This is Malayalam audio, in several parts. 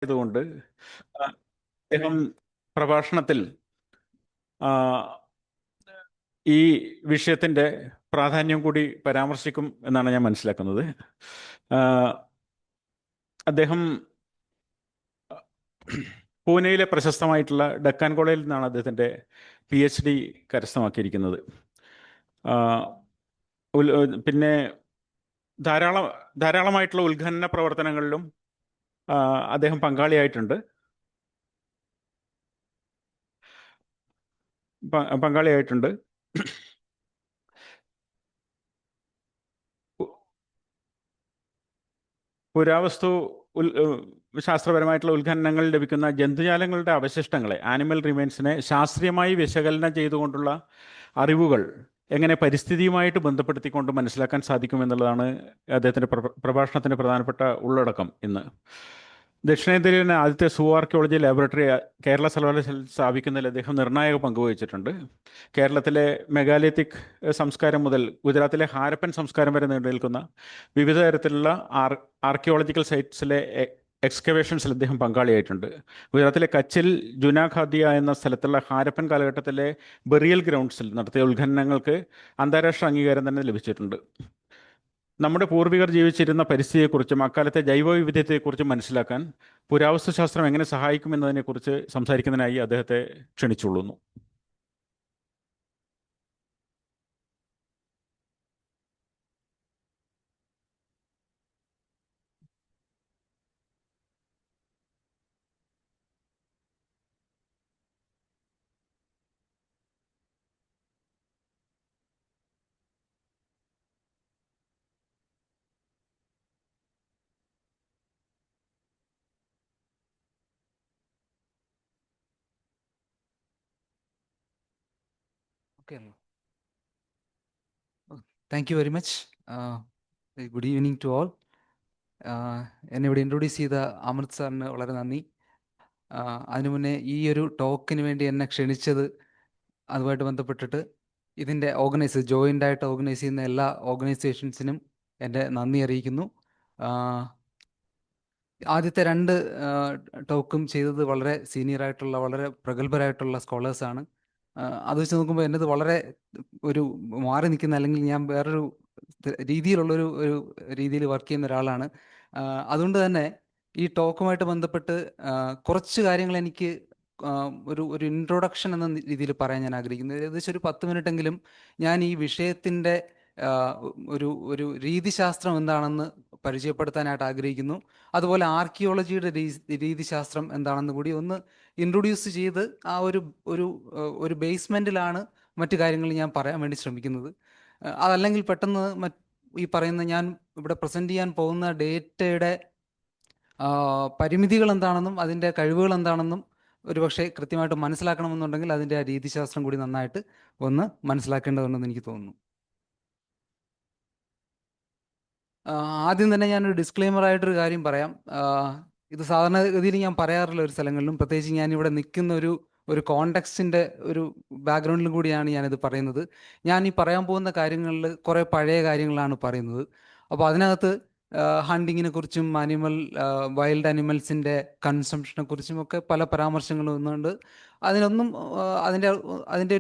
ആയതുകൊണ്ട് അദ്ദേഹം പ്രഭാഷണത്തിൽ ആ, ഈ വിഷയത്തിൻ്റെ പ്രാധാന്യം കൂടി പരാമർശിക്കും എന്നാണ് ഞാൻ മനസ്സിലാക്കുന്നത്. ആ, അദ്ദേഹം പൂനെയിലെ പ്രശസ്തമായിട്ടുള്ള ഡക്കാൻ കോളേജിൽ നിന്നാണ് അദ്ദേഹത്തിൻ്റെ PhD കരസ്ഥമാക്കിയിരിക്കുന്നത്. ആ, പിന്നെ ധാരാളം ധാരാളമായിട്ടുള്ള ഉത്ഖനന പ്രവർത്തനങ്ങളിലും ആ, അദ്ദേഹം പങ്കാളിയായിട്ടുണ്ട്. പങ്കാളിയായിട്ടുണ്ട്. പുരാവസ്തു ശാസ്ത്രപരമായിട്ടുള്ള ഉത്ഖനനങ്ങളിൽ ലഭിക്കുന്ന ജന്തുജാലങ്ങളുടെ അവശിഷ്ടങ്ങളെ, ആനിമൽ റിമെയിൻസിനെ ശാസ്ത്രീയമായി വിശകലനം ചെയ്തുകൊണ്ടുള്ള അറിവുകൾ എങ്ങനെ പരിസ്ഥിതിയുമായിട്ട് ബന്ധപ്പെടുത്തിക്കൊണ്ട് മനസ്സിലാക്കാൻ സാധിക്കുമെന്നുള്ളതാണ് അദ്ദേഹത്തിൻ്റെ പ്രഭാഷണത്തിൻ്റെ പ്രധാനപ്പെട്ട ഉള്ളടക്കം ഇന്ന്. ദക്ഷിണേന്ത്യയിലെ ആദ്യത്തെ സൂ ആർക്കിയോളജി ലാബറട്ടറി കേരള സർവകലാശാലയിൽ സ്ഥാപിക്കുന്നതിൽ അദ്ദേഹം നിർണായക പങ്ക് വഹിച്ചിട്ടുണ്ട്. കേരളത്തിലെ മെഗാലിത്തിക് സംസ്കാരം മുതൽ ഗുജറാത്തിലെ ഹാരപ്പൻ സംസ്കാരം വരെ നീണ്ടു നിൽക്കുന്ന വിവിധ തരത്തിലുള്ള ആർക്കിയോളജിക്കൽ സൈറ്റ്സിലെ എക്സ്കവേഷൻസിൽ അദ്ദേഹം പങ്കാളിയായിട്ടുണ്ട്. ഗുജറാത്തിലെ കച്ചിൽ ജുനാഖാദിയ എന്ന സ്ഥലത്തുള്ള ഹാരപ്പൻ കാലഘട്ടത്തിലെ ബെറിയൽ ഗ്രൗണ്ട്സിൽ നടത്തിയ ഉത്ഖനനങ്ങൾക്ക് അന്താരാഷ്ട്ര അംഗീകാരം തന്നെ ലഭിച്ചിട്ടുണ്ട്. നമ്മുടെ പൂർവികർ ജീവിച്ചിരുന്ന പരിസ്ഥിതിയെക്കുറിച്ചും അക്കാലത്തെ ജൈവവൈവിധ്യത്തെക്കുറിച്ചും മനസ്സിലാക്കാൻ പുരാവസ്തുശാസ്ത്രം എങ്ങനെ സഹായിക്കുമെന്നതിനെക്കുറിച്ച് സംസാരിക്കുന്നതിനായി അദ്ദേഹത്തെ ക്ഷണിച്ചുകൊള്ളുന്നു. Okay. Thank you very much. Good evening to all. എന്നെ ഇവിടെ ഇൻട്രൊഡ്യൂസ് ചെയ്ത അമൃത് സാറിന് വളരെ നന്ദി. അതിനു മുന്നേ ഈ ഒരു ടോക്കിന് വേണ്ടി എന്നെ ക്ഷണിച്ചത്, അതുമായിട്ട് ബന്ധപ്പെട്ടിട്ട് ഇതിൻ്റെ ജോയിൻ്റ് ആയിട്ട് ഓർഗനൈസ് ചെയ്യുന്ന എല്ലാ ഓർഗനൈസേഷൻസിനും എൻ്റെ നന്ദി അറിയിക്കുന്നു. ആദ്യത്തെ 2 ടോക്കും ചെയ്തത് വളരെ സീനിയർ ആയിട്ടുള്ള, വളരെ പ്രഗത്ഭരായിട്ടുള്ള സ്കോളേഴ്സാണ്. അത് വെച്ച് നോക്കുമ്പോൾ എന്നത് വളരെ ഒരു മാറി നിൽക്കുന്ന, അല്ലെങ്കിൽ ഞാൻ വേറൊരു രീതിയിലുള്ളൊരു രീതിയിൽ വർക്ക് ചെയ്യുന്ന ഒരാളാണ്. അതുകൊണ്ട് തന്നെ ഈ ടോക്കുമായിട്ട് ബന്ധപ്പെട്ട് കുറച്ച് കാര്യങ്ങൾ എനിക്ക് ഒരു ഇൻട്രൊഡക്ഷൻ എന്ന രീതിയിൽ പറയാൻ ഞാൻ ആഗ്രഹിക്കുന്നു. ഏകദേശം ഒരു 10 മിനിറ്റെങ്കിലും ഞാൻ ഈ വിഷയത്തിൻ്റെ ഒരു ഒരു രീതിശാസ്ത്രം എന്താണെന്ന് പരിചയപ്പെടുത്താനായിട്ട് ആഗ്രഹിക്കുന്നു. അതുപോലെ ആർക്കിയോളജിയുടെ രീതിശാസ്ത്രം എന്താണെന്ന് കൂടി ഒന്ന് ഇൻട്രൊഡ്യൂസ് ചെയ്ത് ആ ഒരു ബേസ്മെൻറ്റിലാണ് മറ്റു കാര്യങ്ങൾ ഞാൻ പറയാൻ വേണ്ടി ശ്രമിക്കുന്നത്. അതല്ലെങ്കിൽ പെട്ടെന്ന് ഈ പറയുന്ന ഞാൻ ഇവിടെ പ്രസൻറ്റ് ചെയ്യാൻ പോകുന്ന ഡേറ്റയുടെ പരിമിതികൾ എന്താണെന്നും അതിൻ്റെ കഴിവുകൾ എന്താണെന്നും ഒരുപക്ഷെ കൃത്യമായിട്ട് മനസ്സിലാക്കണമെന്നുണ്ടെങ്കിൽ അതിൻ്റെ ആ രീതിശാസ്ത്രം കൂടി നന്നായിട്ട് ഒന്ന് മനസ്സിലാക്കേണ്ടതുണ്ടെന്ന് എനിക്ക് തോന്നുന്നു. ആദ്യം തന്നെ ഞാനൊരു ഡിസ്ക്ലെയിമർ ആയിട്ടൊരു കാര്യം പറയാം. ഇത് സാധാരണഗതിയിൽ ഞാൻ പറയാറില്ല ഒരു സ്ഥലങ്ങളിലും, പ്രത്യേകിച്ച് ഞാനിവിടെ നിൽക്കുന്ന ഒരു കോണ്ടെക്സ്റ്റിൻ്റെ ഒരു ബാക്ക്ഗ്രൗണ്ടിലും കൂടിയാണ് ഞാനിത് പറയുന്നത്. ഞാൻ ഈ പറയാൻ പോകുന്ന കാര്യങ്ങളിൽ കുറേ പഴയ കാര്യങ്ങളാണ് പറയുന്നത്. അപ്പോൾ അതിനകത്ത് ഹണ്ടിങ്ങിനെ കുറിച്ചും വൈൽഡ് അനിമൽസിൻ്റെ കൺസംഷനെ കുറിച്ചും ഒക്കെ പല പരാമർശങ്ങളും വന്നുകൊണ്ട് അതിനൊന്നും അതിൻ്റെ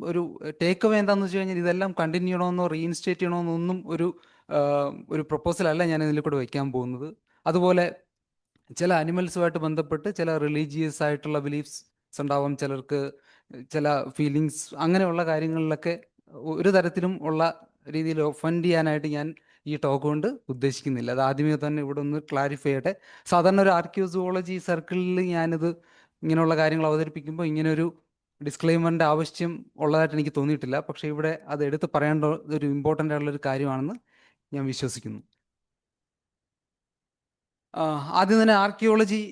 ഒരു ടേക്ക് അവേ എന്താണെന്ന് വെച്ച് കഴിഞ്ഞാൽ ഇതെല്ലാം കണ്ടിന്യൂ ചെയ്യണമെന്നോ റീഇൻസ്റ്റേറ്റ് ചെയ്യണമെന്നോ ഒന്നും ഒരു പ്രൊപ്പോസലല്ല ഞാൻ ഇതിൽ കൂടെ വയ്ക്കാൻ പോകുന്നത്. അതുപോലെ ചില അനിമൽസുമായിട്ട് ബന്ധപ്പെട്ട് ചില റിലീജിയസ് ആയിട്ടുള്ള ബിലീഫ്സ് ഉണ്ടാവും, ചിലർക്ക് ചില ഫീലിങ്സ്, അങ്ങനെയുള്ള കാര്യങ്ങളിലൊക്കെ ഒരു തരത്തിലും ഉള്ള രീതിയിൽ ഒഫൻഡ് ചെയ്യാനായിട്ട് ഞാൻ ഈ ടോക്ക് കൊണ്ട് ഉദ്ദേശിക്കുന്നില്ല. അത് ആദ്യമേ തന്നെ ഇവിടെ ഒന്ന് ക്ലാരിഫൈ ചെയ്യട്ടെ. സാധാരണ ഒരു ആർക്കിയോസുവോളജി സർക്കിളിൽ ഞാനിത് ഇങ്ങനെയുള്ള കാര്യങ്ങൾ അവതരിപ്പിക്കുമ്പോൾ ഇങ്ങനൊരു ഡിസ്ക്ലെയിമറിൻ്റെ ആവശ്യം ഉള്ളതായിട്ട് എനിക്ക് തോന്നിയിട്ടില്ല. പക്ഷേ ഇവിടെ അത് എടുത്ത് പറയേണ്ട ഒരു ഇമ്പോർട്ടൻ്റ് ആയിട്ടുള്ളൊരു കാര്യമാണെന്ന് ഞാൻ വിശ്വസിക്കുന്നു. ആദ്യം തന്നെ ആർക്കിയോളജി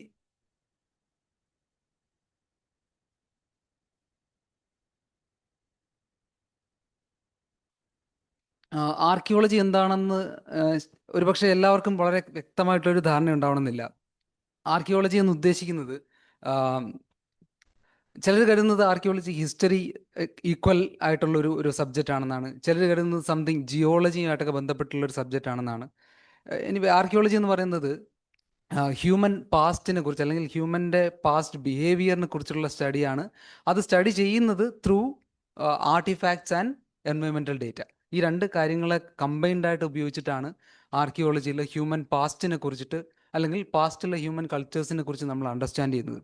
എന്താണെന്ന് ഒരുപക്ഷെ എല്ലാവർക്കും വളരെ വ്യക്തമായിട്ടൊരു ധാരണ ഉണ്ടാവണമെന്നില്ല. ആർക്കിയോളജി എന്ന് ഉദ്ദേശിക്കുന്നത്, ചിലർ കരുതുന്നത് ആർക്കിയോളജി ഹിസ്റ്ററി ഈക്വൽ ആയിട്ടുള്ള ഒരു സബ്ജക്റ്റ് ആണെന്നാണ്. ചിലർ കരുതുന്നത് സംതിങ് ജിയോളജിയുമായിട്ടൊക്കെ ബന്ധപ്പെട്ടുള്ള ഒരു സബ്ജക്റ്റ് ആണെന്നാണ്. ഇനി ആർക്കിയോളജി എന്ന് പറയുന്നത് ഹ്യൂമൻ പാസ്റ്റിനെ കുറിച്ച് അല്ലെങ്കിൽ ഹ്യൂമൻ്റെ പാസ്റ്റ് ബിഹേവിയറിനെ കുറിച്ചുള്ള സ്റ്റഡിയാണ്. അത് സ്റ്റഡി ചെയ്യുന്നത് through artefacts and environmental data. ഈ രണ്ട് കാര്യങ്ങളെ കമ്പൈൻഡ് ആയിട്ട് ഉപയോഗിച്ചിട്ടാണ് ആർക്കിയോളജിയിൽ ഹ്യൂമൻ പാസ്റ്റിനെ കുറിച്ചിട്ട് അല്ലെങ്കിൽ പാസ്റ്റിലെ ഹ്യൂമൻ കൾച്ചേഴ്സിനെ കുറിച്ച് നമ്മൾ അണ്ടർസ്റ്റാൻഡ് ചെയ്യുന്നത്.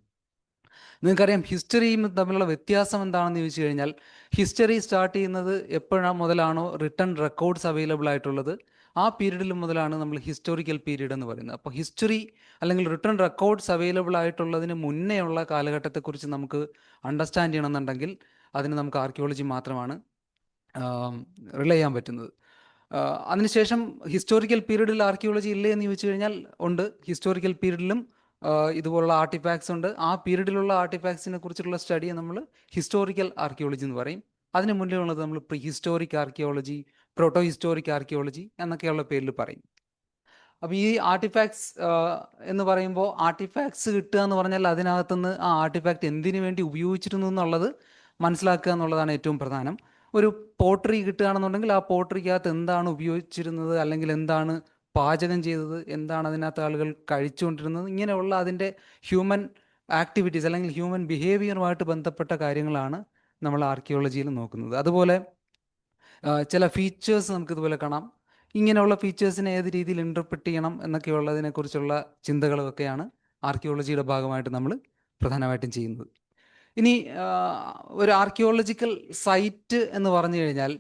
നിങ്ങൾക്കറിയാം ഹിസ്റ്ററിയും തമ്മിലുള്ള വ്യത്യാസം എന്താണെന്ന് ചോദിച്ചു കഴിഞ്ഞാൽ, ഹിസ്റ്ററി സ്റ്റാർട്ട് ചെയ്യുന്നത് എപ്പോഴാണ് മുതലാണോ റിട്ടൺ റെക്കോർഡ്സ് അവൈലബിൾ ആയിട്ടുള്ളത്, ആ പീരീഡിൽ മുതലാണ് നമ്മൾ ഹിസ്റ്റോറിക്കൽ പീരീഡ് എന്ന് പറയുന്നത്. അപ്പോൾ ഹിസ്റ്ററി അല്ലെങ്കിൽ റിട്ടൺ റെക്കോർഡ്സ് അവൈലബിൾ ആയിട്ടുള്ളതിന് മുന്നേ ഉള്ള കാലഘട്ടത്തെക്കുറിച്ച് നമുക്ക് അണ്ടർസ്റ്റാൻഡ് ചെയ്യണമെന്നുണ്ടെങ്കിൽ അതിന് നമുക്ക് ആർക്കിയോളജി മാത്രമാണ് റിലേ ചെയ്യാൻ പറ്റുന്നത്. അതിനുശേഷം ഹിസ്റ്റോറിക്കൽ പീരീഡിൽ ആർക്കിയോളജി ഇല്ലേ എന്ന് ചോദിച്ചു കഴിഞ്ഞാൽ ഉണ്ട്. ഹിസ്റ്റോറിക്കൽ പീരീഡിലും ഇതുപോലുള്ള ആർട്ടിഫാക്ട്സ് ഉണ്ട്. ആ പീരീഡിലുള്ള ആർട്ടിഫാക്ട്സിനെ കുറിച്ചുള്ള സ്റ്റഡിയെ നമ്മൾ ഹിസ്റ്റോറിക്കൽ ആർക്കിയോളജി എന്ന് പറയും. അതിന് മുന്നേ ഉള്ളത് നമ്മൾ pre historic archaeology, proto historic archaeology എന്നൊക്കെയുള്ള പേരിൽ പറയും. അപ്പോൾ ഈ ആർട്ടിഫാക്ട്സ് എന്ന് പറയുമ്പോൾ ആർട്ടിഫാക്ട്സ് കിട്ടുക എന്ന് പറഞ്ഞാൽ അതിനകത്തുനിന്ന് ആ ആർട്ടിഫാക്ട് എന്തിനു വേണ്ടി ഉപയോഗിച്ചിരുന്നു എന്നുള്ളത് മനസ്സിലാക്കുക എന്നുള്ളതാണ് ഏറ്റവും പ്രധാനം. ഒരു പോട്ടറി കിട്ടുകയാണെന്നുണ്ടെങ്കിൽ ആ പോട്ടറിക്കകത്ത് എന്താണ് ഉപയോഗിച്ചിരുന്നത്, അല്ലെങ്കിൽ എന്താണ് പാചകം ചെയ്തത്, എന്താണ് അതിനകത്ത് ആളുകൾ കഴിച്ചുകൊണ്ടിരുന്നത്, ഇങ്ങനെയുള്ള അതിൻ്റെ ഹ്യൂമൻ ആക്ടിവിറ്റീസ് അല്ലെങ്കിൽ ഹ്യൂമൻ ബിഹേവിയറുമായിട്ട് ബന്ധപ്പെട്ട കാര്യങ്ങളാണ് നമ്മൾ ആർക്കിയോളജിയിൽ നോക്കുന്നത്. അതുപോലെ ചില ഫീച്ചേഴ്സ് നമുക്കിതുപോലെ കാണാം. ഇങ്ങനെയുള്ള ഫീച്ചേഴ്സിനെ ഏത് രീതിയിൽ ഇൻ്റർപ്രിറ്റ് ചെയ്യണം എന്നൊക്കെയുള്ളതിനെക്കുറിച്ചുള്ള ചിന്തകളുമൊക്കെയാണ് ആർക്കിയോളജിയുടെ ഭാഗമായിട്ട് നമ്മൾ പ്രധാനമായിട്ടും ചെയ്യുന്നത്. ഇനി ഒരു ആർക്കിയോളജിക്കൽ സൈറ്റ് എന്ന് പറഞ്ഞു കഴിഞ്ഞാൽ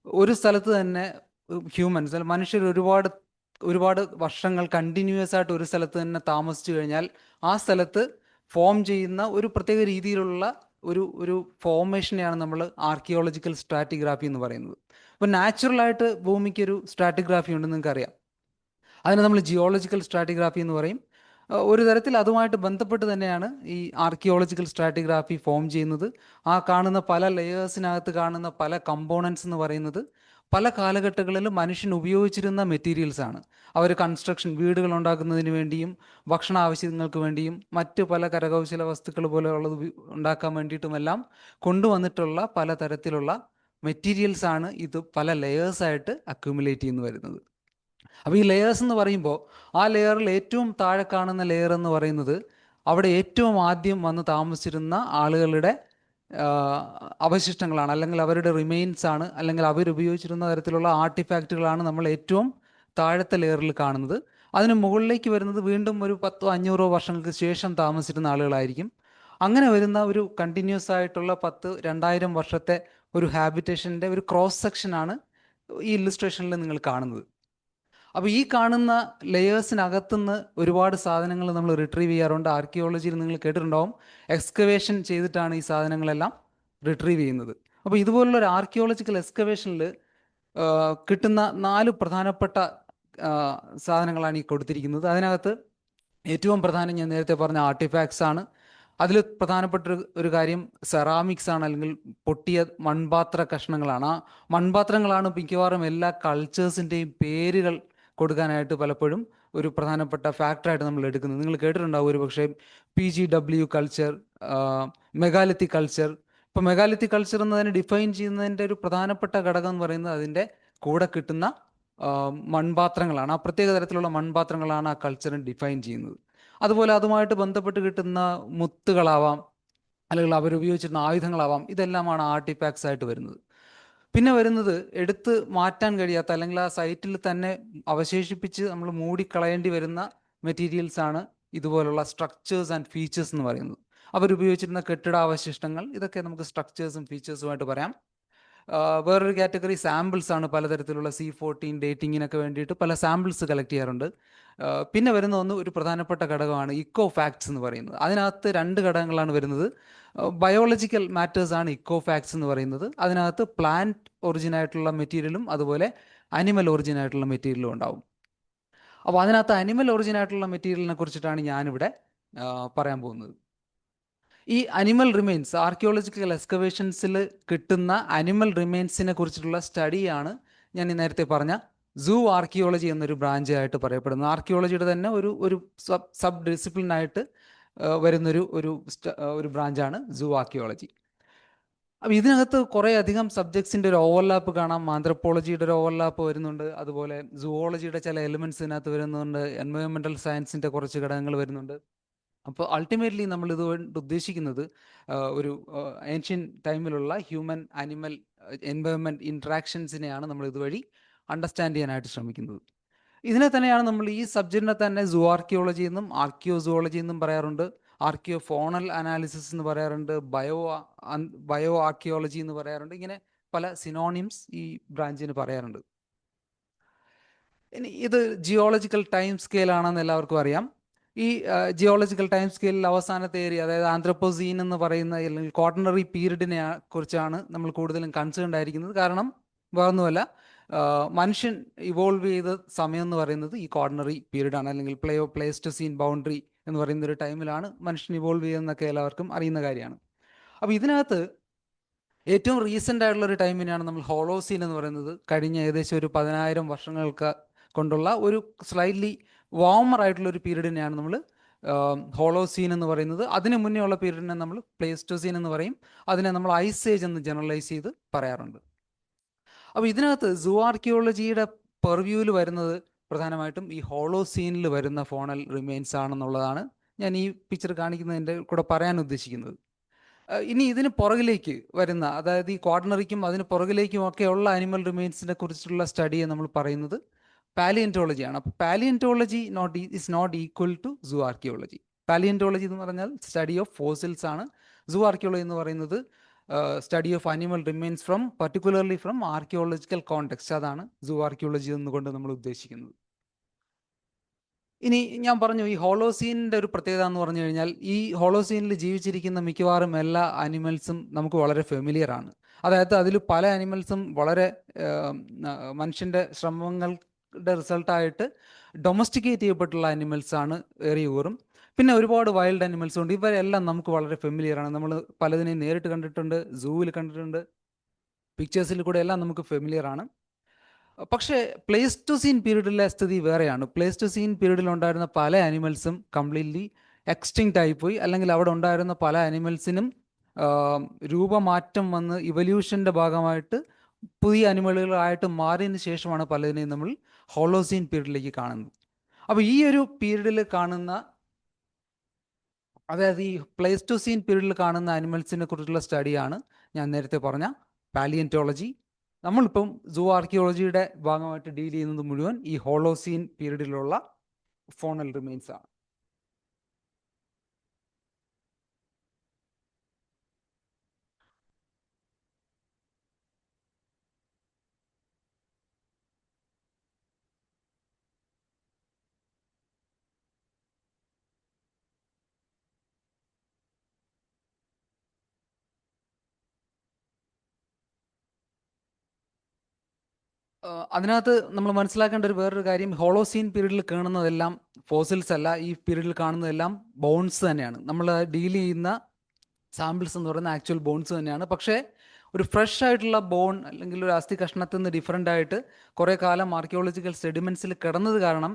ഒരു സ്ഥലത്ത് തന്നെ ഹ്യൂമൻസ് അല്ലെങ്കിൽ മനുഷ്യർ ഒരുപാട് വർഷങ്ങൾ കണ്ടിന്യൂസ് ആയിട്ട് ഒരു സ്ഥലത്ത് തന്നെ താമസിച്ചു കഴിഞ്ഞാൽ ആ സ്ഥലത്ത് ഫോം ചെയ്യുന്ന ഒരു പ്രത്യേക രീതിയിലുള്ള ഒരു ഫോർമേഷനെയാണ് നമ്മൾ ആർക്കിയോളജിക്കൽ സ്ട്രാറ്റിഗ്രാഫി എന്ന് പറയുന്നത്. അപ്പോൾ നാച്ചുറലായിട്ട് ഭൂമിക്കൊരു സ്ട്രാറ്റിഗ്രാഫി ഉണ്ടെന്ന് നിങ്ങൾക്കറിയാം. അതിനെ നമ്മൾ ജിയോളജിക്കൽ സ്ട്രാറ്റിഗ്രാഫി എന്ന് പറയും. ഒരു തരത്തിൽ അതുമായിട്ട് ബന്ധപ്പെട്ട് തന്നെയാണ് ഈ ആർക്കിയോളജിക്കൽ സ്ട്രാറ്റിഗ്രാഫി ഫോം ചെയ്യുന്നത്. ആ കാണുന്ന പല ലെയേഴ്സിനകത്ത് കാണുന്ന പല കമ്പോണൻസ് എന്ന് പറയുന്നത് പല കാലഘട്ടങ്ങളിലും മനുഷ്യൻ ഉപയോഗിച്ചിരുന്ന മെറ്റീരിയൽസ് ആണ്. അവർ കൺസ്ട്രക്ഷൻ, വീടുകൾ ഉണ്ടാക്കുന്നതിന് വേണ്ടിയും ഭക്ഷണ ആവശ്യങ്ങൾക്ക് വേണ്ടിയും മറ്റ് പല കരകൗശല വസ്തുക്കൾ പോലെയുള്ളത് ഉണ്ടാക്കാൻ വേണ്ടിയിട്ടുമെല്ലാം കൊണ്ടുവന്നിട്ടുള്ള പലതരത്തിലുള്ള മെറ്റീരിയൽസ് ആണ് ഇത് പല ലെയേഴ്സായിട്ട് അക്യുമുലേറ്റ് ചെയ്യുന്നു വരുന്നത്. അപ്പോൾ ഈ ലെയേഴ്സ് എന്ന് പറയുമ്പോൾ ആ ലെയറിൽ ഏറ്റവും താഴെ കാണുന്ന ലെയർ എന്ന് പറയുന്നത് അവിടെ ഏറ്റവും ആദ്യം വന്ന് താമസിച്ചിരുന്ന ആളുകളുടെ അവശിഷ്ടങ്ങളാണ്, അല്ലെങ്കിൽ അവരുടെ റിമെയിൻസ് ആണ്, അല്ലെങ്കിൽ അവരുപയോഗിച്ചിരുന്ന തരത്തിലുള്ള ആർട്ടിഫാക്റ്റുകളാണ് നമ്മൾ ഏറ്റവും താഴത്തെ ലെയറിൽ കാണുന്നത്. അതിന് മുകളിലേക്ക് വരുന്നത് വീണ്ടും ഒരു 1000-500 വർഷങ്ങൾക്ക് ശേഷം താമസിച്ചിരുന്ന ആളുകളായിരിക്കും. അങ്ങനെ വരുന്ന ഒരു കണ്ടിന്യൂസ് ആയിട്ടുള്ള 1000-2000 വർഷത്തെ ഒരു ഹാബിറ്റേഷൻ്റെ ഒരു ക്രോസ് സെക്ഷനാണ് ഈ ഇല്ലുസ്ട്രേഷനിൽ നിങ്ങൾ കാണുന്നത്. അപ്പോൾ ഈ കാണുന്ന ലെയേഴ്സിനകത്തുനിന്ന് ഒരുപാട് സാധനങ്ങൾ നമ്മൾ റിട്രീവ് ചെയ്യാറുണ്ട്. ആർക്കിയോളജിയിൽ നിങ്ങൾ കേട്ടിട്ടുണ്ടാവും, എക്സ്കവേഷൻ ചെയ്തിട്ടാണ് ഈ സാധനങ്ങളെല്ലാം റിട്രീവ് ചെയ്യുന്നത്. അപ്പോൾ ഇതുപോലുള്ള ഒരു ആർക്കിയോളജിക്കൽ എക്സ്കവേഷനിൽ കിട്ടുന്ന 4 പ്രധാനപ്പെട്ട സാധനങ്ങളാണ് ഈ കൊടുത്തിരിക്കുന്നത്. അതിനകത്ത് ഏറ്റവും പ്രധാനം ഞാൻ നേരത്തെ പറഞ്ഞ ആർട്ടിഫാക്ട്സ് ആണ്. അതിൽ പ്രധാനപ്പെട്ട ഒരു കാര്യം സെറാമിക്സ് ആണ്, അല്ലെങ്കിൽ പൊട്ടിയ മൺപാത്ര കഷ്ണങ്ങളാണ്. ആ മൺപാത്രങ്ങളാണ് മിക്കവാറും എല്ലാ കൾച്ചേഴ്സിൻ്റെയും പേരുകൾ കൊടുക്കാനായിട്ട് പലപ്പോഴും ഒരു പ്രധാനപ്പെട്ട ഫാക്ടറായിട്ട് നമ്മൾ എടുക്കുന്നത്. നിങ്ങൾ കേട്ടിട്ടുണ്ടാവും ഒരു പക്ഷേ PGW കൾച്ചർ, മെഗാലിത്തിക് കൾച്ചർ. ഇപ്പോൾ മെഗാലിത്തിക് കൾച്ചർ എന്നതിനെ ഡിഫൈൻ ചെയ്യുന്നതിൻ്റെ ഒരു പ്രധാനപ്പെട്ട ഘടകം എന്ന് പറയുന്നത് അതിൻ്റെ കൂടെ കിട്ടുന്ന മൺപാത്രങ്ങളാണ്. ആ പ്രത്യേക തരത്തിലുള്ള മൺപാത്രങ്ങളാണ് ആ കൾച്ചറിനെ ഡിഫൈൻ ചെയ്യുന്നത്. അതുപോലെ അതുമായിട്ട് ബന്ധപ്പെട്ട് കിട്ടുന്ന മുത്തുകളാവാം, അല്ലെങ്കിൽ അവരുപയോഗിച്ചിരുന്ന ആയുധങ്ങളാവാം. ഇതെല്ലാമാണ് ആർട്ടിഫാക്ട്സ് ആയിട്ട് വരുന്നത്. പിന്നെ വരുന്നത് എടുത്ത് മാറ്റാൻ കഴിയാത്ത, അല്ലെങ്കിൽ ആ സൈറ്റിൽ തന്നെ അവശേഷിപ്പിച്ച് നമ്മൾ മൂടിക്കളയേണ്ടി വരുന്ന മെറ്റീരിയൽസ് ആണ് ഇതുപോലുള്ള സ്ട്രക്ചേഴ്സ് ആൻഡ് ഫീച്ചേഴ്സ് എന്ന് പറയുന്നത്. അവരുപയോഗിച്ചിരുന്ന കെട്ടിടാവശിഷ്ടങ്ങൾ, ഇതൊക്കെ നമുക്ക് സ്ട്രക്ചേഴ്സും ഫീച്ചേഴ്സുമായിട്ട് പറയാം. വേറൊരു കാറ്റഗറി സാമ്പിൾസ് ആണ്. പലതരത്തിലുള്ള C14 ഡേറ്റിങ്ങിനൊക്കെ വേണ്ടിയിട്ട് പല സാമ്പിൾസ് കളക്ട് ചെയ്യാറുണ്ട്. പിന്നെ വരുന്ന ഒരു പ്രധാനപ്പെട്ട ഘടകമാണ് ഇക്കോ ഫാക്ട്സ് എന്ന് പറയുന്നത്. അതിനകത്ത് 2 ഘടകങ്ങളാണ് വരുന്നത്. ബയോളജിക്കൽ മാറ്റേഴ്സ് ആണ് ഇക്കോ ഫാക്ട്സ് എന്ന് പറയുന്നത്. അതിനകത്ത് പ്ലാന്റ് ഒറിജിൻ ആയിട്ടുള്ള മെറ്റീരിയലും അതുപോലെ അനിമൽ ഒറിജിൻ ആയിട്ടുള്ള മെറ്റീരിയലും ഉണ്ടാവും. അപ്പോൾ അതിനകത്ത് അനിമൽ ഒറിജിൻ ആയിട്ടുള്ള മെറ്റീരിയലിനെ കുറിച്ചിട്ടാണ് ഞാനിവിടെ പറയാൻ പോകുന്നത്. ഈ അനിമൽ റിമെയിൻസ്, ആർക്കിയോളജിക്കൽ എക്സ്കവേഷൻസിൽ കിട്ടുന്ന അനിമൽ റിമെയിൻസിനെ കുറിച്ചിട്ടുള്ള സ്റ്റഡിയാണ് ഞാൻ ഈ നേരത്തെ പറഞ്ഞ സൂ ആർക്കിയോളജി എന്നൊരു ബ്രാഞ്ച് ആയിട്ട് പറയപ്പെടുന്നു. ആർക്കിയോളജിയുടെ തന്നെ ഒരു സബ് ഡിസിപ്ലിനായിട്ട് വരുന്നൊരു ഒരു ബ്രാഞ്ചാണ് സൂ ആർക്കിയോളജി. അപ്പം ഇതിനകത്ത് കുറേ അധികം സബ്ജക്ട്സിൻ്റെ ഒരു ഓവർലാപ്പ് കാണാം. ആന്ത്രപ്പോളജിയുടെ ഒരു ഓവർലാപ്പ് വരുന്നുണ്ട്, അതുപോലെ സുവോളജിയുടെ ചില എലിമെൻറ്റ്സ് ഇതിനകത്ത് വരുന്നുണ്ട്, എൻവയോൺമെൻറ്റൽ സയൻസിൻ്റെ കുറച്ച് ഘടകങ്ങൾ വരുന്നുണ്ട്. അപ്പോൾ അൾട്ടിമേറ്റ്ലി നമ്മൾ ഇതുകൊണ്ട് ഉദ്ദേശിക്കുന്നത് ഒരു ഏൻഷ്യൻ ടൈമിലുള്ള ഹ്യൂമൻ ആനിമൽ എൻവയോൺമെൻറ്റ് ഇൻട്രാക്ഷൻസിനെയാണ് നമ്മൾ ഇതുവഴി അണ്ടർസ്റ്റാൻഡ് ചെയ്യാനായിട്ട് ശ്രമിക്കുന്നത്. ഇതിനെ തന്നെയാണ് നമ്മൾ ഈ സബ്ജക്റ്റിനെ തന്നെ സുവാർക്കിയോളജി എന്നും ആർക്കിയോസുവോളജി എന്നും പറയാറുണ്ട്, ആർക്കിയോ ഫോണൽ അനാലിസിസ് എന്ന് പറയാറുണ്ട്, ബയോ ആർക്കിയോളജി എന്ന് പറയാറുണ്ട്. ഇങ്ങനെ പല സിനോണിംസ് ഈ ബ്രാഞ്ചിന് പറയാറുണ്ട്. ഇനി ഇത് ജിയോളജിക്കൽ ടൈം സ്കെയിൽ ആണെന്ന് എല്ലാവർക്കും അറിയാം. ഈ ജിയോളജിക്കൽ ടൈം സ്കെയിലിൽ അവസാനത്തെ ഏരിയ, അതായത് ആന്ത്രപ്പോസീൻ എന്ന് പറയുന്ന അല്ലെങ്കിൽ ക്വാട്ടർണറി പീരീഡിനെ കുറിച്ചാണ് നമ്മൾ കൂടുതലും കൺസേൺഡ് ആയിരിക്കുന്നത്. കാരണം വേറൊന്നുമല്ല, മനുഷ്യൻ ഇവോൾവ് ചെയ്ത സമയം എന്ന് പറയുന്നത് ഈ ക്വാട്ടർണറി പീരീഡാണ്, അല്ലെങ്കിൽ പ്ലേസ്റ്റോസീൻ ബൗണ്ടറി എന്ന് പറയുന്ന ഒരു ടൈമിലാണ് മനുഷ്യൻ ഇവോൾവ് ചെയ്തതെന്നൊക്കെ എല്ലാവർക്കും അറിയുന്ന കാര്യമാണ്. അപ്പോൾ ഇതിനകത്ത് ഏറ്റവും റീസെൻ്റ് ആയിട്ടുള്ള ഒരു ടൈമിനെയാണ് നമ്മൾ ഹോളോസീൻ എന്ന് പറയുന്നത്. കഴിഞ്ഞ ഏകദേശം ഒരു 10,000 വർഷങ്ങൾക്ക് കൊണ്ടുള്ള ഒരു സ്ലൈറ്റ്ലി വാർമർ ആയിട്ടുള്ള ഒരു പീരീഡിനെയാണ് നമ്മൾ ഹോളോസീൻ എന്ന് പറയുന്നത്. അതിന് മുന്നേ ഉള്ള പീരീഡിനെ നമ്മൾ പ്ലേസ്റ്റോസീൻ എന്ന് പറയും. അതിനെ നമ്മൾ ഐസ് ഏജ് എന്ന് ജനറലൈസ് ചെയ്ത് പറയാറുണ്ട്. അപ്പോൾ ഇതിനകത്ത് സുവാർക്കിയോളജിയുടെ പെർവ്യൂവിൽ വരുന്നത് പ്രധാനമായിട്ടും ഈ ഹോളോസീനിൽ വരുന്ന ഫോണൽ റിമെയിൻസ് ആണെന്നുള്ളതാണ് ഞാൻ ഈ പിക്ചർ കാണിക്കുന്നതിൻ്റെ കൂടെ പറയാൻ ഉദ്ദേശിക്കുന്നത്. ഇനി ഇതിന് പുറകിലേക്ക് വരുന്ന, അതായത് ഈ ക്വാട്ടർണറിക്കും അതിന് പുറകിലേക്കും ഒക്കെ ഉള്ള ആനിമൽ റിമെയിൻസിനെ കുറിച്ചുള്ള സ്റ്റഡിയെ നമ്മൾ പറയുന്നത് പാലിയൻറ്റോളജിയാണ്. അപ്പോൾ palaeontology is not equal to zooarchaeology. Palaeontology എന്ന് പറഞ്ഞാൽ സ്റ്റഡി ഓഫ് ഫോസിൽസ് ആണ്. സുവാർക്കിയോളജി എന്ന് പറയുന്നത് study of animal remains from particularly from archaeological context. അതാണ് സുവാർക്കിയോളജി എന്നുകൊണ്ട് നമ്മൾ ഉദ്ദേശിക്കുന്നത്. ഇനി ഞാൻ പറഞ്ഞു, ഈ ഹോളോസീനിൻ്റെ ഒരു പ്രത്യേകത എന്ന് പറഞ്ഞു കഴിഞ്ഞാൽ ഈ ഹോളോസീനിൽ ജീവിച്ചിരിക്കുന്ന മിക്കവാറും എല്ലാ അനിമൽസും നമുക്ക് വളരെ ഫെമിലിയർ ആണ്. അതായത് അതിൽ പല അനിമൽസും വളരെ മനുഷ്യൻ്റെ ശ്രമങ്ങളുടെ റിസൾട്ടായിട്ട് ഡൊമസ്റ്റിക്കേറ്റ് ചെയ്യപ്പെട്ടുള്ള അനിമൽസാണ് ഏറിയൂറും. പിന്നെ ഒരുപാട് വൈൽഡ് അനിമൽസ് ഉണ്ട്. ഇവരെല്ലാം നമുക്ക് വളരെ ഫെമിലിയർ ആണ്. നമ്മൾ പലതിനെയും നേരിട്ട് കണ്ടിട്ടുണ്ട്, സൂവിൽ കണ്ടിട്ടുണ്ട്, പിക്ചേഴ്സിൽ കൂടെ എല്ലാം നമുക്ക് ഫെമിലിയർ ആണ്. പക്ഷേ പ്ലേസ്റ്റോസീൻ പീരീഡിലെ സ്ഥിതി വേറെയാണ്. പ്ലേസ്റ്റോസീൻ പീരീഡിൽ ഉണ്ടായിരുന്ന പല അനിമൽസും കംപ്ലീറ്റ്ലി എക്സ്റ്റിങ്ക്റ്റ് ആയിപ്പോയി, അല്ലെങ്കിൽ അവിടെ ഉണ്ടായിരുന്ന പല അനിമൽസിനും രൂപമാറ്റം വന്ന് ഇവല്യൂഷൻ്റെ ഭാഗമായിട്ട് പുതിയ അനിമലുകളായിട്ട് മാറിയതിന് ശേഷമാണ് പലതിനെയും നമ്മൾ ഹോളോസീൻ പീരീഡിലേക്ക് കാണുന്നത്. അപ്പോൾ ഈ ഒരു പീരീഡിൽ കാണുന്ന, അതായത് ഈ പ്ലേസ്റ്റോസീൻ പീരീഡിൽ കാണുന്ന അനിമൽസിനെ കുറിച്ചുള്ള സ്റ്റഡിയാണ് ഞാൻ നേരത്തെ പറഞ്ഞ പാലിയൻറ്റോളജി. നമ്മളിപ്പം സൂ ആർക്കിയോളജിയുടെ ഭാഗമായിട്ട് ഡീൽ ചെയ്യുന്നത് മുഴുവൻ ഈ ഹോളോസീൻ പീരീഡിലുള്ള ഫോണൽ റിമെയിൻസ് ആണ്. അതിനകത്ത് നമ്മൾ മനസ്സിലാക്കേണ്ട ഒരു വേറൊരു കാര്യം, ഹോളോസീൻ പീരീഡിൽ കാണുന്നതെല്ലാം ഫോസിൽസ് അല്ല. ഈ പീരീഡിൽ കാണുന്നതെല്ലാം ബോൺസ് തന്നെയാണ്. നമ്മൾ ഡീൽ ചെയ്യുന്ന സാമ്പിൾസ് എന്ന് പറയുന്ന ആക്ച്വൽ ബോൺസ് തന്നെയാണ്. പക്ഷേ ഒരു ഫ്രഷ് ആയിട്ടുള്ള ബോൺ അല്ലെങ്കിൽ ഒരു അസ്ഥി കഷ്ണത്തിൽ നിന്ന് ഡിഫറെൻ്റ് ആയിട്ട് കുറേ കാലം ആർക്കിയോളജിക്കൽ സെഡിമെൻസിൽ കിടന്നത് കാരണം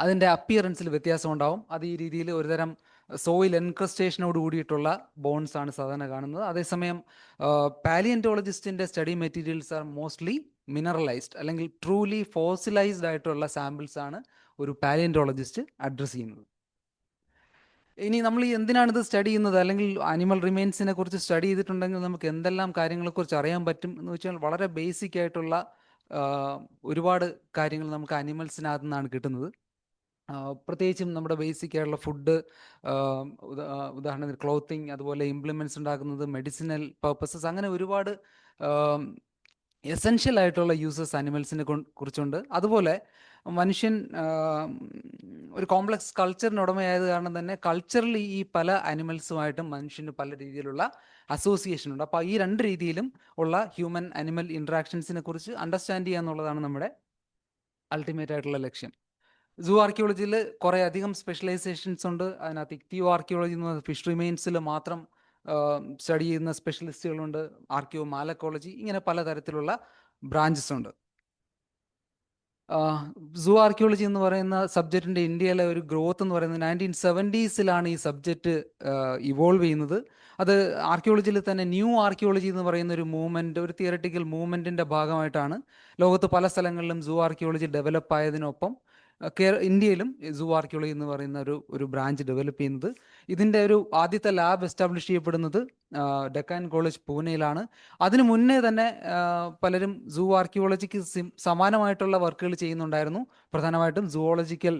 അതിൻ്റെ അപ്പിയറൻസിൽ വ്യത്യാസം ഉണ്ടാവും. അത് ഈ രീതിയിൽ ഒരുതരം സോയിൽ എൻക്രസ്റ്റേഷനോട് കൂടിയിട്ടുള്ള ബോൺസ് ആണ് സാധാരണ കാണുന്നത്. അതേസമയം പാലിയൻറ്റോളജിസ്റ്റിൻ്റെ study materials are mostly mineralised, അല്ലെങ്കിൽ ട്രൂലി ഫോസിലൈസ്ഡ് ആയിട്ടുള്ള സാമ്പിൾസ് ആണ് ഒരു പാലിയൻറ്റോളജിസ്റ്റ് അഡ്രസ്സ് ചെയ്യുന്നത്. ഇനി നമ്മൾ ഈ എന്തിനാണ് ഇത് സ്റ്റഡി ചെയ്യുന്നത്, അല്ലെങ്കിൽ ആനിമൽ റിമെയിൻസിനെ കുറിച്ച് സ്റ്റഡി ചെയ്തിട്ടുണ്ടെങ്കിൽ നമുക്ക് എന്തെല്ലാം കാര്യങ്ങളെക്കുറിച്ച് അറിയാൻ പറ്റും എന്ന് വെച്ചാൽ, വളരെ ബേസിക് ആയിട്ടുള്ള ഒരുപാട് കാര്യങ്ങൾ നമുക്ക് അനിമൽസിനകത്തു നിന്നാണ് കിട്ടുന്നത്. പ്രത്യേകിച്ചും നമ്മുടെ ബേസിക് ആയിട്ടുള്ള ഫുഡ്, ഉദാഹരണത്തിന് ക്ലോത്തിങ്, അതുപോലെ ഇംപ്ലിമെൻറ്റ്സ് ഉണ്ടാക്കുന്നത്, മെഡിസിനൽ പർപ്പസസ്, അങ്ങനെ ഒരുപാട് എസെൻഷ്യൽ ആയിട്ടുള്ള യൂസസ് അനിമൽസിനെ കുറിച്ചുണ്ട്. അതുപോലെ മനുഷ്യൻ ഒരു കോംപ്ലക്സ് കൾച്ചറിന് ഉടമയായത് കാരണം തന്നെ കൾച്ചറലി ഈ പല അനിമൽസുമായിട്ടും മനുഷ്യന് പല രീതിയിലുള്ള അസോസിയേഷൻ ഉണ്ട്. അപ്പോൾ ഈ രണ്ട് രീതിയിലും ഉള്ള ഹ്യൂമൻ അനിമൽ ഇൻട്രാക്ഷൻസിനെ കുറിച്ച് അണ്ടർസ്റ്റാൻഡ് ചെയ്യുക എന്നുള്ളതാണ് നമ്മുടെ അൾട്ടിമേറ്റ് ആയിട്ടുള്ള ലക്ഷ്യം. സൂ ആർക്കിയോളജിയിൽ കുറേ അധികം സ്പെഷ്യലൈസേഷൻസ് ഉണ്ട്. അതിനകത്ത് ഇക്തിയോ ആർക്കിയോളജി എന്ന് പറയുന്നത് ഫിഷ് റിമെയിൻസിൽ മാത്രം സ്റ്റഡി ചെയ്യുന്ന സ്പെഷ്യലിസ്റ്റുകളുണ്ട്. ആർക്കിയോ മാലക്കോളജി, ഇങ്ങനെ പലതരത്തിലുള്ള ബ്രാഞ്ചസ് ഉണ്ട്. സൂ ആർക്കിയോളജി എന്ന് പറയുന്ന സബ്ജക്റ്റിൻ്റെ ഇന്ത്യയിലെ ഒരു ഗ്രോത്ത് എന്ന് പറയുന്നത് 1970s ഈ സബ്ജക്റ്റ് ഇവോൾവ് ചെയ്യുന്നത്. അത് ആർക്കിയോളജിയിൽ തന്നെ ന്യൂ ആർക്കിയോളജി എന്ന് പറയുന്ന ഒരു മൂവ്മെൻറ്റ്, ഒരു തിയററ്റിക്കൽ മൂവ്മെൻറ്റിൻ്റെ ഭാഗമായിട്ടാണ് ലോകത്ത് പല സ്ഥലങ്ങളിലും സൂ ആർക്കിയോളജി ഡെവലപ്പ് ആയതിനൊപ്പം ഇന്ത്യയിലും സൂ ആർക്കിയോളജി എന്ന് പറയുന്ന ഒരു ബ്രാഞ്ച് ഡെവലപ്പ് ചെയ്യുന്നത്. ഇതിൻ്റെ ഒരു ആദ്യത്തെ ലാബ് എസ്റ്റാബ്ലിഷ് ചെയ്യപ്പെടുന്നത് ഡെക്കാൻ കോളേജ് പൂനെയിലാണ്. അതിനു മുന്നേ തന്നെ പലരും സൂ ആർക്കിയോളജിക്ക് സമാനമായിട്ടുള്ള വർക്കുകൾ ചെയ്യുന്നുണ്ടായിരുന്നു. പ്രധാനമായിട്ടും സുവോളജിക്കൽ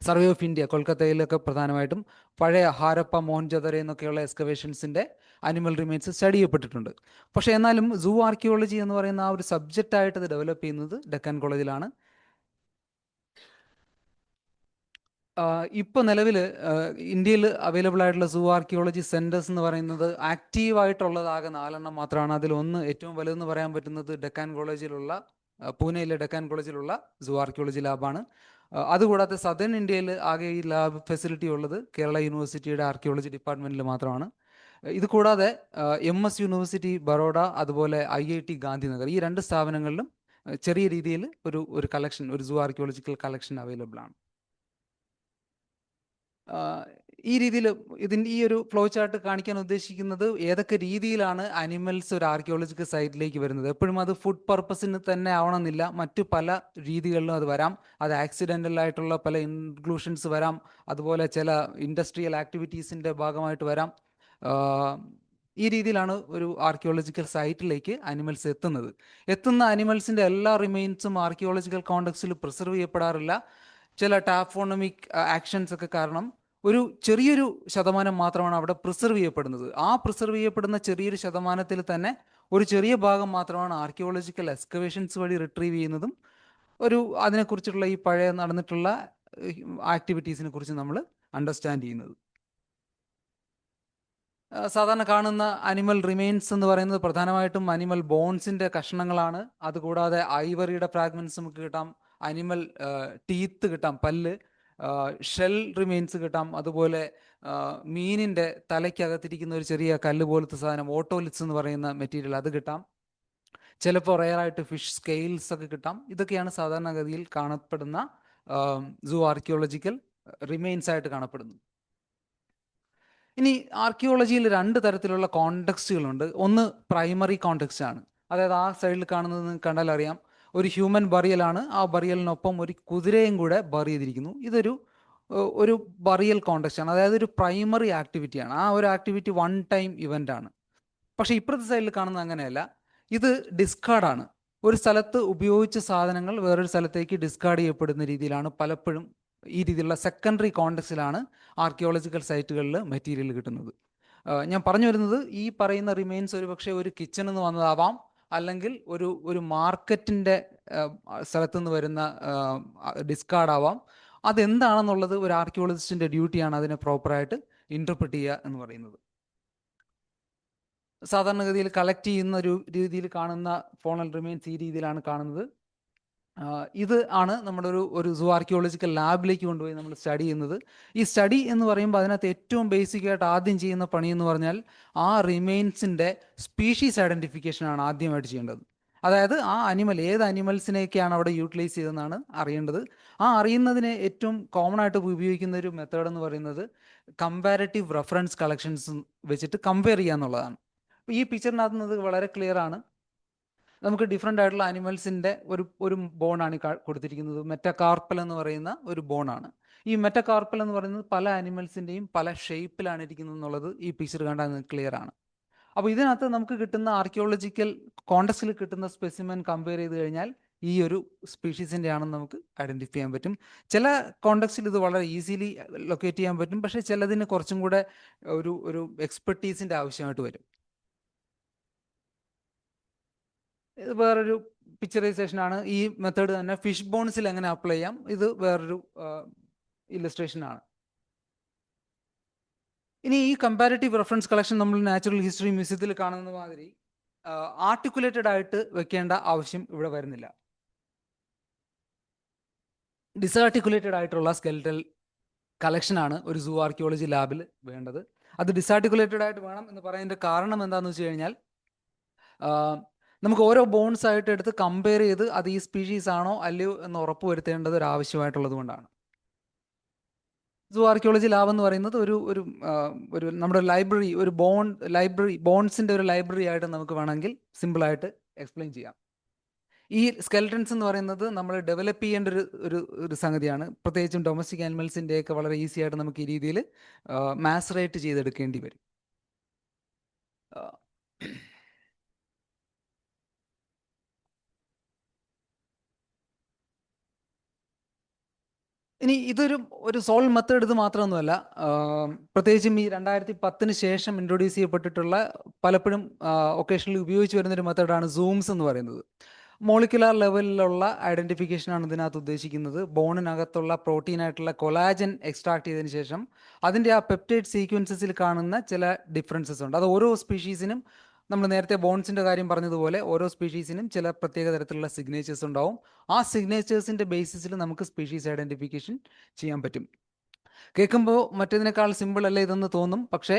സർവേ ഓഫ് ഇന്ത്യ കൊൽക്കത്തയിലൊക്കെ പ്രധാനമായിട്ടും പഴയ ഹാരപ്പ മോഹൻജദാരോ എന്നൊക്കെയുള്ള എക്സ്കവേഷൻസിൻ്റെ അനിമൽ റിമെയിൻസ് സ്റ്റഡി ചെയ്യപ്പെട്ടിട്ടുണ്ട്. പക്ഷേ എന്നാലും സൂ ആർക്കിയോളജി എന്ന് പറയുന്ന ആ ഒരു സബ്ജക്റ്റായിട്ട് ഇത് ഡെവലപ്പ് ചെയ്യുന്നത് ഡെക്കാൻ കോളേജിലാണ്. ഇപ്പോൾ നിലവിൽ ഇന്ത്യയിൽ അവൈലബിൾ ആയിട്ടുള്ള സൂ ആർക്കിയോളജി സെൻറ്റേഴ്സ് എന്ന് പറയുന്നത് ആക്റ്റീവായിട്ടുള്ളതാകെ 4 മാത്രമാണ്. അതിലൊന്ന് ഏറ്റവും വലുതെന്ന് പറയാൻ പറ്റുന്നത് ഡെക്കാൻ കോളേജിലുള്ള പൂനെയിലെ ഡെക്കാൻ കോളേജിലുള്ള സൂ ആർക്കിയോളജി ലാബാണ്. അതുകൂടാതെ സദേൺ ഇന്ത്യയിൽ ആകെ ഈ ലാബ് ഫെസിലിറ്റി ഉള്ളത് കേരള യൂണിവേഴ്സിറ്റിയുടെ ആർക്കിയോളജി ഡിപ്പാർട്ട്മെൻറ്റിൽ മാത്രമാണ്. ഇത് കൂടാതെ MS യൂണിവേഴ്സിറ്റി ബറോഡ, അതുപോലെ IIT ഗാന്ധിനഗർ, ഈ 2 സ്ഥാപനങ്ങളിലും ചെറിയ രീതിയിൽ ഒരു കളക്ഷൻ, ഒരു സൂ ആർക്കിയോളജിക്കൽ കളക്ഷൻ അവൈലബിൾ ആണ്. ഈ രീതിയിൽ ഇതിൻ്റെ ഈ ഒരു ഫ്ലോ ചാർട്ട് കാണിക്കാൻ ഉദ്ദേശിക്കുന്നത് ഏതൊക്കെ രീതിയിലാണ് അനിമൽസ് ഒരു ആർക്കിയോളജിക്കൽ സൈറ്റിലേക്ക് വരുന്നത്. എപ്പോഴും അത് ഫുഡ് പർപ്പസിന് തന്നെ ആവണമെന്നില്ല, മറ്റു പല രീതികളിലും അത് വരാം. അത് ആക്സിഡൻ്റൽ ആയിട്ടുള്ള പല ഇൻക്ലൂഷൻസ് വരാം, അതുപോലെ ചില ഇൻഡസ്ട്രിയൽ ആക്ടിവിറ്റീസിൻ്റെ ഭാഗമായിട്ട് വരാം. ഈ രീതിയിലാണ് ഒരു ആർക്കിയോളജിക്കൽ സൈറ്റിലേക്ക് അനിമൽസ് എത്തുന്ന അനിമൽസിൻ്റെ എല്ലാ റിമെയിൻസും ആർക്കിയോളജിക്കൽ കോണ്ടെക്സ്റ്റിൽ പ്രിസർവ് ചെയ്യപ്പെടാറില്ല. ചില ടാഫോണമിക് ആക്ഷൻസ് ഒക്കെ കാരണം ഒരു ചെറിയൊരു ശതമാനം മാത്രമാണ് അവിടെ പ്രിസർവ് ചെയ്യപ്പെടുന്നത്. ആ പ്രിസർവ് ചെയ്യപ്പെടുന്ന ചെറിയൊരു ശതമാനത്തിൽ തന്നെ ഒരു ചെറിയ ഭാഗം മാത്രമാണ് ആർക്കിയോളജിക്കൽ എക്സ്കവേഷൻസ് വഴി റിട്രീവ് ചെയ്യുന്നതും അതിനെക്കുറിച്ചുള്ള ഈ പഴയ നടന്നിട്ടുള്ള ആക്ടിവിറ്റീസിനെ കുറിച്ച് നമ്മൾ അണ്ടർസ്റ്റാൻഡ് ചെയ്യുന്നത്. സാധാരണ കാണുന്ന അനിമൽ റിമെയിൻസ് എന്ന് പറയുന്നത് പ്രധാനമായിട്ടും അനിമൽ ബോൺസിൻ്റെ കഷ്ണങ്ങളാണ്. അതുകൂടാതെ ഐവറിയുടെ ഫ്രാഗ്മെൻറ്റ്സ് നമുക്ക് കിട്ടാം, അനിമൽ ടീത്ത് കിട്ടാം, പല്ല്, ഷെൽ റിമെയിൻസ് കിട്ടാം, അതുപോലെ മീനിൻ്റെ തലയ്ക്കകത്തിരിക്കുന്ന ഒരു ചെറിയ കല്ല് പോലത്തെ സാധനം, ഓട്ടോലിറ്റ്സ് എന്ന് പറയുന്ന മെറ്റീരിയൽ, അത് കിട്ടാം. ചിലപ്പോൾ റെയറായിട്ട് ഫിഷ് സ്കെയിൽസ് ഒക്കെ കിട്ടാം. ഇതൊക്കെയാണ് സാധാരണഗതിയിൽ കാണപ്പെടുന്ന സൂ ആർക്കിയോളജിക്കൽ റിമെയിൻസ് ആയിട്ട് കാണപ്പെടുന്നത്. ഇനി ആർക്കിയോളജിയിൽ 2 തരത്തിലുള്ള കോണ്ടെക്സ്റ്റുകളുണ്ട്. ഒന്ന് പ്രൈമറി കോണ്ടെക്സ്റ്റ് ആണ്, അതായത് ആ സൈഡിൽ കാണുന്നത് കണ്ടാൽ അറിയാം, ഒരു ഹ്യൂമൻ ബറിയലാണ്. ആ ബറിയലിനൊപ്പം ഒരു കുതിരയും കൂടെ ബറി ചെയ്തിരിക്കുന്നു. ഒരു ബറിയൽ കോണ്ടെക്സ്റ്റ് ആണ്, അതായത് ഒരു പ്രൈമറി ആക്ടിവിറ്റിയാണ്. ആ ഒരു ആക്ടിവിറ്റി 1 ടൈം ഇവൻ്റ് ആണ്. പക്ഷേ ഇപ്പുറത്തെ സൈഡിൽ കാണുന്നത് അങ്ങനെയല്ല, ഇത് ഡിസ്കാർഡാണ്. ഒരു സ്ഥലത്ത് ഉപയോഗിച്ച സാധനങ്ങൾ വേറൊരു സ്ഥലത്തേക്ക് ഡിസ്കാർഡ് ചെയ്യപ്പെടുന്ന രീതിയിലാണ് പലപ്പോഴും. ഈ രീതിയിലുള്ള സെക്കൻഡറി കോണ്ടെക്സ്റ്റിലാണ് ആർക്കിയോളജിക്കൽ സൈറ്റുകളിൽ മെറ്റീരിയൽ കിട്ടുന്നത്. ഞാൻ പറഞ്ഞു വരുന്നത്, ഈ പറയുന്ന റിമെയിൻസ് ഒരു പക്ഷേ ഒരു കിച്ചണിൽ നിന്ന് വന്നതാവാം, അല്ലെങ്കിൽ ഒരു മാർക്കറ്റിൻ്റെ സ്ഥലത്തുനിന്ന് വരുന്ന ഡിസ്കാർഡ് ആവാം. അതെന്താണെന്നുള്ളത് ഒരു ആർക്കിയോളജിസ്റ്റിൻ്റെ ഡ്യൂട്ടിയാണ് അതിനെ പ്രോപ്പറായിട്ട് ഇൻ്റർപ്രിറ്റ് ചെയ്യുക എന്ന് പറയുന്നത്. സാധാരണഗതിയിൽ കളക്ട് ചെയ്യുന്ന ഒരു രീതിയിൽ കാണുന്ന ഫോണൽ റിമെയിൻസ് ഈ രീതിയിലാണ് കാണുന്നത്. ഇത് ആണ് നമ്മുടെ ഒരു സൂ ആർക്കിയോളജിക്കൽ ലാബിലേക്ക് കൊണ്ടുപോയി നമ്മൾ സ്റ്റഡി ചെയ്യുന്നത്. ഈ സ്റ്റഡി എന്ന് പറയുമ്പോൾ അതിനകത്ത് ഏറ്റവും ബേസിക്കായിട്ട് ആദ്യം ചെയ്യുന്ന പണി എന്ന് പറഞ്ഞാൽ ആ റിമെയിൻസിൻ്റെ സ്പീഷീസ് ഐഡൻറ്റിഫിക്കേഷനാണ് ആദ്യമായിട്ട് ചെയ്യേണ്ടത്. അതായത് ഏത് അനിമൽസിനെയൊക്കെയാണ് അവിടെ യൂട്ടിലൈസ് ചെയ്തതെന്നാണ് അറിയേണ്ടത്. അറിയുന്നതിന് ഏറ്റവും കോമൺ ആയിട്ട് ഉപയോഗിക്കുന്ന ഒരു മെത്തേഡ് എന്ന് പറയുന്നത് കമ്പാരറ്റീവ് റെഫറൻസ് കളക്ഷൻസ് വെച്ചിട്ട് കമ്പയർ ചെയ്യുക എന്നുള്ളതാണ്. ഈ പിക്ചറിനകത്ത് നിന്ന് വളരെ ക്ലിയർ ആണ്. നമുക്ക് ഡിഫറെൻ്റ് ആയിട്ടുള്ള അനിമൽസിൻ്റെ ഒരു ബോണാണ് കൊടുത്തിരിക്കുന്നത്. മെറ്റകാർപ്പൽ എന്ന് പറയുന്ന ഒരു ബോണാണ്. ഈ മെറ്റകാർപ്പൽ എന്ന് പറയുന്നത് പല അനിമൽസിൻ്റെയും പല ഷേപ്പിലാണ് ഇരിക്കുന്നത് എന്നുള്ളത് ഈ പിക്ചർ കണ്ടാൽ ക്ലിയർ ആണ്. അപ്പോൾ ഇതിനകത്ത് നമുക്ക് കിട്ടുന്ന ആർക്കിയോളജിക്കൽ കോണ്ടെക്സ്റ്റിൽ കിട്ടുന്ന സ്പെസിമെൻ കമ്പയർ ചെയ്ത് കഴിഞ്ഞാൽ ഈ ഒരു സ്പീഷീസിൻ്റെ ആണെന്ന് നമുക്ക് ഐഡൻറ്റിഫൈ ചെയ്യാൻ പറ്റും. ചില കോണ്ടെക്സ്റ്റിൽ ഇത് വളരെ ഈസിലി ലൊക്കേറ്റ് ചെയ്യാൻ പറ്റും, പക്ഷേ ചിലതിന് കുറച്ചും കൂടെ ഒരു എക്സ്പെർട്ടീസിൻ്റെ ആവശ്യമായിട്ട് വരും. ഇത് വേറൊരു പിക്ചറൈസേഷനാണ്. ഈ മെത്തേഡ് തന്നെ ഫിഷ് ബോൺസിൽ എങ്ങനെ അപ്ലൈ ചെയ്യാം, ഇത് വേറൊരു ഇല്ലസ്ട്രേഷനാണ്. ഇനി ഈ കമ്പാരിറ്റീവ് റെഫറൻസ് കളക്ഷൻ നമ്മൾ നാച്ചുറൽ ഹിസ്റ്ററി മ്യൂസിയത്തിൽ കാണുന്ന മാതിരി ആർട്ടിക്കുലേറ്റഡ് ആയിട്ട് വെക്കേണ്ട ആവശ്യം ഇവിടെ വരുന്നില്ല. ഡിസാർട്ടിക്കുലേറ്റഡ് ആയിട്ടുള്ള സ്കെൽറ്റൽ കളക്ഷനാണ് ഒരു സൂ ആർക്കിയോളജി ലാബിൽ വേണ്ടത്. അത് ഡിസാർട്ടിക്കുലേറ്റഡ് ആയിട്ട് വേണം എന്ന് പറയുന്നതിൻ്റെ കാരണം എന്താണെന്ന് വെച്ച് കഴിഞ്ഞാൽ, നമുക്ക് ഓരോ ബോൺസ് ആയിട്ട് എടുത്ത് കമ്പയർ ചെയ്ത് അത് ഈ സ്പീഷീസ് ആണോ അല്ലയോ എന്ന് ഉറപ്പ് വരുത്തേണ്ടത് ഒരു ആവശ്യമായിട്ടുള്ളത് കൊണ്ടാണ്. സൂ ആർക്കിയോളജി ലാബ് എന്ന് പറയുന്നത് ഒരു ഒരു ഒരു നമ്മുടെ ലൈബ്രറി, ഒരു ബോൺസിന്റെ ഒരു ലൈബ്രറി ആയിട്ട് നമുക്ക് വേണമെങ്കിൽ സിമ്പിളായിട്ട് എക്സ്പ്ലെയിൻ ചെയ്യാം. ഈ സ്കെൽട്ടൻസ് എന്ന് പറയുന്നത് നമ്മൾ ഡെവലപ്പ് ചെയ്യേണ്ട ഒരു ഒരു സംഗതിയാണ്. പ്രത്യേകിച്ചും ഡൊമസ്റ്റിക് ആനിമൽസിൻ്റെയൊക്കെ വളരെ ഈസി ആയിട്ട് നമുക്ക് ഈ രീതിയിൽ മാസറേറ്റ് ചെയ്തെടുക്കേണ്ടി വരും. ആ, ഇനി ഇതൊരു ഒരു സോൾവ് മെത്തേഡ് ഇത് മാത്രമൊന്നുമല്ല. പ്രത്യേകിച്ചും ഈ 2010 ശേഷം ഇൻട്രൊഡ്യൂസ് ചെയ്യപ്പെട്ടിട്ടുള്ള പലപ്പോഴും ഒക്കേഷണലി ഉപയോഗിച്ച് വരുന്നൊരു മെത്തേഡാണ് സൂംസ് എന്ന് പറയുന്നത്. മോളിക്കുലാർ ലെവലിലുള്ള ഐഡൻറ്റിഫിക്കേഷനാണ് ഇതിനകത്ത് ഉദ്ദേശിക്കുന്നത്. ബോണിനകത്തുള്ള പ്രോട്ടീനായിട്ടുള്ള കൊലാജൻ എക്സ്ട്രാക്ട് ചെയ്തതിന് ശേഷം അതിൻ്റെ ആ പെപ്റ്റൈഡ് സീക്വൻസസിൽ കാണുന്ന ചില ഡിഫറൻസസ് ഉണ്ട്. അത് ഓരോ സ്പീഷീസിനും, നമ്മൾ നേരത്തെ ബോൺസിൻ്റെ കാര്യം പറഞ്ഞതുപോലെ, ഓരോ സ്പീഷീസിനും ചില പ്രത്യേക തരത്തിലുള്ള സിഗ്നേച്ചേഴ്സ് ഉണ്ടാവും. ആ സിഗ്നേച്ചേഴ്സിൻ്റെ ബേസിസിൽ നമുക്ക് സ്പീഷീസ് ഐഡൻറ്റിഫിക്കേഷൻ ചെയ്യാൻ പറ്റും. കേൾക്കുമ്പോൾ മറ്റേതിനേക്കാൾ സിമ്പിൾ അല്ലേ ഇതെന്ന് തോന്നും. പക്ഷേ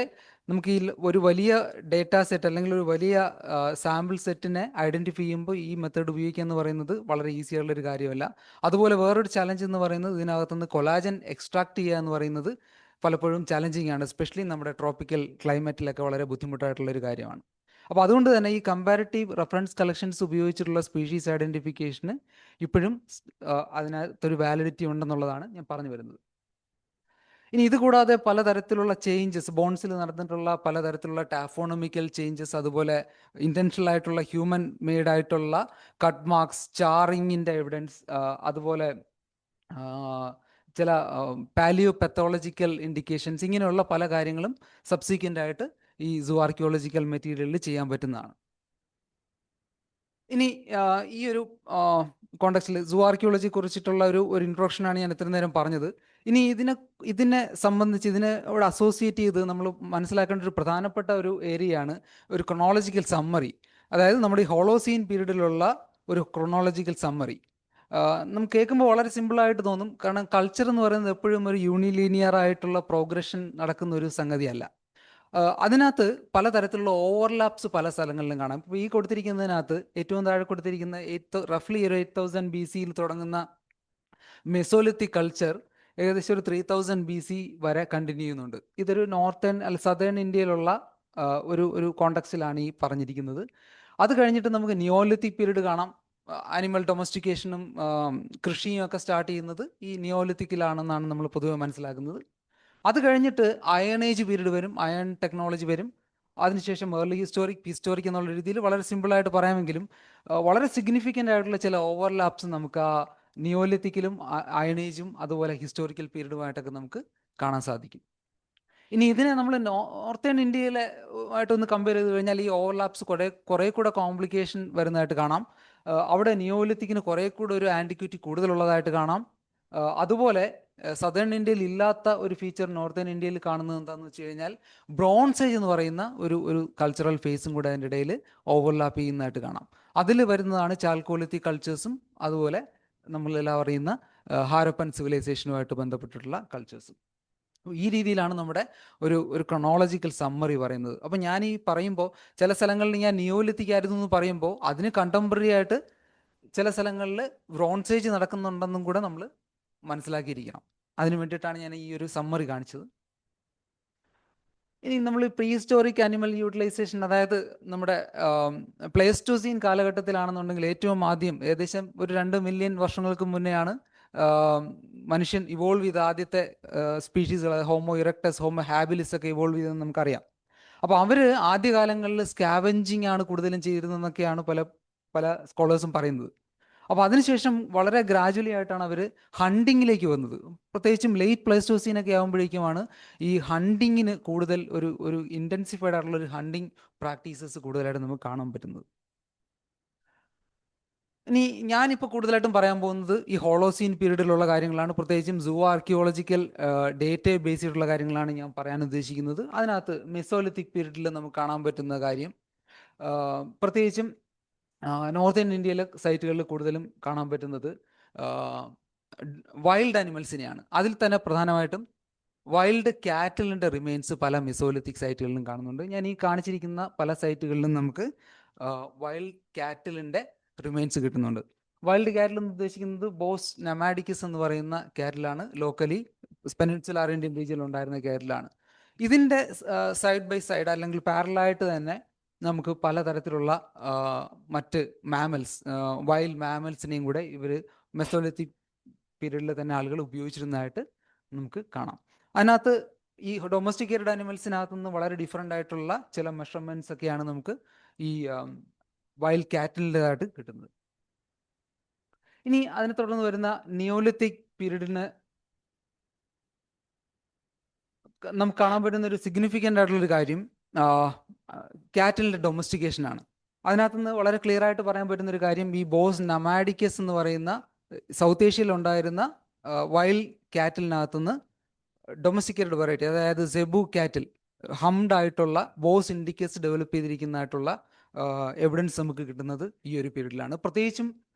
നമുക്ക് ഈ ഒരു വലിയ ഡേറ്റാ സെറ്റ് അല്ലെങ്കിൽ ഒരു വലിയ സാമ്പിൾ സെറ്റിനെ ഐഡൻറ്റിഫൈ ചെയ്യുമ്പോൾ ഈ മെത്തേഡ് ഉപയോഗിക്കുക എന്ന് പറയുന്നത് വളരെ ഈസി ആയിട്ടുള്ളൊരു കാര്യമല്ല. അതുപോലെ വേറൊരു ചലഞ്ച് എന്ന് പറയുന്നത് ഇതിനകത്തുനിന്ന് കൊലാജൻ എക്സ്ട്രാക്ട് ചെയ്യുക എന്ന് പറയുന്നത് പലപ്പോഴും ചലഞ്ചിങ് ആണ്. എസ്പെഷ്യലി നമ്മുടെ ട്രോപ്പിക്കൽ ക്ലൈമറ്റിലൊക്കെ വളരെ ബുദ്ധിമുട്ടായിട്ടുള്ളൊരു കാര്യമാണ്. അപ്പോൾ അതുകൊണ്ട് തന്നെ ഈ കമ്പാരിറ്റീവ് റെഫറൻസ് കളക്ഷൻസ് ഉപയോഗിച്ചിട്ടുള്ള സ്പീഷീസ് ഐഡൻറ്റിഫിക്കേഷന് ഇപ്പോഴും അതിനകത്തൊരു വാലിഡിറ്റി ഉണ്ടെന്നുള്ളതാണ് ഞാൻ പറഞ്ഞു വരുന്നത്. ഇനി ഇത് കൂടാതെ പലതരത്തിലുള്ള ചേഞ്ചസ്, ബോൺസിൽ നടന്നിട്ടുള്ള പലതരത്തിലുള്ള ടാഫോണമിക്കൽ ചേഞ്ചസ്, അതുപോലെ ഇൻറ്റൻഷണൽ ആയിട്ടുള്ള ഹ്യൂമൻ മെയ്ഡ് ആയിട്ടുള്ള കട്ട് മാർക്സ്, ചാറിങ്ങിൻ്റെ എവിഡൻസ്, അതുപോലെ ചില പാലിയോ പെത്തോളജിക്കൽ ഇൻഡിക്കേഷൻസ്, ഇങ്ങനെയുള്ള പല കാര്യങ്ങളും സബ്സീക്വൻ്റ് ആയിട്ട് ഈ സൂ ആർക്കിയോളജിക്കൽ മെറ്റീരിയലിൽ ചെയ്യാൻ പറ്റുന്നതാണ്. ഇനി ഈ ഒരു കോണ്ടക്സ്റ്റിൽ സൂ ആർക്കിയോളജിയെ കുറിച്ചിട്ടുള്ള ഒരു ഇൻട്രൊഡക്ഷനാണ് ഞാൻ ഇത്രയും നേരം പറഞ്ഞത്. ഇനി ഇതിനെ സംബന്ധിച്ച് ഇതിനോട് അസോസിയേറ്റ് ചെയ്ത് നമ്മൾ മനസ്സിലാക്കേണ്ട ഒരു പ്രധാനപ്പെട്ട ഒരു ഏരിയയാണ് ഒരു ക്രൊണോളജിക്കൽ സമ്മറി. അതായത് നമ്മുടെ ഈ ഹോളോസീൻ പീരീഡിലുള്ള ഒരു ക്രൊണോളജിക്കൽ സമ്മറി. നമുക്ക് കേൾക്കുമ്പോൾ വളരെ സിമ്പിളായിട്ട് തോന്നും. കാരണം കൾച്ചർ എന്ന് പറയുന്നത് എപ്പോഴും ഒരു യൂണിലീനിയർ ആയിട്ടുള്ള പ്രോഗ്രഷൻ നടക്കുന്ന ഒരു സംഗതിയല്ല. അതിനകത്ത് പലതരത്തിലുള്ള ഓവർലാപ്സ് പല സ്ഥലങ്ങളിലും കാണാം. ഇപ്പോൾ ഈ കൊടുത്തിരിക്കുന്നതിനകത്ത് ഏറ്റവും താഴെ കൊടുത്തിരിക്കുന്ന റഫ്ലി ഒരു 8000 BC തുടങ്ങുന്ന മെസോലിത്തിക് കൾച്ചർ ഏകദേശം ഒരു 3000 BC വരെ കണ്ടിന്യൂ ചെയ്യുന്നുണ്ട്. ഇതൊരു നോർത്തേൺ അല്ല സദേൺ ഇന്ത്യയിലുള്ള ഒരു കോണ്ടക്സ്റ്റിലാണ് ഈ പറഞ്ഞിരിക്കുന്നത്. അത് കഴിഞ്ഞിട്ട് നമുക്ക് നിയോലിത്തിക് പീരീഡ് കാണാം. ആനിമൽ ഡൊമസ്റ്റിക്കേഷനും കൃഷിയും ഒക്കെ സ്റ്റാർട്ട് ചെയ്യുന്നത് ഈ നിയോലിത്തിക്കിലാണെന്നാണ് നമ്മൾ പൊതുവെ മനസ്സിലാക്കുന്നത്. അത് കഴിഞ്ഞിട്ട് അയൺ ഏജ് പീരീഡ് വരും, അയൺ ടെക്നോളജി വരും. അതിനുശേഷം ഏർലി ഹിസ്റ്റോറിക് എന്നുള്ള രീതിയിൽ വളരെ സിമ്പിളായിട്ട് പറയാമെങ്കിലും വളരെ സിഗ്നിഫിക്കൻ്റ് ആയിട്ടുള്ള ചില ഓവർലാപ്സ് നമുക്ക് ആ നിയോലിത്തിക്കിലും അയൺ ഏജും അതുപോലെ ഹിസ്റ്റോറിക്കൽ പീരീഡുമായിട്ടൊക്കെ നമുക്ക് കാണാൻ സാധിക്കും. ഇനി ഇതിനെ നമ്മൾ നോർത്തേൺ ഇന്ത്യയിലെ ആയിട്ടൊന്ന് കമ്പയർ ചെയ്ത് കഴിഞ്ഞാൽ ഈ ഓവർലാപ്സ് കുറേ കൂടെ കോംപ്ലിക്കേഷൻ വരുന്നതായിട്ട് കാണാം. അവിടെ നിയോലിത്തിക്കിന് കുറേ കൂടെ ഒരു ആൻറ്റിക്വിറ്റി കൂടുതലുള്ളതായിട്ട് കാണാം. അതുപോലെ സദേൺ ഇന്ത്യയിൽ ഇല്ലാത്ത ഒരു ഫീച്ചർ നോർത്തേൺ ഇന്ത്യയിൽ കാണുന്നത് എന്താണെന്ന് വെച്ച് കഴിഞ്ഞാൽ ബ്രോൺസ് ഏജ് എന്ന് പറയുന്ന ഒരു കൾച്ചറൽ ഫേസും കൂടെ അതിൻ്റെ ഇടയിൽ ഓവർലാപ്പ് ചെയ്യുന്നതായിട്ട് കാണാം. അതിൽ വരുന്നതാണ് ചാൽക്കോലിത്തിക് കൾച്ചേഴ്സും അതുപോലെ നമ്മളെല്ലാം അറിയുന്ന ഹാരപ്പൻ സിവിലൈസേഷനുമായിട്ട് ബന്ധപ്പെട്ടിട്ടുള്ള കൾച്ചേഴ്സും. ഈ രീതിയിലാണ് നമ്മുടെ ഒരു ക്രൊണോളജിക്കൽ സമ്മറി പറയുന്നത്. അപ്പോൾ ഞാൻ ഈ പറയുമ്പോൾ ചില സ്ഥലങ്ങളിൽ ഞാൻ നിയോലിത്തിക് ആയിരുന്നു എന്ന് പറയുമ്പോൾ അതിന് കണ്ടംപററി ആയിട്ട് ചില സ്ഥലങ്ങളിൽ ബ്രോൺസ് ഏജ് നടക്കുന്നുണ്ടെന്നും കൂടെ നമ്മൾ മനസ്സിലാക്കിയിരിക്കണം. അതിന് വേണ്ടിയിട്ടാണ് ഞാൻ ഈ ഒരു സമ്മറി കാണിച്ചത്. ഇനി നമ്മൾ പ്രീ ഹിസ്റ്റോറിക് ആനിമൽ യൂട്ടിലൈസേഷൻ, അതായത് നമ്മുടെ പ്ലേസ്റ്റോസീൻ കാലഘട്ടത്തിലാണെന്നുണ്ടെങ്കിൽ ഏറ്റവും ആദ്യം ഏകദേശം ഒരു 2 മില്യൺ വർഷങ്ങൾക്ക് മുന്നെയാണ് മനുഷ്യൻ ഇവോൾവ് ചെയ്ത ആദ്യത്തെ സ്പീഷീസുകൾ, ഹോമോ ഇറക്ടസ്, ഹോമോ ഹാബിലിസ് ഒക്കെ ഇവോൾവ് ചെയ്തെന്ന് നമുക്കറിയാം. അപ്പോൾ അവർ ആദ്യകാലങ്ങളിൽ സ്കാവഞ്ചിങ് ആണ് കൂടുതലും ചെയ്തിരുന്നതെന്നൊക്കെയാണ് പല സ്കോളേഴ്സും പറയുന്നത്. അപ്പോൾ അതിനുശേഷം വളരെ ഗ്രാജുവലി ആയിട്ടാണ് അവർ ഹണ്ടിങ്ങിലേക്ക് വന്നത്. പ്രത്യേകിച്ചും ലേറ്റ് പ്ലേസ്റ്റോസീനൊക്കെ ആകുമ്പോഴേക്കുമാണ് ഈ ഹണ്ടിങ്ങിന് കൂടുതൽ ഒരു ഇൻറ്റൻസിഫൈഡ് ആയിട്ടുള്ള ഒരു ഹണ്ടിങ് പ്രാക്ടീസസ് കൂടുതലായിട്ട് നമുക്ക് കാണാൻ പറ്റുന്നത്. ഇനി ഞാനിപ്പോൾ കൂടുതലായിട്ടും പറയാൻ പോകുന്നത് ഈ ഹോളോസീൻ പീരീഡിലുള്ള കാര്യങ്ങളാണ്. പ്രത്യേകിച്ചും സൂ ആർക്കിയോളജിക്കൽ ഡേറ്റ ബേസ് ചെയ്തിട്ടുള്ള കാര്യങ്ങളാണ് ഞാൻ പറയാൻ ഉദ്ദേശിക്കുന്നത്. അതിനകത്ത് മെസോലിത്തിക് പീരീഡിൽ നമുക്ക് കാണാൻ പറ്റുന്ന കാര്യം, പ്രത്യേകിച്ചും നോർത്തേൺ ഇന്ത്യയിലെ സൈറ്റുകളിൽ കൂടുതലും കാണാൻ പറ്റുന്നത് വൈൽഡ് ആനിമൽസിനെയാണ്. അതിൽ തന്നെ പ്രധാനമായിട്ടും വൈൽഡ് കാറ്റലിൻ്റെ റിമെയിൻസ് പല മെസോലിത്തിക് സൈറ്റുകളിലും കാണുന്നുണ്ട്. ഞാൻ ഈ കാണിച്ചിരിക്കുന്ന പല സൈറ്റുകളിലും നമുക്ക് വൈൽഡ് കാറ്റിലിൻ്റെ റിമെയിൻസ് കിട്ടുന്നുണ്ട്. വൈൽഡ് കാറ്റിൽ എന്ന് ഉദ്ദേശിക്കുന്നത് ബോസ് നമാഡിക്കസ് എന്ന് പറയുന്ന കാറ്റിലാണ്. ലോക്കലി പെനിൻസുലാർ ഇന്ത്യൻ റീജിയനിൽ ഉണ്ടായിരുന്ന കാറ്റിലാണ്. ഇതിൻ്റെ സൈഡ് ബൈ സൈഡ് അല്ലെങ്കിൽ പാരലായിട്ട് തന്നെ നമുക്ക് പലതരത്തിലുള്ള മറ്റ് മാമൽസ്, വൈൽഡ് മാമൽസിനെയും കൂടെ ഇവർ മെസോലിത്തിക് പീരീഡിൽ തന്നെ ആളുകൾ ഉപയോഗിച്ചിരുന്നതായിട്ട് നമുക്ക് കാണാം. അതിനകത്ത് ഈ ഡൊമസ്റ്റിക്കേറ്റഡ് അനിമൽസിനകത്ത് നിന്ന് വളരെ ഡിഫറെൻ്റ് ആയിട്ടുള്ള ചില മെഷർമെൻറ്റ്സ് ഒക്കെയാണ് നമുക്ക് ഈ വൈൽഡ് കാറ്റിലിൻ്റെതായിട്ട് കിട്ടുന്നത്. ഇനി അതിനെ തുടർന്ന് വരുന്ന നിയോലിത്തിക് പീരീഡിന് നമുക്ക് കാണാൻ പറ്റുന്ന ഒരു സിഗ്നിഫിക്കൻ്റ് ആയിട്ടുള്ളൊരു കാര്യം കാറ്റിലിൻ്റെ ഡൊമസ്റ്റിക്കേഷനാണ്. അതിനകത്ത് നിന്ന് വളരെ ക്ലിയർ ആയിട്ട് പറയാൻ പറ്റുന്ന ഒരു കാര്യം, ഈ ബോസ് നമാഡിക്കസ് എന്ന് പറയുന്ന സൗത്ത് ഏഷ്യയിൽ ഉണ്ടായിരുന്ന വൈൽഡ് കാറ്റിലിനകത്തുനിന്ന് ഡൊമസ്റ്റിക്കേറ്റഡ് വെറൈറ്റി, അതായത് സെബു കാറ്റിൽ, ഹംഡ് ആയിട്ടുള്ള ബോസ് ഇൻഡിക്കസ് ഡെവലപ്പ് ചെയ്തിരിക്കുന്നതായിട്ടുള്ള എവിഡൻസ് നമുക്ക് കിട്ടുന്നത് ഈ ഒരു പീരീഡിലാണ്. പ്രത്യേകിച്ചും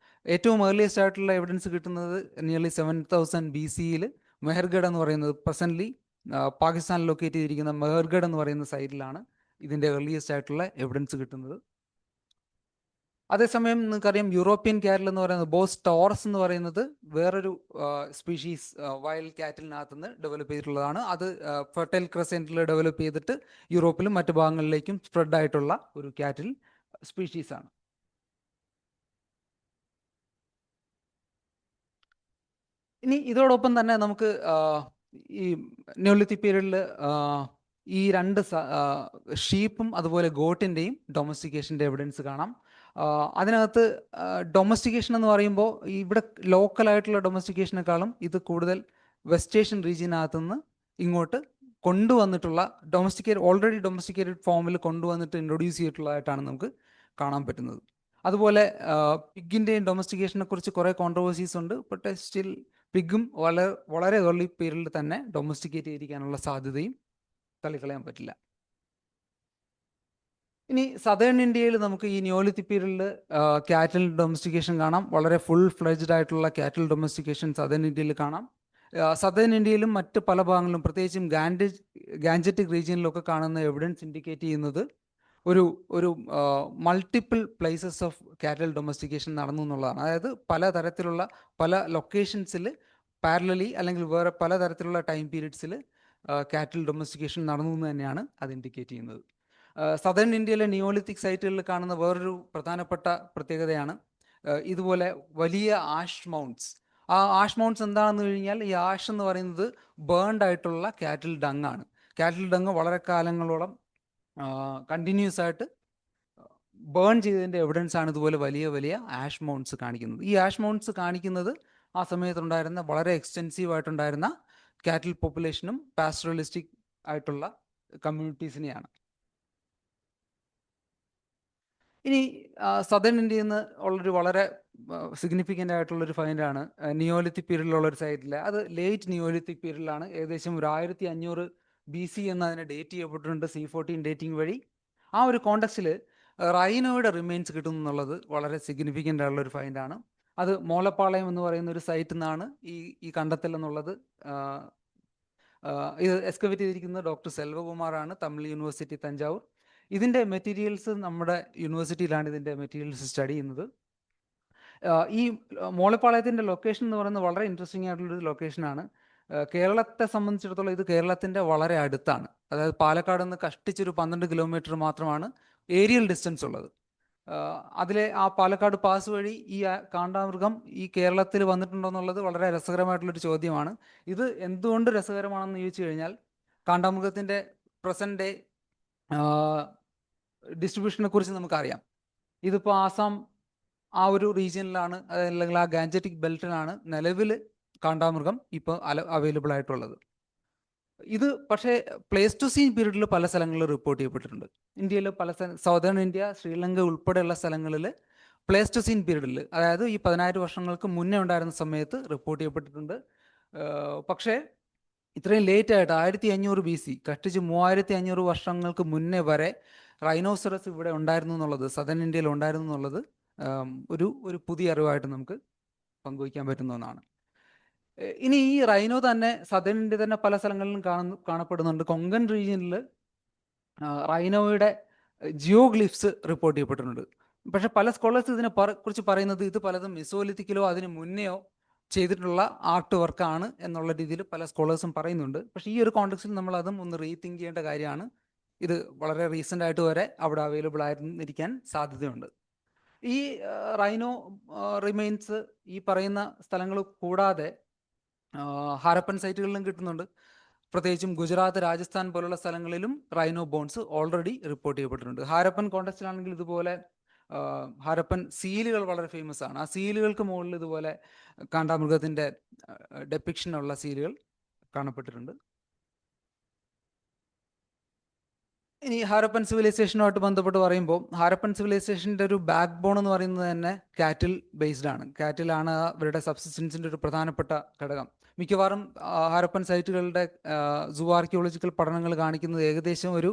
ഏറ്റവും ഏർലിയസ്റ്റ് ആയിട്ടുള്ള എവിഡൻസ് കിട്ടുന്നത് നിയർലി 7000 BC മെഹർഗഡ് എന്ന് പറയുന്നത്, പ്രസൻ്റ്ലി പാകിസ്ഥാനിൽ ലൊക്കേറ്റ് ചെയ്തിരിക്കുന്ന മെഹർഗഡ് എന്ന് പറയുന്ന സൈറ്റിലാണ് ഇതിൻ്റെ ഏർലിയസ്റ്റ് ആയിട്ടുള്ള എവിഡൻസ് കിട്ടുന്നത്. അതേസമയം നിങ്ങൾക്കറിയാം യൂറോപ്യൻ കാറ്റിൽ എന്ന് പറയുന്നത്, ബോസ് ടോറസ് എന്ന് പറയുന്നത് വേറൊരു സ്പീഷീസ് വൈൽഡ് കാറ്റിലിനകത്ത് നിന്ന് ഡെവലപ്പ് ചെയ്തിട്ടുള്ളതാണ്. അത് ഫെർട്ടൈൽ ക്രസൻറ്റിൽ ഡെവലപ്പ് ചെയ്തിട്ട് യൂറോപ്പിലും മറ്റു ഭാഗങ്ങളിലേക്കും സ്പ്രെഡ് ആയിട്ടുള്ള ഒരു കാറ്റിൽ സ്പീഷീസാണ്. ഇനി ഇതോടൊപ്പം തന്നെ നമുക്ക് ഈ ന്യൂലിത്തിക് പീരീഡിൽ ഈ രണ്ട് ഷീപ്പും അതുപോലെ ഗോട്ടിൻ്റെയും ഡൊമസ്റ്റിക്കേഷൻ്റെ എവിഡൻസ് കാണാം. അതിനകത്ത് ഡൊമസ്റ്റിക്കേഷൻ എന്ന് പറയുമ്പോൾ ഇവിടെ ലോക്കലായിട്ടുള്ള ഡൊമസ്റ്റിക്കേഷനേക്കാളും ഇത് കൂടുതൽ വെസ്റ്റ് ഏഷ്യൻ റീജിയനകത്തു നിന്ന് ഇങ്ങോട്ട് കൊണ്ടുവന്നിട്ടുള്ള ഓൾറെഡി ഡൊമസ്റ്റിക്കേറ്റഡ് ഫോമിൽ കൊണ്ടുവന്നിട്ട് ഇൻട്രൊഡ്യൂസ് ചെയ്തിട്ടുള്ളതായിട്ടാണ് നമുക്ക് കാണാൻ പറ്റുന്നത്. അതുപോലെ പിഗിൻ്റെയും ഡൊമസ്റ്റിക്കേഷനെ കുറിച്ച് കുറേ കോൺട്രവേഴ്സീസ് ഉണ്ട്. ബട്ട് സ്റ്റിൽ പിഗും വളരെ ഏർലി പീരീഡിൽ തന്നെ ഡൊമസ്റ്റിക്കേറ്റ് ചെയ്തിരിക്കാനുള്ള സാധ്യതയും തള്ളിക്കളയാൻ പറ്റില്ല. ഇനി സദേൺ ഇന്ത്യയിൽ നമുക്ക് ഈ നിയോലിത്തിക് പീരീഡിൽ കാറ്റൽ ഡൊമസ്റ്റിക്കേഷൻ കാണാം. വളരെ ഫുൾ ഫ്ലെഡ്ജ്ഡ് ആയിട്ടുള്ള കാറ്റൽ ഡൊമസ്റ്റിക്കേഷൻ സദേൺ ഇന്ത്യയിൽ കാണാം. സദേൺ ഇന്ത്യയിലും മറ്റ് പല ഭാഗങ്ങളിലും, പ്രത്യേകിച്ചും ഗാൻജറ്റിക് റീജിയനിലൊക്കെ കാണുന്ന എവിഡൻസ് ഇൻഡിക്കേറ്റ് ചെയ്യുന്നത് ഒരു multiple places of cattle domestication നടന്നു എന്നുള്ളതാണ്. അതായത് പലതരത്തിലുള്ള പല ലൊക്കേഷൻസിൽ പാരലലി അല്ലെങ്കിൽ വേറെ പലതരത്തിലുള്ള ടൈം പീരീഡ്സിൽ കാറ്റൽ ഡൊമസ്റ്റിക്കേഷൻ നടന്നു എന്ന് തന്നെയാണ് അത് ഇൻഡിക്കേറ്റ് ചെയ്യുന്നത്. സദേൺ ഇന്ത്യയിലെ നിയോലിത്തിക് സൈറ്റുകളിൽ കാണുന്ന വേറൊരു പ്രധാനപ്പെട്ട പ്രത്യേകതയാണ് ഇതുപോലെ വലിയ ആഷ് മൗണ്ട്സ്. ആ ആഷ് മൗണ്ട്സ് എന്താണെന്ന് കഴിഞ്ഞാൽ, ഈ ആഷ് എന്ന് പറയുന്നത് ബേൺഡ് ആയിട്ടുള്ള കാറ്റിൽ ഡങ് ആണ്. കാറ്റിൽ ഡങ് വളരെ കാലങ്ങളോളം കണ്ടിന്യൂസ് ആയിട്ട് ബേൺ ചെയ്തതിൻ്റെ എവിഡൻസ് ആണ് ഇതുപോലെ വലിയ വലിയ ആഷ് മൗണ്ട്സ് കാണിക്കുന്നത്. ഈ ആഷ് മൗണ്ട്സ് കാണിക്കുന്നത് ആ സമയത്തുണ്ടായിരുന്ന വളരെ എക്സ്റ്റെൻസീവ് ആയിട്ടുണ്ടായിരുന്ന കാറ്റിൽ പോപ്പുലേഷനും പാസ്റ്ററലിസ്റ്റിക് ആയിട്ടുള്ള കമ്മ്യൂണിറ്റീസിനെയാണ്. ഇനി സദേൺ ഇന്ത്യയിൽ നിന്ന് ഉള്ളൊരു വളരെ സിഗ്നിഫിക്കൻ്റ് ആയിട്ടുള്ളൊരു ഫൈൻഡാണ് നിയോലിത്തിക് പീരീഡിലുള്ളൊരു സൈറ്റിൽ. അത് ലേറ്റ് നിയോലിത്തിക് പീരീഡിലാണ്. ഏകദേശം ഒരു 1500 BC എന്നതിനെ ഡേറ്റ് ചെയ്യപ്പെട്ടിട്ടുണ്ട് C14 ഡേറ്റിംഗ് വഴി. ആ ഒരു കോണ്ടെക്സ്റ്റിൽ റൈനോയുടെ റിമെയിൻസ് കിട്ടുന്നു എന്നുള്ളത് വളരെ സിഗ്നിഫിക്കൻ്റ് ആയിട്ടുള്ളൊരു ഫൈൻഡാണ്. അത് മോലപ്പാളയം എന്ന് പറയുന്ന ഒരു സൈറ്റിൽ നിന്നാണ് ഈ കണ്ടെത്തൽ എന്നുള്ളത്. ഇത് എക്സ്കവേറ്റ് ചെയ്തിരിക്കുന്നത് ഡോക്ടർ സെൽവകുമാറാണ്, തമിഴ് യൂണിവേഴ്സിറ്റി തഞ്ചാവൂർ. ഇതിൻ്റെ മെറ്റീരിയൽസ് നമ്മുടെ യൂണിവേഴ്സിറ്റിയിലാണ് ഇതിൻ്റെ മെറ്റീരിയൽസ് സ്റ്റഡി ചെയ്യുന്നത്. ഈ മോളപ്പാളയത്തിൻ്റെ ലൊക്കേഷൻ എന്ന് പറയുന്നത് വളരെ ഇൻട്രസ്റ്റിംഗ് ആയിട്ടുള്ളൊരു ലൊക്കേഷനാണ്. കേരളത്തെ സംബന്ധിച്ചിടത്തോളം ഇത് കേരളത്തിൻ്റെ വളരെ അടുത്താണ്. അതായത് പാലക്കാട് നിന്ന് കഷ്ടിച്ചൊരു 12 കിലോമീറ്റർ മാത്രമാണ് ഏരിയൽ ഡിസ്റ്റൻസ് ഉള്ളത്. അതിലെ ആ പാലക്കാട് പാസ് വഴി ഈ കാണ്ടാമൃഗം ഈ കേരളത്തിൽ വന്നിട്ടുണ്ടോ എന്നുള്ളത് വളരെ രസകരമായിട്ടുള്ളൊരു ചോദ്യമാണ്. ഇത് എന്തുകൊണ്ട് രസകരമാണെന്ന് ചോദിച്ചു കഴിഞ്ഞാൽ, കാണ്ടാമൃഗത്തിൻ്റെ പ്രസൻറ്റ് ഡേ ഡിസ്ട്രിബ്യൂഷനെ കുറിച്ച് നമുക്കറിയാം. ഇതിപ്പോൾ ആസാം ആ ഒരു റീജിയനിലാണ്, അല്ലെങ്കിൽ ആ ഗാൻജറ്റിക് ബെൽറ്റിലാണ് നിലവിൽ കാണ്ടാമൃഗം ഇപ്പോൾ അവൈലബിൾ ആയിട്ടുള്ളത്. ഇത് പക്ഷേ പ്ലേസ്റ്റോസീൻ പീരീഡിൽ പല സ്ഥലങ്ങളിൽ റിപ്പോർട്ട് ചെയ്യപ്പെട്ടിട്ടുണ്ട്. ഇന്ത്യയിൽ സൗതേൺ ഇന്ത്യ, ശ്രീലങ്ക ഉൾപ്പെടെയുള്ള സ്ഥലങ്ങളിൽ പ്ലേസ്റ്റോസീൻ പീരീഡിൽ, അതായത് ഈ 10,000 വർഷങ്ങൾക്ക് മുന്നേ ഉണ്ടായിരുന്ന സമയത്ത് റിപ്പോർട്ട് ചെയ്യപ്പെട്ടിട്ടുണ്ട്. പക്ഷേ ഇത്രയും ലേറ്റ് ആയിട്ട് 1500 BC, കഷ്ടിച്ച് 3500 വർഷങ്ങൾക്ക് മുന്നേ വരെ റൈനോസറസ് ഇവിടെ ഉണ്ടായിരുന്നു എന്നുള്ളത്, സദേൺ ഇന്ത്യയിൽ ഉണ്ടായിരുന്നു എന്നുള്ളത് ഒരു പുതിയ അറിവായിട്ട് നമുക്ക് പങ്കുവയ്ക്കാൻ പറ്റുന്ന ഒന്നാണ്. ഇനി ഈ റൈനോ തന്നെ സദേൺ ഇന്ത്യ തന്നെ പല സ്ഥലങ്ങളിലും കാണപ്പെടുന്നുണ്ട്. കൊങ്കൺ റീജിയനിൽ റൈനോയുടെ ജിയോഗ്ലിഫ്സ് റിപ്പോർട്ട് ചെയ്യപ്പെട്ടിട്ടുണ്ട്. പക്ഷെ പല സ്കോളേഴ്സ് ഇതിനെ കുറിച്ച് പറയുന്നത് ഇത് പലതും മെസോലിത്തിക്കിലോ അതിന് മുന്നെയോ ചെയ്തിട്ടുള്ള ആർട്ട് വർക്കാണ് എന്നുള്ള രീതിയിൽ പല സ്കോളേഴ്സും പറയുന്നുണ്ട്. പക്ഷേ ഈ ഒരു കോണ്ടെക്സ്റ്റിൽ നമ്മൾ അതും ഒന്ന് റീതിങ്ക് ചെയ്യേണ്ട കാര്യമാണ്. ഇത് വളരെ റീസെൻ്റ് ആയിട്ട് വരെ അവിടെ അവൈലബിൾ ആയിരുന്നിരിക്കാൻ സാധ്യതയുണ്ട്. ഈ റൈനോ റിമെയിൻസ് ഈ പറയുന്ന സ്ഥലങ്ങൾ കൂടാതെ ഹാരപ്പൻ സൈറ്റുകളിലും കിട്ടുന്നുണ്ട്. പ്രത്യേകിച്ചും ഗുജറാത്ത്, രാജസ്ഥാൻ പോലുള്ള സ്ഥലങ്ങളിലും റൈനോ ബോൺസ് ഓൾറെഡി റിപ്പോർട്ട് ചെയ്യപ്പെട്ടിട്ടുണ്ട്. ഹാരപ്പൻ കോണ്ടെക്സ്റ്റിലാണെങ്കിൽ ഇതുപോലെ ഹാരപ്പൻ സീലുകൾ വളരെ ഫേമസ് ആണ്. ആ സീലുകൾക്ക് മുകളിൽ ഇതുപോലെ കാണ്ടാമൃഗത്തിൻ്റെ ഡെപ്പിക്ഷനുള്ള സീലുകൾ കാണപ്പെട്ടിട്ടുണ്ട്. ഇനി ഹാരപ്പൻ സിവിലൈസേഷനുമായിട്ട് ബന്ധപ്പെട്ട് പറയുമ്പോൾ ഹാരപ്പൻ സിവിലൈസേഷൻ്റെ ഒരു ബാക്ക് ബോൺ എന്ന് പറയുന്നത് തന്നെ കാറ്റിൽ ബേസ്ഡ് ആണ്. കാറ്റിലാണ് അവരുടെ സബ്സിസ്റ്റൻസിൻ്റെ ഒരു പ്രധാനപ്പെട്ട ഘടകം. മിക്കവാറും ഹാരപ്പൻ സൈറ്റുകളുടെ സൂ ആർക്കിയോളജിക്കൽ പഠനങ്ങൾ കാണിക്കുന്നത് ഏകദേശം ഒരു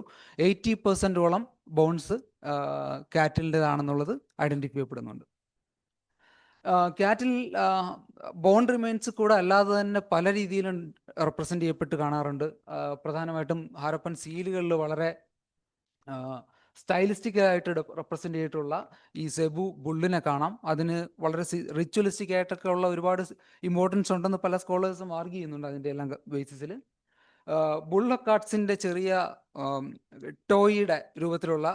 80% ബോൺസ് കാറ്റിലിൻ്റെതാണെന്നുള്ളത് ഐഡൻറ്റിഫൈ ചെയ്യപ്പെടുന്നുണ്ട്. കാറ്റിൽ ബോൺ റിമെയിൻസ് കൂടെ അല്ലാതെ തന്നെ പല രീതിയിലും റെപ്രസെൻ്റ് ചെയ്യപ്പെട്ട് കാണാറുണ്ട്. പ്രധാനമായിട്ടും ഹാരപ്പൻ സീലുകളിൽ വളരെ സ്റ്റൈലിസ്റ്റിക് ആയിട്ട് റെപ്രസെൻ്റ് ചെയ്തിട്ടുള്ള ഈ സെബു ബുള്ളിനെ കാണാം. അതിന് വളരെ റിച്വലിസ്റ്റിക് ആയിട്ടൊക്കെ ഉള്ള ഒരുപാട് ഇമ്പോർട്ടൻസ് ഉണ്ടെന്ന് പല സ്കോളേഴ്സും ആർഗ്യൂ ചെയ്യുന്നുണ്ട് അതിൻ്റെ എല്ലാം ബേസിസിൽ. ബുള്ളക്കാട്ട്സിൻ്റെ ചെറിയ ടോയിയുടെ രൂപത്തിലുള്ള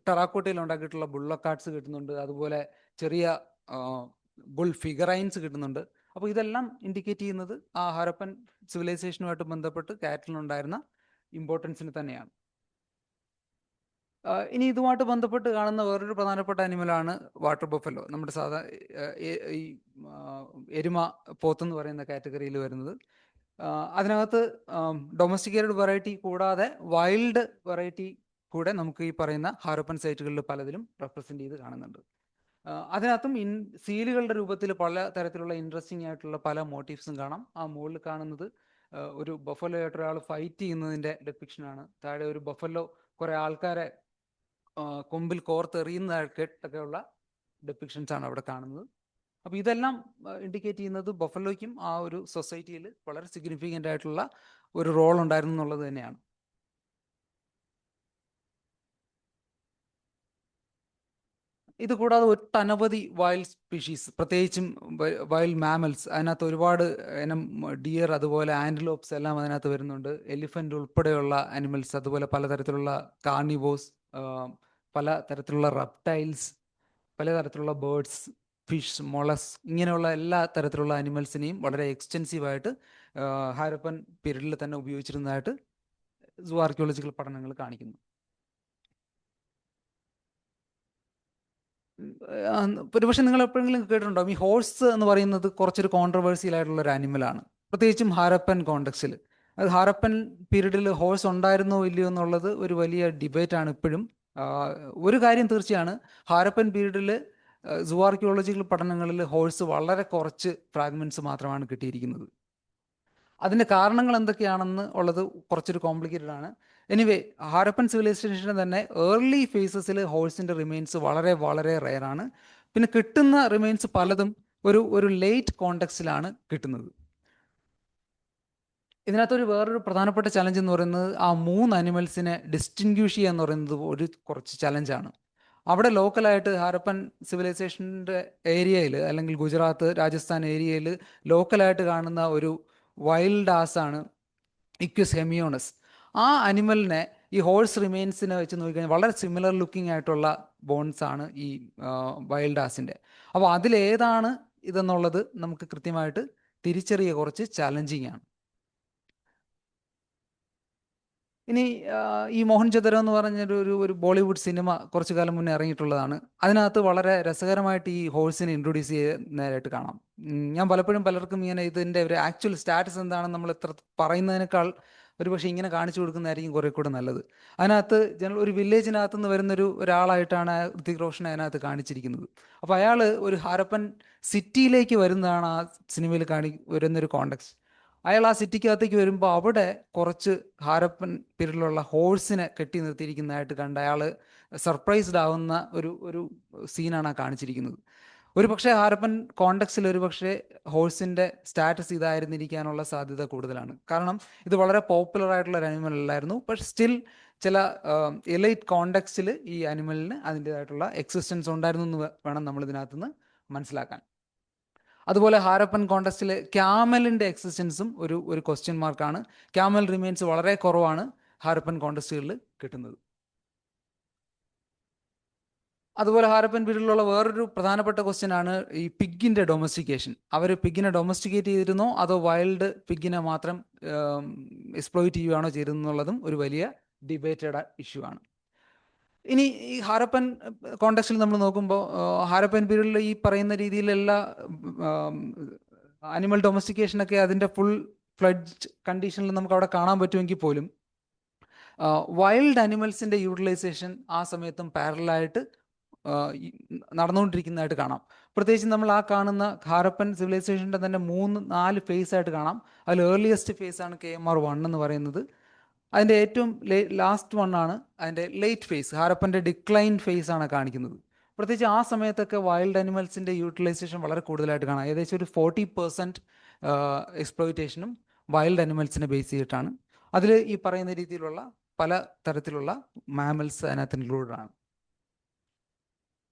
ടെറാക്കോട്ടയിൽ ഉണ്ടാക്കിയിട്ടുള്ള ബുള്ളക്കാട്ട്സ് കിട്ടുന്നുണ്ട്. അതുപോലെ ചെറിയ ബുൾ ഫിഗറൈൻസ് കിട്ടുന്നുണ്ട്. അപ്പോൾ ഇതെല്ലാം ഇൻഡിക്കേറ്റ് ചെയ്യുന്നത് ആ ഹാരപ്പൻ സിവിലൈസേഷനുമായിട്ട് ബന്ധപ്പെട്ട് കാറ്റിലുണ്ടായിരുന്ന ഇമ്പോർട്ടൻസിന് തന്നെയാണ്. ഇനി ഇതുമായിട്ട് ബന്ധപ്പെട്ട് കാണുന്ന വേറൊരു പ്രധാനപ്പെട്ട അനിമലാണ് വാട്ടർ ബഫല്ലോ. നമ്മുടെ ഈ എരുമ പോത്തെന്ന് പറയുന്ന കാറ്റഗറിയിൽ വരുന്നത്. അതിനകത്ത് ഡൊമസ്റ്റിക്കേറ്റഡ് വെറൈറ്റി കൂടാതെ വൈൽഡ് വെറൈറ്റി കൂടെ നമുക്ക് ഈ പറയുന്ന ഹാരപ്പൻ സൈറ്റുകളിൽ പലതിലും റെപ്രസെൻ്റ് ചെയ്ത് കാണുന്നുണ്ട്. അതിനകത്തും സീലുകളുടെ രൂപത്തിൽ പല തരത്തിലുള്ള ഇൻട്രസ്റ്റിംഗ് ആയിട്ടുള്ള പല മോട്ടീവ്സും കാണാം. ആ മുകളിൽ കാണുന്നത് ഒരു ബഫല്ലോ ആയിട്ട് ഒരാൾ ഫൈറ്റ് ചെയ്യുന്നതിൻ്റെ ഡെപ്പിക്ഷനാണ്. താഴെ ഒരു ബഫല്ലോ കുറേ ആൾക്കാരെ കൊമ്പിൽ കോർത്തെറിയുന്നതൊക്കെ ഉള്ള ഡെപ്പിക്ഷൻസ് ആണ് അവിടെ കാണുന്നത്. അപ്പോൾ ഇതെല്ലാം ഇൻഡിക്കേറ്റ് ചെയ്യുന്നത് ബഫലോയ്ക്കും ആ ഒരു സൊസൈറ്റിയിൽ വളരെ സിഗ്നിഫിക്കൻ്റ് ആയിട്ടുള്ള ഒരു റോൾ ഉണ്ടായിരുന്നു എന്നുള്ളത് തന്നെയാണ്. ഇത് കൂടാതെ ഒട്ടനവധി വൈൽഡ് സ്പീഷീസ്, പ്രത്യേകിച്ചും വൈൽഡ് മാമൽസ്, അതിനകത്ത് ഒരുപാട് ഇനം ഡിയർ, അതുപോലെ ആൻറ്റിലോപ്സ് എല്ലാം അതിനകത്ത് വരുന്നുണ്ട്. എലിഫൻ്റ് ഉൾപ്പെടെയുള്ള അനിമൽസ്, അതുപോലെ പലതരത്തിലുള്ള കാർണിവോസ്, പലതരത്തിലുള്ള റെപ്റ്റൈൽസ്, പലതരത്തിലുള്ള ബേർഡ്സ്, ഫിഷ്, മൊളസ്, ഇങ്ങനെയുള്ള എല്ലാ തരത്തിലുള്ള അനിമൽസിനെയും വളരെ എക്സ്റ്റെൻസീവായിട്ട് ഹാരപ്പൻ പീരീഡിൽ തന്നെ ഉപയോഗിച്ചിരുന്നതായിട്ട് സൂ ആർക്കിയോളജിക്കൽ പഠനങ്ങൾ കാണിക്കുന്നു. ഒരുപക്ഷെ നിങ്ങൾ എപ്പോഴെങ്കിലും കേട്ടിട്ടുണ്ടാവും, ഈ ഹോഴ്സ് എന്ന് പറയുന്നത് കുറച്ചൊരു കോൺട്രവേഴ്സിയൽ ആയിട്ടുള്ള ഒരു അനിമലാണ്, പ്രത്യേകിച്ചും ഹാരപ്പൻ കോണ്ടെക്സ്റ്റിൽ. അത് ഹാരപ്പൻ പീരീഡിൽ ഹോഴ്സ് ഉണ്ടായിരുന്നോ ഇല്ലയോ എന്നുള്ളത് ഒരു വലിയ ഡിബേറ്റാണ് ഇപ്പോഴും. ഒരു കാര്യം തീർച്ചയാണ്, ഹാരപ്പൻ പീരീഡിൽ സൂ ആർക്കിയോളജിക്കൽ പഠനങ്ങളിൽ ഹോഴ്സ് വളരെ കുറച്ച് ഫ്രാഗ്മെൻറ്റ്സ് മാത്രമാണ് കിട്ടിയിരിക്കുന്നത്. അതിൻ്റെ കാരണങ്ങൾ എന്തൊക്കെയാണെന്ന് ഉള്ളത് കുറച്ചൊരു കോംപ്ലിക്കേറ്റഡ് ആണ്. എനിവേ, ഹാരപ്പൻ സിവിലൈസേഷന് തന്നെ ഏർലി ഫേസസിൽ ഹോഴ്സിൻ്റെ റിമെയിൻസ് വളരെ വളരെ റെയറാണ്. പിന്നെ കിട്ടുന്ന റിമെയിൻസ് പലതും ഒരു ലേറ്റ് കോണ്ടെക്സ്റ്റിലാണ് കിട്ടുന്നത്. ഇതിനകത്തൊരു വേറൊരു പ്രധാനപ്പെട്ട ചലഞ്ച് എന്ന് പറയുന്നത് ആ 3 അനിമൽസിനെ ഡിസ്റ്റിങ്ക്വിഷ് ചെയ്യുക എന്ന് പറയുന്നത് കുറച്ച് ചലഞ്ചാണ്. അവിടെ ലോക്കലായിട്ട് ഹാരപ്പൻ സിവിലൈസേഷൻ്റെ ഏരിയയിൽ, അല്ലെങ്കിൽ ഗുജറാത്ത്, രാജസ്ഥാൻ ഏരിയയിൽ ലോക്കലായിട്ട് കാണുന്ന ഒരു വൈൽഡ് ആസാണ് ഇക്വിസ് ഹെമിയോണസ്. ആ അനിമലിനെ ഈ ഹോഴ്സ് റിമെയിൻസിനെ വെച്ച് നോക്കിക്കഴിഞ്ഞാൽ വളരെ സിമിലർ ലുക്കിംഗ് ആയിട്ടുള്ള ബോൺസ് ആണ് ഈ വൈൽഡ് ആസിൻ്റെ. അപ്പോൾ അതിലേതാണ് ഇതെന്നുള്ളത് നമുക്ക് കൃത്യമായിട്ട് തിരിച്ചറിയുക കുറച്ച് ചാലഞ്ചിങ് ആണ്. ഇനി ഈ മോഹൻജദാരോ എന്ന് പറഞ്ഞൊരു ബോളിവുഡ് സിനിമ കുറച്ചു കാലം മുന്നേ ഇറങ്ങിയിട്ടുള്ളതാണ്. അതിനകത്ത് വളരെ രസകരമായിട്ട് ഈ ഹോഴ്സിനെ ഇൻട്രൊഡ്യൂസ് ചെയ്യുന്നതായിട്ട് കാണാം. ഞാൻ പലപ്പോഴും പലർക്കും ഇങ്ങനെ ഇതിൻ്റെ ഒരു ആക്ച്വൽ സ്റ്റാറ്റസ് എന്താണെന്ന് നമ്മൾ എത്ര പറയുന്നതിനേക്കാൾ ഒരുപക്ഷെ ഇങ്ങനെ കാണിച്ചു കൊടുക്കുന്നതായിരിക്കും കുറേ കൂടെ നല്ലത്. അതിനകത്ത് ഒരു വില്ലേജിനകത്ത് നിന്ന് ഒരാളായിട്ടാണ് ഋതിക് റോഷനെ അതിനകത്ത് കാണിച്ചിരിക്കുന്നത്. അപ്പോൾ അയാൾ ഒരു ഹാരപ്പൻ സിറ്റിയിലേക്ക് വരുന്നതാണ് ആ സിനിമയിൽ വരുന്നൊരു കോണ്ടെക്സ്റ്റ്. അയാൾ ആ സിറ്റിക്കകത്തേക്ക് വരുമ്പോൾ അവിടെ കുറച്ച് ഹാരപ്പൻ പീരീഡിലുള്ള ഹോഴ്സിനെ കെട്ടി നിർത്തിയിരിക്കുന്നതായിട്ട് കണ്ട് അയാൾ സർപ്രൈസ്ഡ് ആവുന്ന ഒരു സീനാണ് ആ കാണിച്ചിരിക്കുന്നത്. ഒരു പക്ഷേ ഹാരപ്പൻ കോണ്ടെക്സ്റ്റിൽ ഒരു പക്ഷേ ഹോഴ്സിൻ്റെ സ്റ്റാറ്റസ് ഇതായിരുന്നിരിക്കാനുള്ള സാധ്യത കൂടുതലാണ്. കാരണം ഇത് വളരെ പോപ്പുലർ ആയിട്ടുള്ള ഒരു അനിമൽ അല്ലായിരുന്നു. പക്ഷെ സ്റ്റിൽ ചില എലൈറ്റ് കോണ്ടെക്സ്റ്റിൽ ഈ ആനിമലിന് അതിൻ്റെതായിട്ടുള്ള എക്സിസ്റ്റൻസ് ഉണ്ടായിരുന്നു എന്ന് വേണം നമ്മൾ ഇതിനകത്തുനിന്ന് മനസ്സിലാക്കാൻ. അതുപോലെ ഹാരപ്പൻ കോണ്ടെക്സ്റ്റിൽ ക്യാമലിൻ്റെ എക്സിസ്റ്റൻസും ഒരു ക്വസ്റ്റ്യൻ മാർക്കാണ്. ക്യാമൽ റിമെയിൻസ് വളരെ കുറവാണ് ഹാരപ്പൻ കോണ്ടെക്സ്റ്റുകളിൽ കിട്ടുന്നത്. അതുപോലെ ഹാരപ്പൻ പീരീഡിലുള്ള വേറൊരു പ്രധാനപ്പെട്ട ക്വസ്റ്റ്യൻ ആണ് ഈ പിഗിൻ്റെ ഡൊമസ്റ്റിക്കേഷൻ. അവർ പിഗിനെ ഡൊമസ്റ്റിക്കേറ്റ് ചെയ്തിരുന്നോ അതോ വൈൽഡ് പിഗിനെ മാത്രം എക്സ്പ്ലോയിറ്റ് ചെയ്യുകയാണോ ചെയ്തിരുന്നുള്ളതും ഒരു വലിയ ഡിബേറ്റഡ് ഇഷ്യൂ ആണ്. ഇനി ഈ ഹാരപ്പൻ കോണ്ടെക്സ്റ്റിൽ നമ്മൾ നോക്കുമ്പോൾ ഹാരപ്പൻ പീരീഡിൽ ഈ പറയുന്ന രീതിയിലുള്ള ആനിമൽ ഡൊമസ്റ്റിക്കേഷനൊക്കെ അതിൻ്റെ ഫുൾ ഫ്ലഡ്ജ് കണ്ടീഷനിൽ നമുക്ക് അവിടെ കാണാൻ പറ്റുമെങ്കിൽ പോലും വൈൽഡ് അനിമൽസിൻ്റെ യൂട്ടിലൈസേഷൻ ആ സമയത്തും പാരലായിട്ട് നടന്നുകൊണ്ടിരിക്കുന്നതായിട്ട് കാണാം. പ്രത്യേകിച്ച് നമ്മൾ ആ കാണുന്ന ഹാരപ്പൻ സിവിലൈസേഷൻ്റെ തന്നെ 3-4 ഫേസ് ആയിട്ട് കാണാം. അതിൽ ഏർലിയസ്റ്റ് ഫേസ് ആണ് KMR1 എന്ന് പറയുന്നത്. അതിൻ്റെ ഏറ്റവും ലാസ്റ്റ് വണ്ണാണ് അതിൻ്റെ ലേറ്റ് ഫേസ്, ഹാരപ്പൻ്റെ ഡിക്ലൈൻ ഫേസ് ആണ് കാണിക്കുന്നത്. പ്രത്യേകിച്ച് ആ സമയത്തൊക്കെ വൈൽഡ് അനിമൽസിൻ്റെ യൂട്ടിലൈസേഷൻ വളരെ കൂടുതലായിട്ട് കാണാം. ഏകദേശം ഒരു 40% എക്സ്പ്ലോയിറ്റേഷനും വൈൽഡ് അനിമൽസിനെ ബേസ് ചെയ്തിട്ടാണ്. അതിൽ ഈ പറയുന്ന രീതിയിലുള്ള പല തരത്തിലുള്ള മാമൽസ് അതിനകത്ത് ഇൻക്ലൂഡഡ് ആണ്.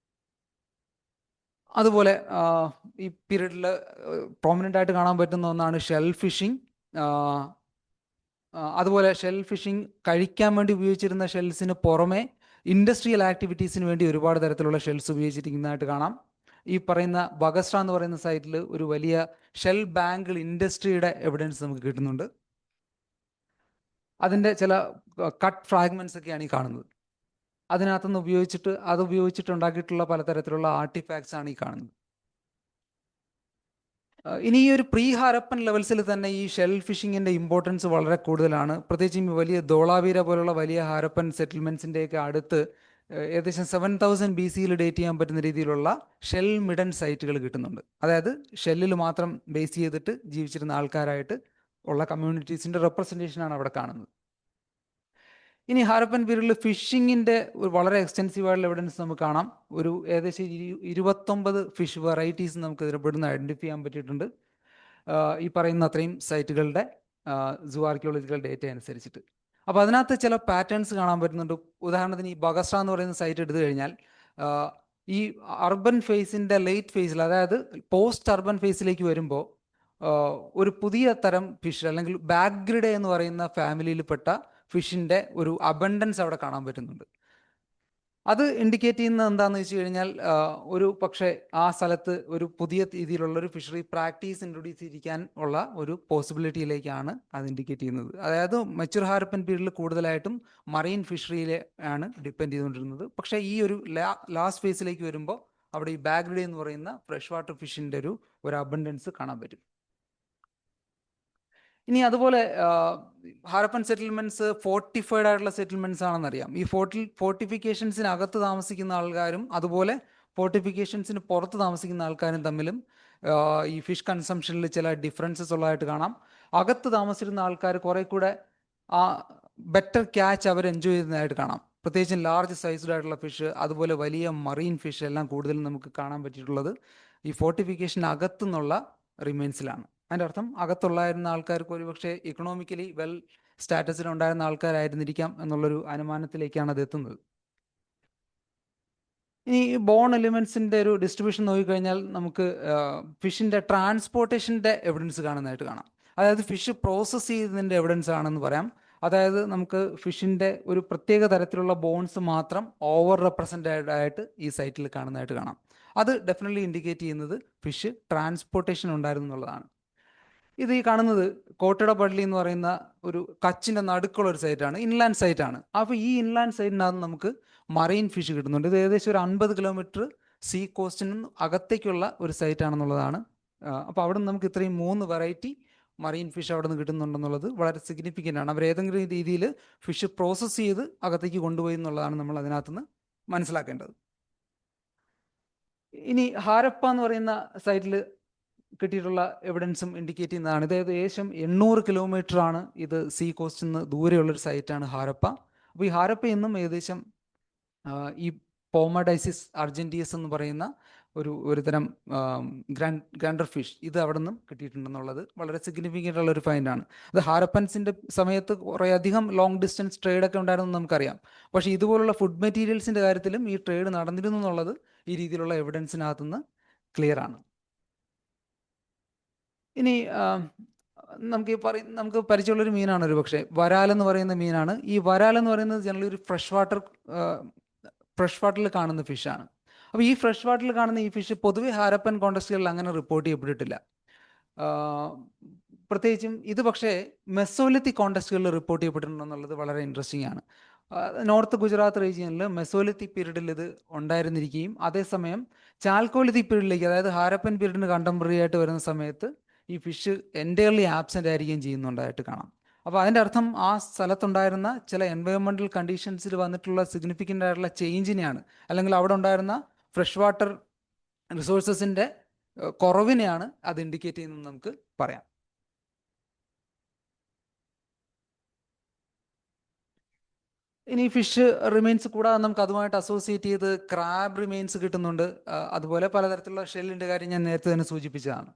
അതുപോലെ ഈ പീരീഡിൽ പ്രോമിനൻ്റ് ആയിട്ട് കാണാൻ പറ്റുന്ന ഒന്നാണ് ഷെൽ ഫിഷിംഗ്. അതുപോലെ ഷെൽ ഫിഷിംഗ് കഴിക്കാൻ വേണ്ടി ഉപയോഗിച്ചിരുന്ന ഷെൽസിന് പുറമെ ഇൻഡസ്ട്രിയൽ ആക്ടിവിറ്റീസിന് വേണ്ടി ഒരുപാട് തരത്തിലുള്ള ഷെൽസ് ഉപയോഗിച്ചിരിക്കുന്നതായിട്ട് കാണാം. ഈ പറയുന്ന ബഗസ്ട്ര എന്ന് പറയുന്ന സൈറ്റിൽ ഒരു വലിയ ഷെൽ ബാങ്കിൾ ഇൻഡസ്ട്രിയുടെ എവിഡൻസ് നമുക്ക് കിട്ടുന്നുണ്ട്. അതിൻ്റെ ചില കട്ട് ഫ്രാഗ്മെൻറ്റ്സ് ഒക്കെയാണ് ഈ കാണുന്നത്. അതിനകത്തുനിന്ന് ഉപയോഗിച്ചിട്ട് ഉണ്ടാക്കിയിട്ടുള്ള പലതരത്തിലുള്ള ആർട്ടിഫാക്ട്സ് ആണ് ഈ കാണുന്നത്. ഇനി ഈ ഒരു പ്രീ ഹാരപ്പൻ ലെവൽസിൽ തന്നെ ഈ ഷെൽ ഫിഷിങ്ങിൻ്റെ ഇമ്പോർട്ടൻസ് വളരെ കൂടുതലാണ്. പ്രത്യേകിച്ചും വലിയ ധോളാവീര പോലുള്ള വലിയ ഹാരപ്പൻ സെറ്റിൽമെൻറ്റ്സിൻ്റെയൊക്കെ അടുത്ത് ഏകദേശം 7000 BC ഡേറ്റ് ചെയ്യാൻ പറ്റുന്ന രീതിയിലുള്ള ഷെൽ മിഡൻ സൈറ്റുകൾ കിട്ടുന്നുണ്ട്. അതായത് ഷെല്ലിൽ മാത്രം ബേസ് ചെയ്തിട്ട് ജീവിച്ചിരുന്ന ആൾക്കാരായിട്ട് ഉള്ള കമ്മ്യൂണിറ്റീസിൻ്റെ റെപ്രസെൻറ്റേഷനാണ് അവിടെ കാണുന്നത്. ഇനി ഹാരപ്പൻ പീരീഡിൽ ഫിഷിങ്ങിൻ്റെ ഒരു വളരെ എക്സ്റ്റെൻസീവായിട്ടുള്ള എവിഡൻസ് നമുക്ക് കാണാം. ഒരു ഏകദേശം 29 ഫിഷ് വെറൈറ്റീസ് നമുക്ക് ഇതിൽപ്പെടുന്ന ഐഡൻറ്റിഫൈ ചെയ്യാൻ പറ്റിയിട്ടുണ്ട് ഈ പറയുന്ന അത്രയും സൈറ്റുകളുടെ സൂ ആർക്കിയോളജിക്കൽ ഡേറ്റ അനുസരിച്ചിട്ട്. അപ്പോൾ അതിനകത്ത് ചില പാറ്റേൺസ് കാണാൻ പറ്റുന്നുണ്ട്. ഉദാഹരണത്തിന് ഈ ബഗസ്ട്ര എന്ന് പറയുന്ന സൈറ്റ് എടുത്തു കഴിഞ്ഞാൽ ഈ അർബൻ ഫേസിൻ്റെ ലേറ്റ് ഫേസിൽ, അതായത് പോസ്റ്റ് അർബൻ ഫേസിലേക്ക് വരുമ്പോൾ ഒരു പുതിയ തരം ഫിഷ് അല്ലെങ്കിൽ ബാഗ്രിഡെ എന്ന് പറയുന്ന ഫാമിലിയിൽപ്പെട്ട ഫിഷിൻ്റെ ഒരു അബണ്ടൻസ് അവിടെ കാണാൻ പറ്റുന്നുണ്ട്. അത് ഇൻഡിക്കേറ്റ് ചെയ്യുന്നത് എന്താണെന്ന് വെച്ച് കഴിഞ്ഞാൽ ഒരു പക്ഷേ ആ സ്ഥലത്ത് ഒരു പുതിയ രീതിയിലുള്ള ഒരു ഫിഷറി പ്രാക്ടീസ് ഇൻട്രൊഡ്യൂസ് ചെയ്തിരിക്കാൻ ഉള്ള ഒരു പോസിബിലിറ്റിയിലേക്കാണ് അത് ഇൻഡിക്കേറ്റ് ചെയ്യുന്നത്. അതായത് മെച്യൂർ ഹാരപ്പൻ പീരീഡിൽ കൂടുതലായിട്ടും മറൈൻ ഫിഷറിയിലെ ആണ് ഡിപ്പെൻഡ് ചെയ്തുകൊണ്ടിരുന്നത്. പക്ഷേ ഈ ഒരു ലാസ്റ്റ് ഫേസിലേക്ക് വരുമ്പോൾ അവിടെ ഈ ബാഗ്രിഡെ എന്ന് പറയുന്ന ഫ്രഷ് വാട്ടർ ഫിഷിൻ്റെ ഒരു അബണ്ടൻസ് കാണാൻ പറ്റും. ഇനി അതുപോലെ ഹാരപ്പൻ സെറ്റിൽമെൻറ്റ്സ് ഫോർട്ടിഫൈഡ് ആയിട്ടുള്ള സെറ്റിൽമെൻറ്റ്സ് ആണെന്നറിയാം. ഈ ഫോർട്ടിഫിക്കേഷൻസിനകത്ത് താമസിക്കുന്ന ആൾക്കാരും അതുപോലെ ഫോർട്ടിഫിക്കേഷൻസിന് പുറത്ത് താമസിക്കുന്ന ആൾക്കാരും തമ്മിലും ഈ ഫിഷ് കൺസംഷനിൽ ചില ഡിഫറൻസസ് ഉള്ളതായിട്ട് കാണാം. അകത്ത് താമസിച്ചിരുന്ന ആൾക്കാർ കുറേ കൂടെ ആ ബെറ്റർ ക്യാച്ച് അവർ എൻജോയ് ചെയ്യുന്നതായിട്ട് കാണാം. പ്രത്യേകിച്ചും ലാർജ് സൈസ്ഡ് ആയിട്ടുള്ള ഫിഷ്, അതുപോലെ വലിയ മറീൻ ഫിഷ് എല്ലാം കൂടുതലും നമുക്ക് കാണാൻ പറ്റിയിട്ടുള്ളത് ഈ ഫോർട്ടിഫിക്കേഷൻ അകത്തുനിന്നുള്ള റിമെയിൻസിലാണ്. അതിൻ്റെ അർത്ഥം അകത്തുള്ളായിരുന്ന ആൾക്കാർക്ക് ഒരുപക്ഷെ ഇക്കണോമിക്കലി വെൽ സ്റ്റാറ്റസിലുണ്ടായിരുന്ന ആൾക്കാരായിരുന്നിരിക്കാം എന്നുള്ളൊരു അനുമാനത്തിലേക്കാണ് അത് എത്തുന്നത്. ഇനി ബോൺ എലിമെൻസിൻ്റെ ഒരു ഡിസ്ട്രിബ്യൂഷൻ നോക്കിക്കഴിഞ്ഞാൽ നമുക്ക് ഫിഷിൻ്റെ ട്രാൻസ്പോർട്ടേഷൻ്റെ എവിഡൻസ് കാണുന്നതായിട്ട് കാണാം. അതായത് ഫിഷ് പ്രോസസ്സ് ചെയ്തതിൻ്റെ എവിഡൻസ് ആണെന്ന് പറയാം. അതായത് നമുക്ക് ഫിഷിൻ്റെ ഒരു പ്രത്യേക തരത്തിലുള്ള ബോൺസ് മാത്രം ഓവർ റെപ്രസെൻറ്റഡ് ആയിട്ട് ഈ സൈറ്റിൽ കാണുന്നതായിട്ട് കാണാം. അത് ഡെഫിനറ്റ്ലി ഇൻഡിക്കേറ്റ് ചെയ്യുന്നത് ഫിഷ് ട്രാൻസ്പോർട്ടേഷൻ ഉണ്ടായിരുന്നു എന്നുള്ളതാണ്. ഇത് ഈ കാണുന്നത് കോട്ടടപ്പള്ളി എന്ന് പറയുന്ന ഒരു കച്ചിൻ്റെ നടുക്കുള്ള ഒരു സൈറ്റാണ്, ഇൻലാൻഡ് സൈറ്റാണ്. അപ്പോൾ ഈ ഇൻലാൻഡ് സൈറ്റിനകത്ത് നമുക്ക് മറൈൻ ഫിഷ് കിട്ടുന്നുണ്ട്. ഇത് ഏകദേശം ഒരു 50 കിലോമീറ്റർ സീ കോസ്റ്റിന് അകത്തേക്കുള്ള ഒരു സൈറ്റാണെന്നുള്ളതാണ്. അപ്പോൾ അവിടെ നിന്ന് നമുക്ക് ഇത്രയും 3 വെറൈറ്റി മറൈൻ ഫിഷ് അവിടെ നിന്ന് കിട്ടുന്നുണ്ടെന്നുള്ളത് വളരെ സിഗ്നിഫിക്കൻ്റ് ആണ്. അവർ ഏതെങ്കിലും രീതിയിൽ ഫിഷ് പ്രോസസ്സ് ചെയ്ത് അകത്തേക്ക് കൊണ്ടുപോയി എന്നുള്ളതാണ് നമ്മൾ അതിനകത്തുനിന്ന് മനസ്സിലാക്കേണ്ടത്. ഇനി ഹാരപ്പ എന്ന് പറയുന്ന സൈറ്റിൽ കിട്ടിയിട്ടുള്ള എവിഡൻസും ഇൻഡിക്കേറ്റ് ചെയ്യുന്നതാണ്. ഇത് ഏകദേശം 800 കിലോമീറ്റർ ആണ് ഇത് സീ കോസ്റ്റിൽ നിന്ന് ദൂരെയുള്ളൊരു സൈറ്റാണ് ഹാരപ്പ. അപ്പോൾ ഈ ഹാരപ്പ എന്നും ഏകദേശം ഈ പോമഡൈസിസ് അർജൻറ്റീസ് എന്ന് പറയുന്ന ഒരുതരം ഗ്രാൻഡർ ഫിഷ് ഇത് അവിടെ നിന്നും കിട്ടിയിട്ടുണ്ടെന്നുള്ളത് വളരെ സിഗ്നിഫിക്കൻ്റ് ഉള്ള ഒരു ഫൈൻഡാണ്. അത് ഹാരപ്പൻസിൻ്റെ സമയത്ത് കുറേയധികം ലോങ് ഡിസ്റ്റൻസ് ട്രേഡൊക്കെ ഉണ്ടായിരുന്നു നമുക്കറിയാം. പക്ഷേ ഇതുപോലുള്ള ഫുഡ് മെറ്റീരിയൽസിൻ്റെ കാര്യത്തിലും ഈ ട്രേഡ് നടന്നിരുന്നു എന്നുള്ളത് ഈ രീതിയിലുള്ള എവിഡൻസിനകത്തുനിന്ന് ക്ലിയർ ആണ്. ഇനി നമുക്ക് പരിചയമുള്ളൊരു മീനാണ് ഒരു പക്ഷേ വരാലെന്ന് പറയുന്ന മീനാണ്. ഈ വരാലെന്ന് പറയുന്നത് ജനറലി ഒരു ഫ്രഷ് വാട്ടറിൽ കാണുന്ന ഫിഷാണ്. അപ്പോൾ ഈ ഫ്രഷ് വാട്ടറിൽ കാണുന്ന ഈ ഫിഷ് പൊതുവെ ഹാരപ്പൻ കോണ്ടക്സ്റ്റുകളിൽ അങ്ങനെ റിപ്പോർട്ട് ചെയ്യപ്പെട്ടിട്ടില്ല. പ്രത്യേകിച്ചും ഇത് പക്ഷേ മെസോലിത്തിക് കോണ്ടക്സ്റ്റുകളിൽ റിപ്പോർട്ട് ചെയ്യപ്പെട്ടിട്ടുണ്ടെന്നുള്ളത് വളരെ ഇൻട്രസ്റ്റിംഗ് ആണ്. നോർത്ത് ഗുജറാത്ത് റീജിയനിൽ മെസോലിത്തിക് പീരീഡിൽ ഇത് ഉണ്ടായിരുന്നിരിക്കുകയും അതേസമയം ചാൽക്കോലിത്തിക് പീരീഡിലേക്ക്, അതായത് ഹാരപ്പൻ പീരീഡിന് കണ്ടംപററി ആയിട്ട് വരുന്ന സമയത്ത് ഈ ഫിഷ് എൻറ്റയർലി ആബ്സെൻ്റ് ആയിരിക്കുകയും ചെയ്യുന്നുണ്ടായിട്ട് കാണാം. അപ്പോൾ അതിൻ്റെ അർത്ഥം ആ സ്ഥലത്തുണ്ടായിരുന്ന ചില എൻവയോൺമെൻറ്റൽ കണ്ടീഷൻസിൽ വന്നിട്ടുള്ള സിഗ്നിഫിക്കൻ്റ് ആയിട്ടുള്ള ചേഞ്ചിനെയാണ്, അല്ലെങ്കിൽ അവിടെ ഉണ്ടായിരുന്ന ഫ്രഷ് വാട്ടർ റിസോഴ്സസിൻ്റെ കുറവിനെയാണ് അത് ഇൻഡിക്കേറ്റ് ചെയ്യുന്നത് നമുക്ക് പറയാം. ഇനി ഫിഷ് റിമെയിൻസ് കൂടാതെ നമുക്ക് അതുമായിട്ട് അസോസിയേറ്റ് ചെയ്ത് ക്രാബ് റിമെയിൻസ് കിട്ടുന്നുണ്ട്. അതുപോലെ പലതരത്തിലുള്ള ഷെല്ലിൻ്റെ കാര്യം ഞാൻ നേരത്തെ തന്നെ സൂചിപ്പിച്ചതാണ്.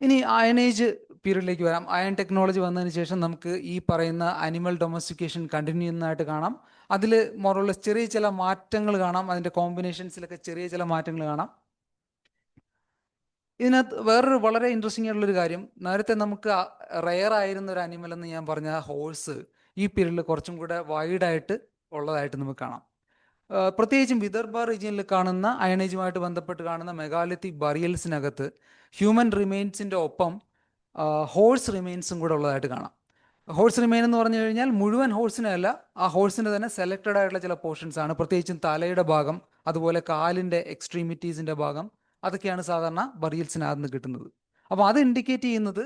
ഇനി അയണേജ് പീരീഡിലേക്ക് വരാം. അയൺ ടെക്നോളജി വന്നതിന് ശേഷം നമുക്ക് ഈ പറയുന്ന അനിമൽ ഡൊമസ്റ്റിക്കേഷൻ കണ്ടിന്യൂ ചെയ്യുന്നതായിട്ട് കാണാം. അതിൽ മോറുള്ള ചെറിയ ചില മാറ്റങ്ങൾ കാണാം, അതിൻ്റെ കോമ്പിനേഷൻസിലൊക്കെ ചെറിയ ചില മാറ്റങ്ങൾ കാണാം. ഇതിനകത്ത് വേറൊരു വളരെ ഇൻട്രസ്റ്റിംഗ് ആയിട്ടുള്ളൊരു കാര്യം, നേരത്തെ നമുക്ക് റെയർ ആയിരുന്ന ഒരു അനിമൽ എന്ന് ഞാൻ പറഞ്ഞ ഹോഴ്സ് ഈ പീരീഡിൽ കുറച്ചും കൂടെ വൈഡായിട്ട് ഉള്ളതായിട്ട് നമുക്ക് കാണാം. പ്രത്യേകിച്ചും വിദർഭ റീജിയനിൽ കാണുന്ന അയണേജുമായിട്ട് ബന്ധപ്പെട്ട് കാണുന്ന മെഗാലിത്തിക് ബറിയൽസിനകത്ത് ഹ്യൂമൻ റിമെയിൻസിൻ്റെ ഒപ്പം ഹോഴ്സ് റിമെയിൻസും കൂടെ ഉള്ളതായിട്ട് കാണാം. ഹോഴ്സ് റിമെയിൻ എന്ന് പറഞ്ഞു കഴിഞ്ഞാൽ മുഴുവൻ ഹോഴ്സിനല്ല, ആ ഹോഴ്സിൻ്റെ തന്നെ സെലക്റ്റഡ് ആയിട്ടുള്ള ചില പോർഷൻസ് ആണ്. പ്രത്യേകിച്ചും തലയുടെ ഭാഗം, അതുപോലെ കാലിൻ്റെ എക്സ്ട്രീമിറ്റീസിൻ്റെ ഭാഗം, അതൊക്കെയാണ് സാധാരണ ബറിയൽസിനകത്ത് നിന്ന് കിട്ടുന്നത്. അപ്പോൾ അത് ഇൻഡിക്കേറ്റ് ചെയ്യുന്നത്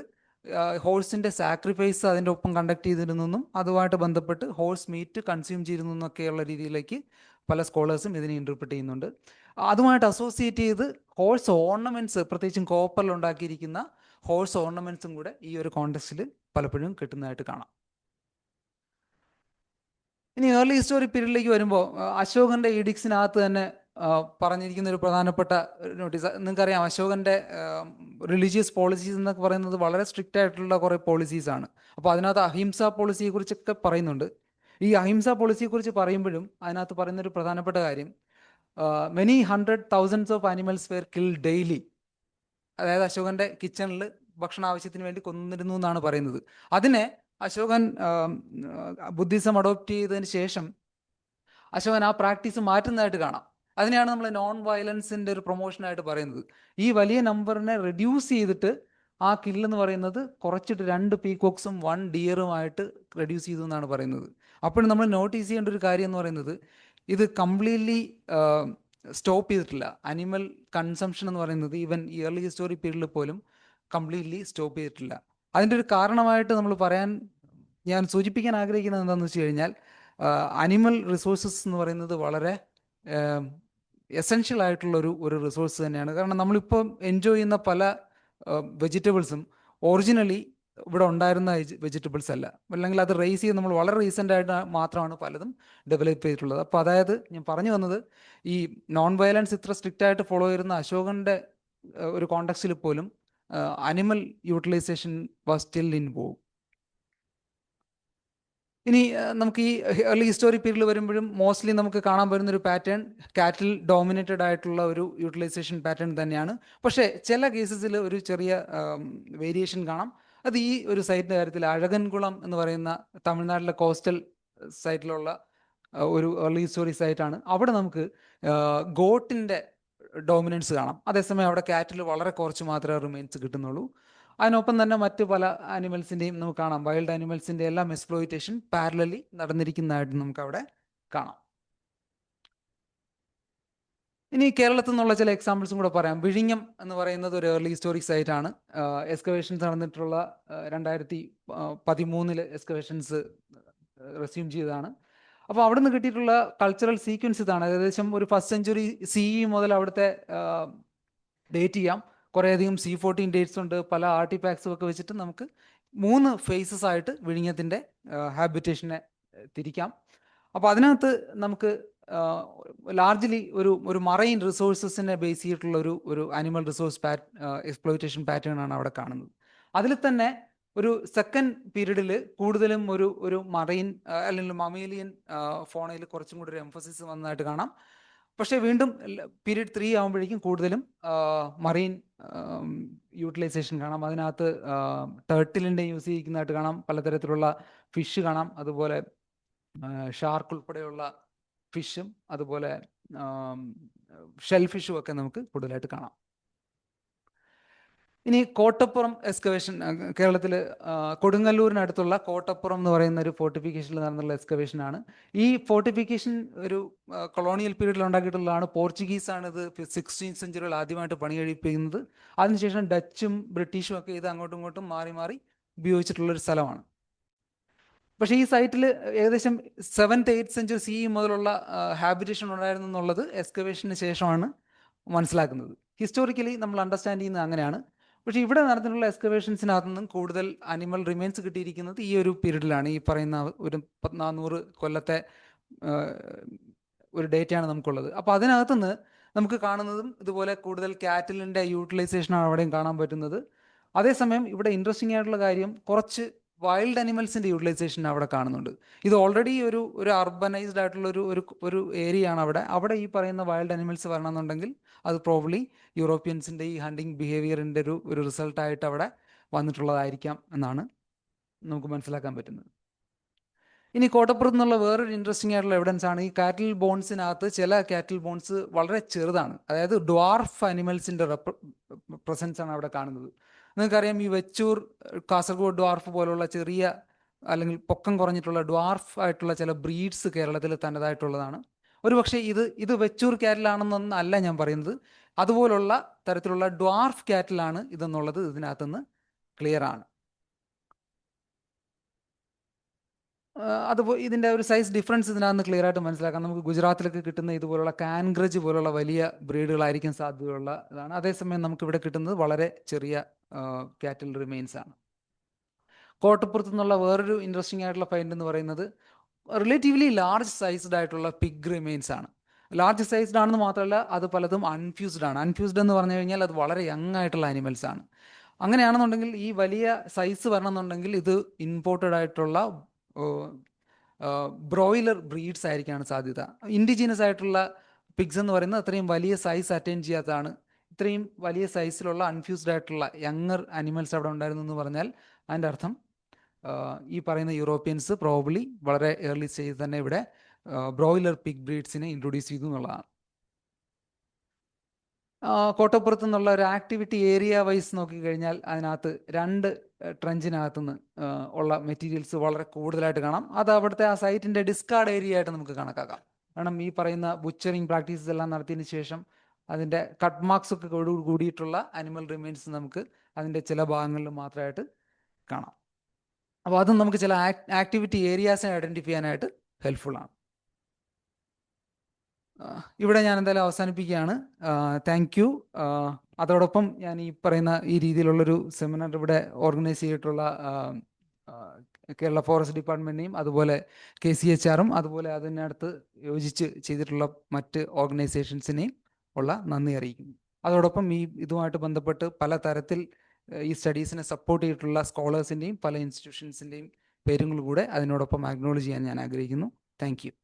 ഹോഴ്സിൻ്റെ സാക്രിഫൈസ് അതിൻ്റെ ഒപ്പം കണ്ടക്ട് ചെയ്തിരുന്നെന്നും അതുമായിട്ട് ബന്ധപ്പെട്ട് ഹോഴ്സ് മീറ്റ് കൺസ്യൂം ചെയ്തിരുന്നു എന്നൊക്കെയുള്ള രീതിയിലേക്ക് പല സ്കോളേഴ്സും ഇതിനെ ഇൻ്റർപ്രിറ്റ് ചെയ്യുന്നുണ്ട്. അതുമായിട്ട് അസോസിയേറ്റ് ചെയ്ത് ഹോഴ്സ് ഓർണമെൻറ്റ്സ്, പ്രത്യേകിച്ചും കോപ്പറിൽ ഉണ്ടാക്കിയിരിക്കുന്ന ഹോഴ്സ് ഓർണമെൻറ്റ്സും കൂടെ ഈ ഒരു കോണ്ടെക്സ്റ്റിൽ പലപ്പോഴും കിട്ടുന്നതായിട്ട് കാണാം. ഇനി ഏർലി ഹിസ്റ്റോറിക് പീരീഡിലേക്ക് വരുമ്പോൾ അശോകൻ്റെ ഈഡിക്സിനകത്ത് തന്നെ പറഞ്ഞിരിക്കുന്ന ഒരു പ്രധാനപ്പെട്ട നോട്ടീസ് നിങ്ങൾക്കറിയാം. അശോകൻ്റെ റിലീജിയസ് പോളിസീസ് എന്നൊക്കെ പറയുന്നത് വളരെ സ്ട്രിക്റ്റ് ആയിട്ടുള്ള കുറേ പോളിസീസാണ്. അപ്പോൾ അതിനകത്ത് അഹിംസ പോളിസിയെക്കുറിച്ചൊക്കെ പറയുന്നുണ്ട്. ഈ അഹിംസ പോളിസിയെക്കുറിച്ച് പറയുമ്പോഴും അതിനകത്ത് പറയുന്നൊരു പ്രധാനപ്പെട്ട കാര്യം, many 100,000s of animals were kill daily. അതായത് അശോകൻ്റെ കിച്ചണിൽ ഭക്ഷണ ആവശ്യത്തിന് വേണ്ടി കൊന്നിരുന്നു എന്നാണ് പറയുന്നത്. അതിനെ അശോകൻ ബുദ്ധിസം അഡോപ്റ്റ് ചെയ്തതിന് ശേഷം അശോകൻ ആ പ്രാക്ടീസ് മാറ്റുന്നതായിട്ട് കാണാം. അതിനെയാണ് നമ്മൾ നോൺ വയലൻസിൻ്റെ ഒരു പ്രൊമോഷനായിട്ട് പറയുന്നത്. ഈ വലിയ നമ്പറിനെ റെഡ്യൂസ് ചെയ്തിട്ട് ആ കില്ലെന്ന് പറയുന്നത് കുറച്ചിട്ട് 2 പീകോക്സും 1 ഡിയറുമായിട്ട് റെഡ്യൂസ് ചെയ്തു എന്നാണ് പറയുന്നത്. അപ്പോഴും നമ്മൾ നോട്ടീസ് ചെയ്യേണ്ട ഒരു കാര്യം എന്ന് പറയുന്നത്, ഇത് കംപ്ലീറ്റ്ലി സ്റ്റോപ്പ് ചെയ്തിട്ടില്ല. അനിമൽ കൺസംഷൻ എന്ന് പറയുന്നത് ഈവൻ ഈ ഏർലി ഹിസ്റ്റോറിക് പീരീഡിൽ പോലും കംപ്ലീറ്റ്ലി സ്റ്റോപ്പ് ചെയ്തിട്ടില്ല. അതിൻ്റെ ഒരു കാരണമായിട്ട് നമ്മൾ ഞാൻ സൂചിപ്പിക്കാൻ ആഗ്രഹിക്കുന്നത് എന്താണെന്ന് വെച്ച് കഴിഞ്ഞാൽ, അനിമൽ റിസോഴ്സസ് എന്ന് പറയുന്നത് വളരെ എസെൻഷ്യൽ ആയിട്ടുള്ളൊരു റിസോഴ്സ് തന്നെയാണ്. കാരണം നമ്മളിപ്പോൾ എൻജോയ് ചെയ്യുന്ന പല വെജിറ്റബിൾസും ഒറിജിനലി ഇവിടെ ഉണ്ടായിരുന്ന വെജിറ്റബിൾസ് അല്ല, അല്ലെങ്കിൽ അത് റേസ് ചെയ്ത് നമ്മൾ വളരെ റീസെൻ്റ് ആയിട്ട് മാത്രമാണ് പലതും ഡെവലപ്പ് ചെയ്തിട്ടുള്ളത്. അപ്പോൾ അതായത് ഞാൻ പറഞ്ഞു വന്നത്, ഈ നോൺ വയലൻസ് ഇത്ര സ്ട്രിക്റ്റ് ആയിട്ട് ഫോളോ ചെയ്യുന്ന അശോകൻ്റെ ഒരു കോണ്ടെക്സ്റ്റിൽ പോലും animal utilisation was still in vogue. ഇനി നമുക്ക് ഈ ഏർലി ഹിസ്റ്റോറിക് പീരീഡിൽ വരുമ്പോഴും മോസ്റ്റ്ലി നമുക്ക് കാണാൻ പറ്റുന്നൊരു പാറ്റേൺ കാറ്റിൽ ഡോമിനേറ്റഡ് ആയിട്ടുള്ള ഒരു യൂട്ടിലൈസേഷൻ പാറ്റേൺ തന്നെയാണ്. പക്ഷേ ചില കേസസിൽ ഒരു ചെറിയ വേരിയേഷൻ കാണാം. അത് ഈ ഒരു സൈറ്റിൻ്റെ കാര്യത്തിൽ അഴകൻകുളം എന്ന് പറയുന്ന തമിഴ്നാട്ടിലെ കോസ്റ്റൽ സൈറ്റിലുള്ള ഒരു ഏർലി ഹിസ്റ്റോറിക് സൈറ്റാണ്. അവിടെ നമുക്ക് ഗോട്ടിൻ്റെ ഡോമിനൻസ് കാണാം. അതേസമയം അവിടെ കാറ്റിൽ വളരെ കുറച്ച് മാത്രമേ റിമെയിൻസ് കിട്ടുന്നുള്ളൂ. അതിനൊപ്പം തന്നെ മറ്റ് പല ആനിമൽസിൻ്റെയും നമുക്ക് കാണാം, വൈൽഡ് ആനിമൽസിൻ്റെ എല്ലാം എക്സ്പ്ലോയിറ്റേഷൻ പാരലലി നടന്നിരിക്കുന്നതായിട്ട് നമുക്ക് അവിടെ കാണാം. ഇനി കേരളത്തിൽ നിന്നുള്ള ചില എക്സാമ്പിൾസും കൂടെ പറയാം. വിഴിഞ്ഞം എന്ന് പറയുന്നത് ഒരു ഏർലി ഹിസ്റ്റോറിക് സൈറ്റാണ്. എക്സ്കവേഷൻസ് നടന്നിട്ടുള്ള 2013 എക്സ്കവേഷൻസ് റെസ്യൂം ചെയ്തതാണ്. അപ്പോൾ അവിടെ നിന്ന് കിട്ടിയിട്ടുള്ള കൾച്ചറൽ സീക്വൻസ് ഇതാണ്. ഏകദേശം ഒരു 1st century CE മുതൽ അവിടുത്തെ ഡേറ്റ് ചെയ്യാം. കുറേയധികം C14 ഡേറ്റ്സ് ഉണ്ട്. പല ആർട്ടിഫാക്ട്സും ഒക്കെ വെച്ചിട്ട് നമുക്ക് 3 phases ആയിട്ട് വിഴിഞ്ഞത്തിൻ്റെ ഹാബിറ്റേഷനെ തിരിക്കാം. അപ്പോൾ അതിനകത്ത് നമുക്ക് ലാർജ്ലി ഒരു മറൈൻ റിസോഴ്സസിനെ ബേസ് ചെയ്തിട്ടുള്ള ഒരു ആനിമൽ റിസോഴ്സ് എക്സ്പ്ലോയിറ്റേഷൻ പാറ്റേൺ ആണ് അവിടെ കാണുന്നത്. അതിൽ തന്നെ ഒരു സെക്കൻഡ് പീരീഡിൽ കൂടുതലും ഒരു മറൈൻ അല്ലെങ്കിൽ മമേലിയൻ ഫോണയിൽ കുറച്ചും കൂടി ഒരു എംഫസിസ് വന്നതായിട്ട് കാണാം. പക്ഷേ വീണ്ടും പീരീഡ് 3 ആകുമ്പോഴേക്കും കൂടുതലും മറൈൻ യൂട്ടിലൈസേഷൻ കാണാം. അതിനകത്ത് ടേർട്ടിലിൻ്റെ യൂസ് ചെയ്യിക്കുന്നതായിട്ട് കാണാം, പലതരത്തിലുള്ള ഫിഷ് കാണാം, അതുപോലെ ഷാർക്ക് ഉൾപ്പെടെയുള്ള ഫിഷും അതുപോലെ ഷെൽ ഫിഷും ഒക്കെ നമുക്ക് കൂടുതലായിട്ട് കാണാം. ഇനി കോട്ടപ്പുറം എക്സ്കവേഷൻ, കേരളത്തിൽ കൊടുങ്ങല്ലൂരിനടുത്തുള്ള കോട്ടപ്പുറം എന്ന് പറയുന്ന ഒരു ഫോർട്ടിഫിക്കേഷനിൽ നടന്നുള്ള എക്സ്കവേഷൻ ആണ്. ഈ ഫോർട്ടിഫിക്കേഷൻ ഒരു കൊളോണിയൽ പീരീഡിൽ ഉണ്ടാക്കിയിട്ടുള്ളതാണ്. പോർച്ചുഗീസാണ് ഇത് 16th സെഞ്ചുറിയിൽ ആദ്യമായിട്ട് പണി കഴിപ്പിക്കുന്നത്. അതിനുശേഷം ഡച്ചും ബ്രിട്ടീഷും ഒക്കെ ഇത് അങ്ങോട്ടും ഇങ്ങോട്ടും മാറി മാറി ഉപയോഗിച്ചിട്ടുള്ളൊരു സ്ഥലമാണ്. പക്ഷേ ഈ സൈറ്റിൽ ഏകദേശം 7th 8th സെഞ്ചുറി CE മുതലുള്ള ഹാബിറ്റേഷൻ ഉണ്ടായിരുന്നു എന്നുള്ളത് എക്സ്കവേഷന് ശേഷമാണ് മനസ്സിലാക്കുന്നത്. ഹിസ്റ്റോറിക്കലി നമ്മൾ അണ്ടർസ്റ്റാൻഡ് ചെയ്യുന്നത് അങ്ങനെയാണ്. പക്ഷേ ഇവിടെ നടന്നിട്ടുള്ള എക്സ്കവേഷൻസിനകത്തു നിന്നും കൂടുതൽ അനിമൽ റിമെയിൻസ് കിട്ടിയിരിക്കുന്നത് ഈ ഒരു പീരീഡിലാണ്. ഈ പറയുന്ന ഒരു 400 കൊല്ലത്തെ ഒരു ഡേറ്റയാണ് നമുക്കുള്ളത്. അപ്പോൾ അതിനകത്തുനിന്ന് നമുക്ക് കാണുന്നതും ഇതുപോലെ കൂടുതൽ കാറ്റലിൻ്റെ യൂട്ടിലൈസേഷനാണ് അവിടെയും കാണാൻ പറ്റുന്നത്. അതേസമയം ഇവിടെ ഇൻട്രസ്റ്റിംഗ് ആയിട്ടുള്ള കാര്യം കുറച്ച് വൈൽഡ് അനിമൽസിൻ്റെ യൂട്ടിലൈസേഷൻ അവിടെ കാണുന്നുണ്ട്. ഇത് ഓൾറെഡി ഒരു അർബനൈസ്ഡ് ആയിട്ടുള്ള ഒരു ഏരിയ ആണ് അവിടെ ഈ പറയുന്ന വൈൽഡ് അനിമൽസ് വരണമെന്നുണ്ടെങ്കിൽ അത് പ്രോബ്ലി യൂറോപ്യൻസിൻ്റെ ഈ ഹണ്ടിങ് ബിഹേവിയറിൻ്റെ ഒരു റിസൾട്ടായിട്ട് അവിടെ വന്നിട്ടുള്ളതായിരിക്കാം എന്നാണ് നമുക്ക് മനസ്സിലാക്കാൻ പറ്റുന്നത്. ഇനി കോട്ടപ്പുറത്ത് നിന്നുള്ള വേറൊരു ഇൻട്രസ്റ്റിംഗ് ആയിട്ടുള്ള എവിഡൻസ് ആണ് ഈ കാറ്റിൽ ബോൺസിനകത്ത് ചില കാറ്റിൽ ബോൺസ് വളരെ ചെറുതാണ്. അതായത് ഡ്വാർഫ് അനിമൽസിൻ്റെ പ്രസൻസ് ആണ് അവിടെ കാണുന്നത്. നിങ്ങൾക്കറിയാം, ഈ വെച്ചൂർ, കാസർഗോഡ് ഡ്വാർഫ് പോലുള്ള ചെറിയ അല്ലെങ്കിൽ പൊക്കം കുറഞ്ഞിട്ടുള്ള ഡ്വാർഫ് ആയിട്ടുള്ള ചില ബ്രീഡ്സ് കേരളത്തിൽ തനതായിട്ടുള്ളതാണ്. ഒരുപക്ഷെ ഇത് വെച്ചൂർ കാറ്റിലാണെന്നൊന്നും അല്ല ഞാൻ പറയുന്നത്, അതുപോലുള്ള തരത്തിലുള്ള ഡ്വാർഫ് കാറ്റിലാണ് ഇതെന്നുള്ളത് ഇതിനകത്തുനിന്ന് ക്ലിയർ ആണ്. അതുപോലെ ഇതിൻ്റെ ഒരു സൈസ് ഡിഫറൻസ് ഇതിനകത്ത് ക്ലിയർ ആയിട്ട് മനസ്സിലാക്കാം. നമുക്ക് ഗുജറാത്തിലൊക്കെ കിട്ടുന്ന ഇതുപോലുള്ള കാൻഗ്രജ് പോലുള്ള വലിയ ബ്രീഡുകളായിരിക്കും സാധ്യതയുള്ള ഇതാണ്. അതേസമയം നമുക്കിവിടെ കിട്ടുന്നത് വളരെ ചെറിയ കാറ്റിൽ റിമെയിൻസ് ആണ്. കോട്ടപ്പുറത്ത് നിന്നുള്ള വേറൊരു ഇൻട്രസ്റ്റിംഗ് ആയിട്ടുള്ള ഫൈൻഡ് എന്ന് പറയുന്നത് റിലേറ്റീവ്ലി ലാർജ് സൈസ്ഡ് ആയിട്ടുള്ള പിഗ് റിമെയിൻസ് ആണ്. ലാർജ് സൈസ്ഡ് ആണെന്ന് മാത്രമല്ല, അത് പലതും അൺഫ്യൂസ്ഡ് ആണ്. അൺഫ്യൂസ്ഡ് എന്ന് പറഞ്ഞു കഴിഞ്ഞാൽ അത് വളരെ യങ് ആയിട്ടുള്ള അനിമൽസ് ആണ്. അങ്ങനെയാണെന്നുണ്ടെങ്കിൽ ഈ വലിയ സൈസ് വരണമെന്നുണ്ടെങ്കിൽ ഇത് ഇമ്പോർട്ടഡ് ആയിട്ടുള്ള ബ്രോയിലർ ബ്രീഡ്സ് ആയിരിക്കാണ് സാധ്യത. ഇൻഡിജീനസ് ആയിട്ടുള്ള പിഗ്സ് എന്ന് പറയുന്നത് അത്രയും വലിയ സൈസ് അറ്റൈൻ ചെയ്യാത്തതാണ്. ഇത്രയും വലിയ സൈസിലുള്ള അൺഫ്യൂസ്ഡ് ആയിട്ടുള്ള യങ്ങർ അനിമൽസ് അവിടെ ഉണ്ടായിരുന്നു എന്ന് പറഞ്ഞാൽ അതിൻ്റെ അർത്ഥം ഈ പറയുന്ന യൂറോപ്യൻസ് പ്രോബ്ലി വളരെ ഏർലി സ്റ്റേജിൽ തന്നെ ഇവിടെ ബ്രോയിലർ പിഗ് ബ്രീഡ്സിനെ ഇൻട്രൊഡ്യൂസ് ചെയ്തു എന്നുള്ളതാണ്. കോട്ടപ്പുറത്ത് നിന്നുള്ള ഒരു ആക്ടിവിറ്റി ഏരിയ വൈസ് നോക്കിക്കഴിഞ്ഞാൽ അതിനകത്ത് 2 ട്രെഞ്ചിനകത്തുനിന്ന് ഉള്ള മെറ്റീരിയൽസ് വളരെ കൂടുതലായിട്ട് കാണാം. അത് അവിടുത്തെ ആ സൈറ്റിൻ്റെ ഡിസ്കാർഡ് ഏരിയ ആയിട്ട് നമുക്ക് കണക്കാക്കാം. കാരണം ഈ പറയുന്ന ബുച്ചറിങ് പ്രാക്ടീസസ് എല്ലാം നടത്തിയതിന് ശേഷം അതിൻ്റെ കട്ട് മാർക്സ് ഒക്കെ കൂടിയിട്ടുള്ള അനിമൽ റിമെയിൻസ് നമുക്ക് അതിൻ്റെ ചില ഭാഗങ്ങളിൽ മാത്രമായിട്ട് കാണാം. അപ്പോൾ അതും നമുക്ക് ചില ആക്ടിവിറ്റി ഏരിയാസിനെ ഐഡൻറ്റിഫൈ ചെയ്യാനായിട്ട് ഹെൽപ്ഫുള്ളാണ്. ഇവിടെ ഞാൻ എന്തായാലും അവസാനിപ്പിക്കുകയാണ്. Thank you. അതോടൊപ്പം ഞാൻ ഈ പറയുന്ന ഈ രീതിയിലുള്ളൊരു സെമിനാർ ഇവിടെ ഓർഗനൈസ് ചെയ്തിട്ടുള്ള കേരള ഫോറസ്റ്റ് ഡിപ്പാർട്ട്മെൻറ്റിനെയും അതുപോലെ KCHRഉം അതുപോലെ അതിനടുത്ത് യോജിച്ച് ചെയ്തിട്ടുള്ള മറ്റ് ഓർഗനൈസേഷൻസിനെയും ഉള്ള നന്ദി അറിയിക്കുന്നു. അതോടൊപ്പം ഇതുമായിട്ട് ബന്ധപ്പെട്ട് പല തരത്തിൽ ഈ സ്റ്റഡീസിനെ സപ്പോർട്ട് ചെയ്തിട്ടുള്ള സ്കോളേഴ്സിൻ്റെയും പല ഇൻസ്റ്റിറ്റ്യൂഷൻസിൻ്റെയും പേരുകൾ കൂടെ അതിനോടൊപ്പം അക്നോളജ് ചെയ്യാൻ ഞാൻ ആഗ്രഹിക്കുന്നു. Thank you.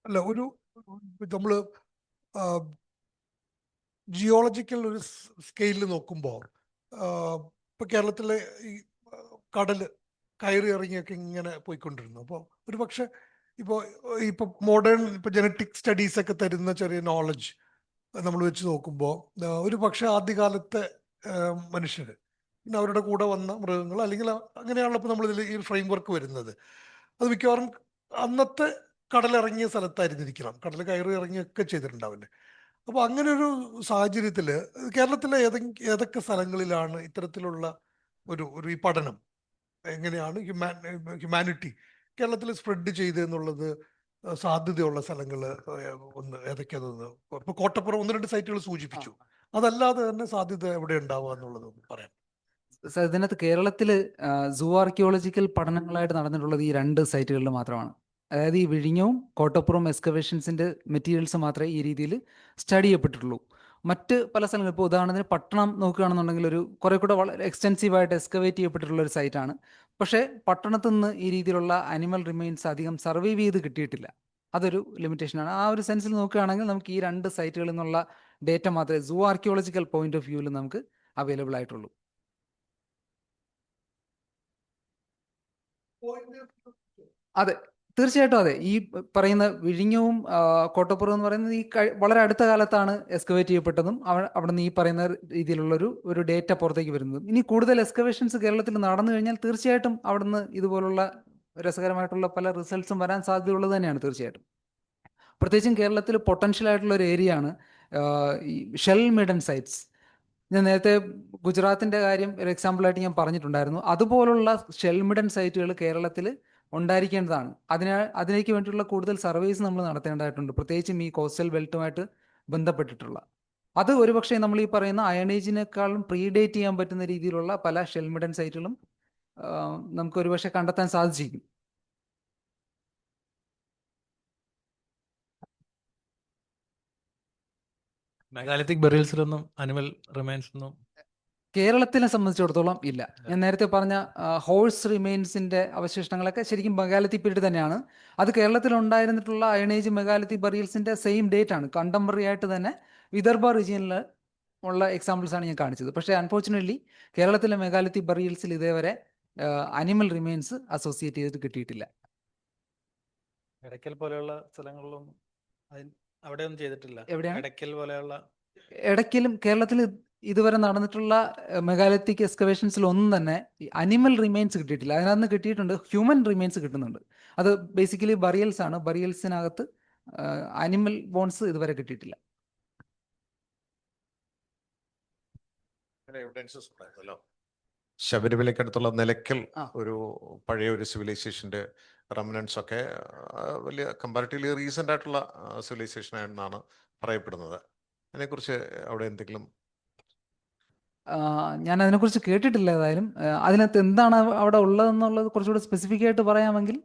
അല്ല, നമ്മൾ ജിയോളജിക്കൽ ഒരു സ്കെയിലിൽ നോക്കുമ്പോൾ ഇപ്പൊ കേരളത്തിലെ ഈ കടല് കയറി ഇറങ്ങിയൊക്കെ ഇങ്ങനെ പോയിക്കൊണ്ടിരുന്നു. അപ്പോൾ ഒരു പക്ഷെ ഇപ്പൊ മോഡേൺ ജനറ്റിക് സ്റ്റഡീസ് ഒക്കെ തരുന്ന ചെറിയ നോളജ് നമ്മൾ വെച്ച് നോക്കുമ്പോൾ ഒരു പക്ഷെ ആദ്യകാലത്തെ മനുഷ്യര് പിന്നെ അവരുടെ കൂടെ വന്ന മൃഗങ്ങൾ അല്ലെങ്കിൽ അങ്ങനെയാണല്ലോ ഇപ്പൊ നമ്മൾ ഇതിൽ ഈ ഫ്രെയിം വർക്ക് വരുന്നത്. അത് മിക്കവാറും അന്നത്തെ കടലിറങ്ങിയ സ്ഥലത്തായിരുന്നിരിക്കണം, കടൽ കയറി ഇറങ്ങിയൊക്കെ ചെയ്തിട്ടുണ്ടാവില്ലേ. അപ്പോൾ അങ്ങനെ ഒരു സാഹചര്യത്തിൽ കേരളത്തിലെ ഏതൊക്കെ സ്ഥലങ്ങളിലാണ് ഇത്തരത്തിലുള്ള ഒരു ഈ പഠനം എങ്ങനെയാണ് ഹ്യൂമാനിറ്റി കേരളത്തിൽ സ്പ്രെഡ് ചെയ്തെന്നുള്ളത് സാധ്യതയുള്ള സ്ഥലങ്ങൾ ഒന്ന് ഏതൊക്കെയാണെന്ന് ഇപ്പൊ കോട്ടപ്പുറം 1-2 സൈറ്റുകൾ സൂചിപ്പിച്ചു. അതല്ലാതെ തന്നെ സാധ്യത എവിടെ ഉണ്ടാവുക എന്നുള്ളത് ഒന്ന് പറയാം. സർ, ഇതിനകത്ത് കേരളത്തിൽ സൂ ആർക്കിയോളജിക്കൽ പഠനങ്ങളായിട്ട് നടന്നിട്ടുള്ളത് ഈ 2 സൈറ്റുകളിൽ മാത്രമാണ്. അതായത് ഈ വിഴിഞ്ഞവും കോട്ടപ്പുറം എക്സ്കവേഷൻസിന്റെ മെറ്റീരിയൽസ് മാത്രമേ ഈ രീതിയിൽ സ്റ്റഡി ചെയ്യപ്പെട്ടിട്ടുള്ളൂ. മറ്റ് പല സ്ഥലങ്ങളും, ഇപ്പോൾ ഉദാഹരണത്തിന് പട്ടണം നോക്കുകയാണെന്നുണ്ടെങ്കിൽ ഒരു കുറെ കൂടെ വളരെ എക്സ്റ്റെൻസീവായിട്ട് എക്സ്കവേറ്റ് ചെയ്യപ്പെട്ടിട്ടുള്ള ഒരു സൈറ്റാണ്. പക്ഷേ പട്ടണത്തു നിന്ന് ഈ രീതിയിലുള്ള അനിമൽ റിമെയിൻസ് അധികം സർവൈവ് ചെയ്ത് കിട്ടിയിട്ടില്ല. അതൊരു ലിമിറ്റേഷനാണ്. ആ ഒരു സെൻസിൽ നോക്കുകയാണെങ്കിൽ നമുക്ക് ഈ 2 സൈറ്റുകളിൽ നിന്നുള്ള ഡേറ്റ മാത്രമേ സൂ ആർക്കിയോളജിക്കൽ പോയിന്റ് ഓഫ് വ്യൂവിൽ നമുക്ക് അവൈലബിൾ ആയിട്ടുള്ളൂ. അതെ, തീർച്ചയായിട്ടും അതെ. ഈ പറയുന്ന വിഴിഞ്ഞവും കോട്ടപ്പുറം എന്ന് പറയുന്നത് ഈ വളരെ അടുത്ത കാലത്താണ് എക്സ്കവേറ്റ് ചെയ്യപ്പെട്ടതും അവിടെ നിന്ന് ഈ പറയുന്ന രീതിയിലുള്ള ഒരു ഡേറ്റ പുറത്തേക്ക് വരുന്നതും. ഇനി കൂടുതൽ എക്സ്കവേഷൻസ് കേരളത്തിൽ നടന്നു കഴിഞ്ഞാൽ തീർച്ചയായിട്ടും അവിടെ നിന്ന് ഇതുപോലുള്ള രസകരമായിട്ടുള്ള പല റിസൾട്ട്സും വരാൻ സാധ്യതയുള്ളത് തന്നെയാണ് തീർച്ചയായിട്ടും. പ്രത്യേകിച്ചും കേരളത്തിൽ പൊട്ടൻഷ്യൽ ആയിട്ടുള്ള ഒരു ഏരിയ ആണ് ഈ ഷെൽ മിഡൻ സൈറ്റ്സ്. ഞാൻ നേരത്തെ ഗുജറാത്തിൻ്റെ കാര്യം ഒരു എക്സാമ്പിളായിട്ട് ഞാൻ പറഞ്ഞിട്ടുണ്ടായിരുന്നു. അതുപോലുള്ള ഷെൽമിഡൻ സൈറ്റുകൾ കേരളത്തിൽ ഉണ്ടായിരിക്കേണ്ടതാണ്. അതിലേക്ക് വേണ്ടിയിട്ടുള്ള കൂടുതൽ സർവേസ് നമ്മൾ നടത്തേണ്ടതായിട്ടുണ്ട്, പ്രത്യേകിച്ചും ഈ കോസ്റ്റൽ ബെൽറ്റുമായിട്ട് ബന്ധപ്പെട്ടിട്ടുള്ള. അത് ഒരുപക്ഷെ നമ്മൾ ഈ പറയുന്ന അയണേജിനേക്കാളും പ്രീഡേറ്റ് ചെയ്യാൻ പറ്റുന്ന രീതിയിലുള്ള പല ഷെൽമിഡൻ സൈറ്റുകളും നമുക്ക് ഒരുപക്ഷെ കണ്ടെത്താൻ സാധിച്ചിരിക്കും. മെഗാലിത്തിക് ബെറിയൽസിലൊന്നും അനിമൽ റിമൈൻസ് ഒന്നും കേരളത്തിനെ സംബന്ധിച്ചിടത്തോളം ഇല്ല. ഞാൻ നേരത്തെ പറഞ്ഞ ഹോഴ്സ് റിമെയിൻസിന്റെ അവശിഷ്ടങ്ങളൊക്കെ ശരിക്കും മെഗാലിത്തിക് പീരീഡ് തന്നെയാണ്. അത് കേരളത്തിൽ ഉണ്ടായിരുന്നിട്ടുള്ള അയണേജ് മെഗാലിത്തിക് ബറിയൽസിന്റെ സെയിം ഡേറ്റ് ആണ്. കണ്ടംപററി ആയിട്ട് തന്നെ വിദർഭ റീജിയനിൽ ഉള്ള എക്സാമ്പിൾസ് ആണ് ഞാൻ കാണിച്ചത്. പക്ഷേ അൺഫോർച്ചുനേറ്റ്ലി കേരളത്തിലെ മെഗാലിത്തിക് ബറിയൽസിൽ ഇതേവരെ അനിമൽ റിമെയിൻസ് അസോസിയേറ്റ് ചെയ്തിട്ട് കിട്ടിയിട്ടില്ല. എടയ്ക്കൽ പോലെയുള്ള സ്ഥലങ്ങളിലും അവിടെ ഒന്നും ചെയ്തിട്ടില്ല. എവിടെയാണ്? എടയ്ക്കൽ പോലെയുള്ള ഇടയ്ക്കലും കേരളത്തിൽ ഇതുവരെ നടന്നിട്ടുള്ള മെഗാലിത്തിക് എക്സ്കവേഷൻസിൽ ഒന്നും തന്നെ അനിമൽ റിമെയിൻസ് കിട്ടിയിട്ടില്ല. അതിനകത്ത് കിട്ടിയിട്ടുണ്ട്, ഹ്യൂമൻ റിമെയിൻസ് കിട്ടുന്നുണ്ട്. അത് ബേസിക്കലി ബറിയൽസ് ആണ്. ബറിയൽസിനകത്ത് അനിമൽ ബോൺസ് ഇതുവരെ കിട്ടിയിട്ടില്ല. എവിഡൻസസ് ഉണ്ടായിരുന്നല്ലോ. ശബരിമലയ്ക്കടുത്തുള്ള നിലയ്ക്കൽ ആ. ഒരു പഴയ ഒരു സിവിലൈസേഷന്റെ റെമനൻസ് ഒക്കെ വലിയ കമ്പാരിറ്റീവ്ലി റീസെന്റ് ആയിട്ടുള്ള സിവിലൈസേഷൻ ആണെന്നാണ് പറയപ്പെടുന്നത്. അതിനെക്കുറിച്ച് അവിടെ എന്തെങ്കിലും? ഞാൻ അതിനെക്കുറിച്ച് കേട്ടിട്ടില്ല. ഏതായാലും അതിനകത്ത് എന്താണ് അവിടെ ഉള്ളതെന്നുള്ളത് കുറച്ചുകൂടി സ്പെസിഫിക് ആയിട്ട് പറയാമെങ്കിൽ,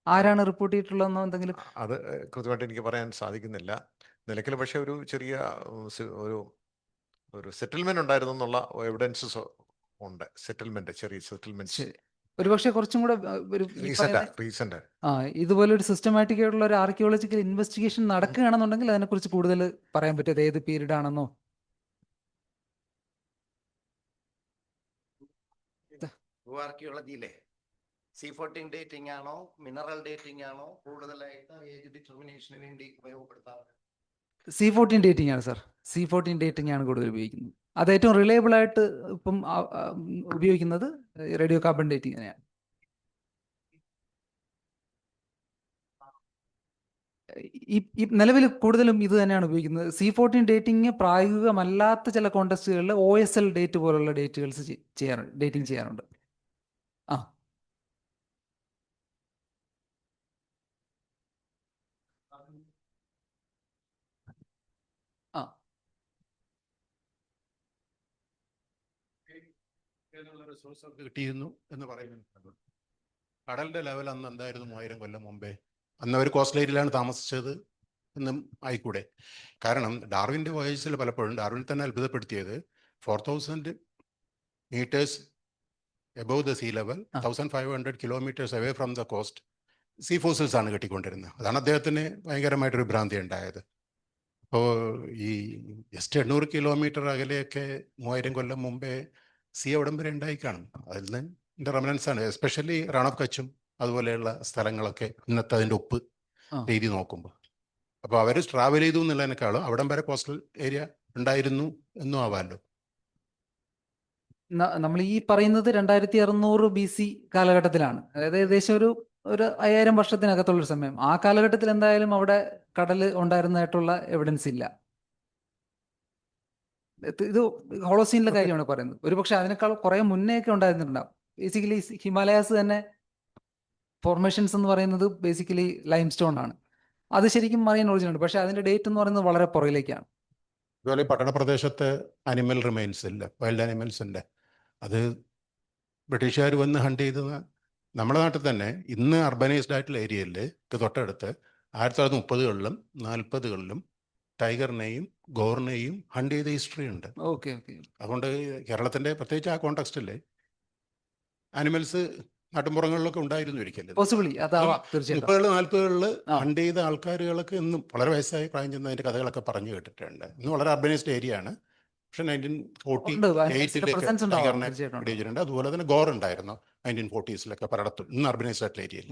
ആരാണ് റിപ്പോർട്ട് ചെയ്തിട്ടുള്ളതെന്നോ എന്തെങ്കിലും? അത് കൃത്യമായിട്ട് എനിക്ക് പറയാൻ സാധിക്കുന്നില്ല. നിലയ്ക്കൽ പക്ഷെ ഒരു ചെറിയ ഒരു സെറ്റിൽമെന്റ് ഉണ്ടായിരുന്നു എന്നുള്ള എവിഡൻസസ് ഉണ്ട്. ചെറിയ സെറ്റിൽമെന്റ് ശരി, ഒരുപക്ഷെ കുറച്ചും കൂടെ റീസെന്റ് ഇതുപോലെ ഒരു സിസ്റ്റമാറ്റിക് ആയിട്ടുള്ള ഒരു ആർക്കിയോളജിക്കൽ ഇൻവെസ്റ്റിഗേഷൻ നടക്കുകയാണെന്നുണ്ടെങ്കിൽ അതിനെക്കുറിച്ച് കൂടുതൽ പറയാൻ പറ്റും. അത് ഏത് പീരീഡ് ആണെന്നോ. ആർക്കിയോളജിയിലെ C14 ഡേറ്റിംഗ് ആണോ മിനറൽ ഡേറ്റിംഗ് ആണോ കൂടുതലായിട്ട് ഏജ് ഡിറ്റർമിനേഷന് വേണ്ടി ഉപയോഗപ്പെടുത്താറ്? C14 ഡേറ്റിംഗ് ആണ് സർ. C14 ഡേറ്റിംഗ് ആണ് കൂടുതൽ ഉപയോഗിക്കുന്നത്. അത് ഏറ്റവും റിലയബിൾ ആയിട്ട് ഇപ്പം ഉപയോഗിക്കുന്നത് റേഡിയോ കാർബൺ ഡേറ്റിംഗ് തന്നെയാണ്. ഈ നിലവിൽ കൂടുതലും ഇത് തന്നെയാണ് ഉപയോഗിക്കുന്നത്. C14 ഡേറ്റിംഗ് പ്രായോഗികമല്ലാത്ത ചില കോണ്ടസ്റ്റുകളിൽ OSL ഡേറ്റ് പോലുള്ള ഡേറ്റുകൾസ് ഡേറ്റിംഗ് ചെയ്യാറുണ്ട്. ആ ആ റിസോഴ്സ് കിട്ടിയിരുന്നു എന്ന് പറയുന്നുണ്ട്. കടലിന്റെ ലെവൽ അന്ന് എന്തായിരുന്നു 1000 കൊല്ലം മുമ്പേ? അന്ന് അവർ കോസ്റ്റൽ ഏരിയയിലാണ് താമസിച്ചത് എന്നും ആയിക്കൂടെ? കാരണം ഡാർവിൻ്റെ വോയേജിൽ പലപ്പോഴും ഡാർവിൻ തന്നെ അത്ഭുതപ്പെടുത്തിയത് 4000 meters above the sea level, 1500 kilometers away from the coast, sea fossils ആണ് കിട്ടിക്കൊണ്ടിരുന്നത്. അതാണ് അദ്ദേഹത്തിന് ഭയങ്കരമായിട്ടൊരു ഭ്രാന്തി ഉണ്ടായത്. അപ്പോൾ ഈ ജസ്റ്റ് 800 കിലോമീറ്റർ അകലെയൊക്കെ 3000 കൊല്ലം മുമ്പേ സീ അവിടം വരെ ഉണ്ടായി കാണും. അതിൽ നിന്ന് റെമനൻസ് ആണ്. എസ്പെഷ്യലി റാൺ ഓഫ് കച്ചും അതുപോലെയുള്ള സ്ഥലങ്ങളൊക്കെ ഇന്നത്തെ അതിൻ്റെ ഉപ്പ് രീതി നോക്കുമ്പോൾ. അപ്പോൾ അവർ ട്രാവൽ ചെയ്തു എന്നുള്ളതിനേക്കാളും അവിടം വരെ കോസ്റ്റൽ ഏരിയ ഉണ്ടായിരുന്നു എന്നും ആവാമല്ലോ. നമ്മൾ ഈ പറയുന്നത് 2600 BC കാലഘട്ടത്തിലാണ്. അതായത് ഏകദേശം ഒരു ഒരു 5000 വർഷത്തിനകത്തുള്ളൊരു സമയം. ആ കാലഘട്ടത്തിൽ എന്തായാലും അവിടെ കടൽ ഉണ്ടായിരുന്നതായിട്ടുള്ള എവിഡൻസ് ഇല്ല. ഇത് ഹോളോസീനിലെ Okay. കാര്യമാണ് പറയുന്നത്. ഒരു പക്ഷെ അതിനേക്കാൾ കുറെ മുന്നേ ഒക്കെ ഉണ്ടായിരുന്നുണ്ടാവും. ബേസിക്കലി ഹിമാലയാസ് തന്നെ ഫോർമേഷൻസ് എന്ന് പറയുന്നത് ബേസിക്കലി ലൈം സ്റ്റോൺ ആണ്. അത് ശരിക്കും മറിയൻ ഒറിജിൻ ഉണ്ട്. പക്ഷെ അതിന്റെ ഡേറ്റ് എന്ന് പറയുന്നത് വളരെ പുറകിലേക്കാണ്. അതുപോലെ ഈ പട്ടണപ്രദേശത്ത് അനിമൽ റിമൈൻസ് ഇല്ല, വൈൽഡ് അനിമൽസ് ഉണ്ട്. അത് ബ്രിട്ടീഷുകാർ വന്ന് ഹണ്ട് ചെയ്ത് നമ്മുടെ നാട്ടിൽ തന്നെ ഇന്ന് അർബനൈസ്ഡ് ആയിട്ടുള്ള ഏരിയയിൽ തൊട്ടടുത്ത് 1930കളിലും 40കളിലും ടൈഗറിനെയും ഗോറിനെയും ഹണ്ട് ചെയ്ത ഹിസ്റ്ററി ഉണ്ട്. Okay okay. അതുകൊണ്ട് കേരളത്തിൻ്റെ പ്രത്യേകിച്ച് ആ കോണ്ടക്സ്റ്റിൽ ആനിമൽസ് നാട്ടിൻപുറങ്ങളിലൊക്കെ ഉണ്ടായിരുന്നു ഒരിക്കലും. പോസിബിളി അതാവാം തീർച്ചയായിട്ടും. 30കളിൽ 40കളിൽ ആ. ഹണ്ട് ചെയ്ത ആൾക്കാരുകളൊക്കെ ഇന്നും വളരെ വയസ്സായി പ്രായം ചെന്ന് അതിൻ്റെ കഥകളൊക്കെ പറഞ്ഞു കേട്ടിട്ടുണ്ട്. ഇന്ന് വളരെ അർബനൈസ്ഡ് ഏരിയ ആണ്. പക്ഷെ ഉണ്ട്. 1948 presence ഉണ്ടാവാം, ടൈഗറിനെ തീർച്ചയായിട്ടും ഉണ്ടാവും. പിടിച്ചിട്ടുണ്ട്. അതുപോലെ തന്നെ ഗോർ ഉണ്ടായിരുന്നു 1940s പലയിടത്തും, ഇന്ന് അർബനൈസ്ഡ് ആയിട്ടുള്ള ഏരിയയിൽ.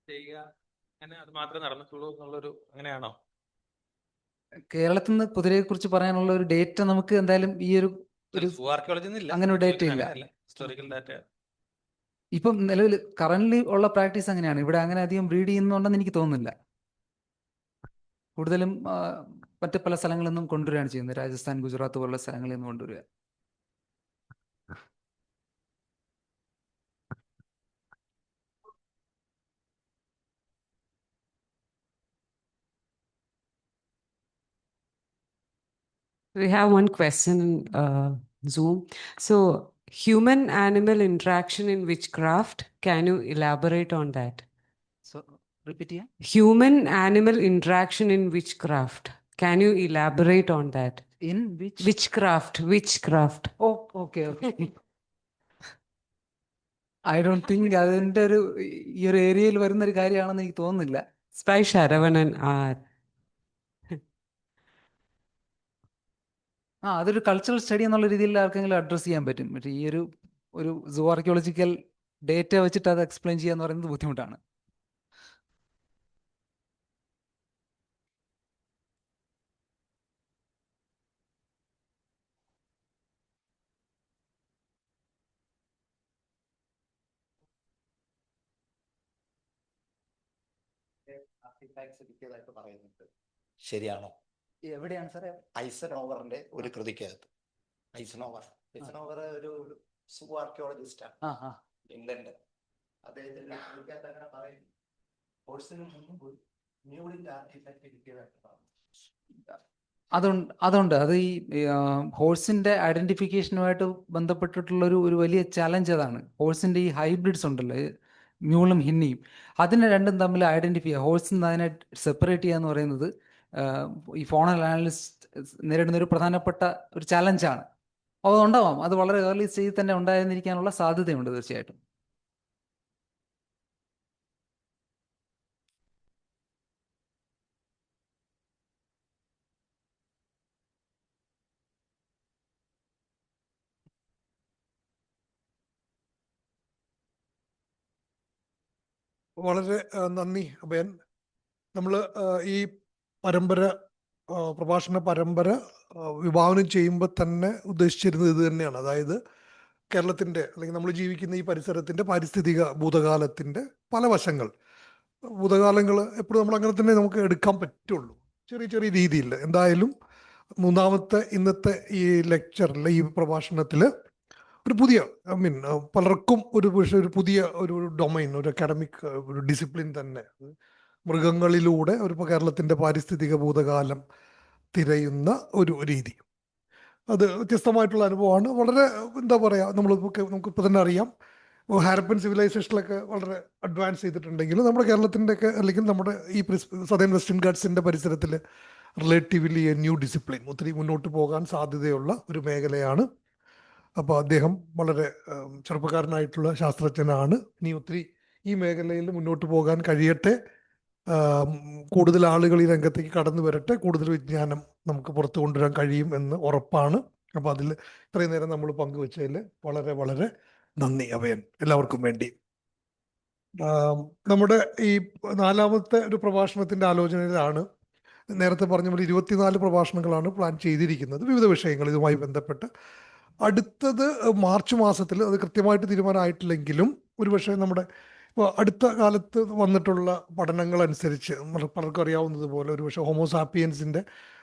ചെയ്യുക അങ്ങനെ അത് മാത്രമേ നടന്നിട്ടുള്ളൂ എന്നുള്ളൊരു അങ്ങനെയാണോ? കേരളത്തിൽ നിന്ന് കുതിരയെ കുറിച്ച് പറയാനുള്ള ഒരു ഡേറ്റ നമുക്ക് എന്തായാലും ഈ ഒരു ആർക്കിയോളജി അങ്ങനെ ഒരു data ഇല്ല. Historical data. ഇപ്പം നിലവിൽ കറന്റ് ഉള്ള പ്രാക്ടീസ് അങ്ങനെയാണ്. ഇവിടെ അങ്ങനെ അധികം ബ്രീഡ് ചെയ്യുന്നുണ്ടെന്ന് എനിക്ക് തോന്നുന്നില്ല. കൂടുതലും മറ്റ് പല സ്ഥലങ്ങളിൽ നിന്നും കൊണ്ടുവരികയാണ് ചെയ്യുന്നത്. രാജസ്ഥാൻ, ഗുജറാത്ത് പോലുള്ള സ്ഥലങ്ങളിൽ നിന്ന് കൊണ്ടുവരിക. We have one question in Zoom. So, human animal interaction in witchcraft, can you elaborate on that? So repeat ചെയ്യാം. Human animal interaction in witchcraft, can you elaborate on that? In which Witchcraft. Oh okay okay. I don't think അതിന്റെ ഒരു ഈ ഒരു ഏരിയയിൽ വരുന്ന ഒരു കാര്യമാണെന്ന് എനിക്ക് തോന്നുന്നില്ല. Spy Sharavanan R. അതൊരു കൾച്ചറൽ സ്റ്റഡി എന്നുള്ള രീതിയിൽ ആർക്കെങ്കിലും അഡ്രസ്സ് ചെയ്യാൻ പറ്റും. പക്ഷേ ഈ ഒരു സൂ ആർക്കിയോളജിക്കൽ ഡേറ്റ വെച്ചിട്ട് അത് എക്സ്പ്ലെയിൻ ചെയ്യുക എന്ന് പറയുന്നത് ബുദ്ധിമുട്ടാണ്. കിട്ടിയതായിട്ട് പറയുന്നുണ്ട്. ശരിയാണോ? എവിടെയാണ് സാറേ? ഐസനോവറിന്റെ ഒരു കൃതിക്കകത്ത്. ഐസനോവർ ഒരു സൂ ആർക്കിയോളജിസ്റ്റാണ്, ഇംഗ്ലണ്ട്. അദ്ദേഹത്തിന്റെ കൃതിക്കകത്ത് അങ്ങനെ പറയുന്നു. ഹോഴ്സിന് മുന്നും പോയി മ്യൂളിന്റെ ആർട്ടിഫാക്ട് കിട്ടിയതായിട്ട് പറഞ്ഞു. അതുണ്ട്. അത് ഈ ഹോഴ്സിന്റെ ഐഡന്റിഫിക്കേഷനുമായിട്ട് ബന്ധപ്പെട്ടിട്ടുള്ള ഒരു വലിയ ചാലഞ്ച് അതാണ്. ഹോഴ്സിന്റെ ഈ ഹൈബ്രിഡ്സ് ഉണ്ടല്ലോ, മ്യൂളും ഹിന്നിയും, അതിനെ രണ്ടും തമ്മിൽ ഐഡന്റിഫൈ ചെയ്യുക, ഹോഴ്സിൽ നിന്ന് അതിനെ സെപ്പറേറ്റ് ചെയ്യുക എന്ന് പറയുന്നത് ഈ ഫോണൽ അനാലിസ്റ്റ് നേരിടുന്ന ഒരു പ്രധാനപ്പെട്ട ഒരു ചാലഞ്ചാണ്. അത് ഉണ്ടാവാം. അത് വളരെ ഏർലി സ്റ്റേജിൽ തന്നെ ഉണ്ടായിരുന്നിരിക്കാനുള്ള സാധ്യതയുണ്ട് തീർച്ചയായിട്ടും. വളരെ നന്ദി അഭയൻ. നമ്മൾ ഈ പരമ്പര പ്രഭാഷണ പരമ്പര വിഭാവനം ചെയ്യുമ്പോൾ തന്നെ ഉദ്ദേശിച്ചിരുന്നത് ഇത് തന്നെയാണ്. അതായത് കേരളത്തിൻ്റെ അല്ലെങ്കിൽ നമ്മൾ ജീവിക്കുന്ന ഈ പരിസരത്തിൻ്റെ പാരിസ്ഥിതിക ഭൂതകാലത്തിൻ്റെ പല വശങ്ങൾ, ഭൂതകാലങ്ങൾ എപ്പോഴും നമ്മൾ അങ്ങനെ തന്നെ നമുക്ക് എടുക്കാൻ പറ്റുള്ളൂ, ചെറിയ ചെറിയ രീതിയിൽ. എന്തായാലും മൂന്നാമത്തെ ഇന്നത്തെ ഈ ലെക്ചറിൽ, ഈ പ്രഭാഷണത്തിൽ ഒരു പുതിയ പലർക്കും ഒരു പുതിയ ഒരു ഡൊമൈൻ, ഒരു അക്കാഡമിക് ഒരു ഡിസിപ്ലിൻ തന്നെ, മൃഗങ്ങളിലൂടെ ഒരു കേരളത്തിൻ്റെ പാരിസ്ഥിതിക ഭൂതകാലം തിരയുന്ന ഒരു രീതി, അത് വ്യത്യസ്തമായിട്ടുള്ള അനുഭവമാണ്. വളരെ എന്താ പറയുക, നമുക്കിപ്പോൾ തന്നെ അറിയാം, ഹാരപ്പൻ സിവിലൈസേഷനിലൊക്കെ വളരെ അഡ്വാൻസ് ചെയ്തിട്ടുണ്ടെങ്കിൽ നമ്മുടെ കേരളത്തിൻ്റെയൊക്കെ അല്ലെങ്കിൽ നമ്മുടെ ഈ സദേൺ വെസ്റ്റേൺ ഗാട്സിൻ്റെ പരിസരത്തിൽ റിലേറ്റീവ്ലി എ ന്യൂ ഡിസിപ്ലിൻ, ഒത്തിരി മുന്നോട്ട് പോകാൻ സാധ്യതയുള്ള ഒരു മേഖലയാണ്. അപ്പോൾ അദ്ദേഹം വളരെ ചെറുപ്പക്കാരനായിട്ടുള്ള ശാസ്ത്രജ്ഞനാണ്. ഇനി ഒത്തിരി ഈ മേഖലയിൽ മുന്നോട്ട് പോകാൻ കഴിയട്ടെ, കൂടുതൽ ആളുകൾ ഈ രംഗത്തേക്ക് കടന്നു വരട്ടെ, കൂടുതൽ വിജ്ഞാനം നമുക്ക് പുറത്തു കൊണ്ടുവരാൻ കഴിയും എന്ന് ഉറപ്പാണ്. അപ്പോൾ അതിൽ ഇത്രയും നേരം നമ്മൾ പങ്കുവച്ചതിൽ വളരെ വളരെ നന്ദി അഭയൻ, എല്ലാവർക്കും വേണ്ടി. നമ്മുടെ ഈ നാലാമത്തെ ഒരു പ്രഭാഷണത്തിൻ്റെ ആലോചനയിലാണ് നേരത്തെ പറഞ്ഞ പോലെ 24 പ്രഭാഷണങ്ങളാണ് പ്ലാൻ ചെയ്തിരിക്കുന്നത് വിവിധ വിഷയങ്ങൾ ഇതുമായി ബന്ധപ്പെട്ട്. അടുത്തത് മാർച്ച് മാസത്തിൽ, അത് കൃത്യമായിട്ട് തീരുമാനമായിട്ടില്ലെങ്കിലും ഒരുപക്ഷെ നമ്മുടെ ഇപ്പോൾ അടുത്ത കാലത്ത് വന്നിട്ടുള്ള പഠനങ്ങളനുസരിച്ച് പലർക്കും അറിയാവുന്നതുപോലെ ഒരുപക്ഷെ ഹോമോസാപ്പിയൻസിൻ്റെ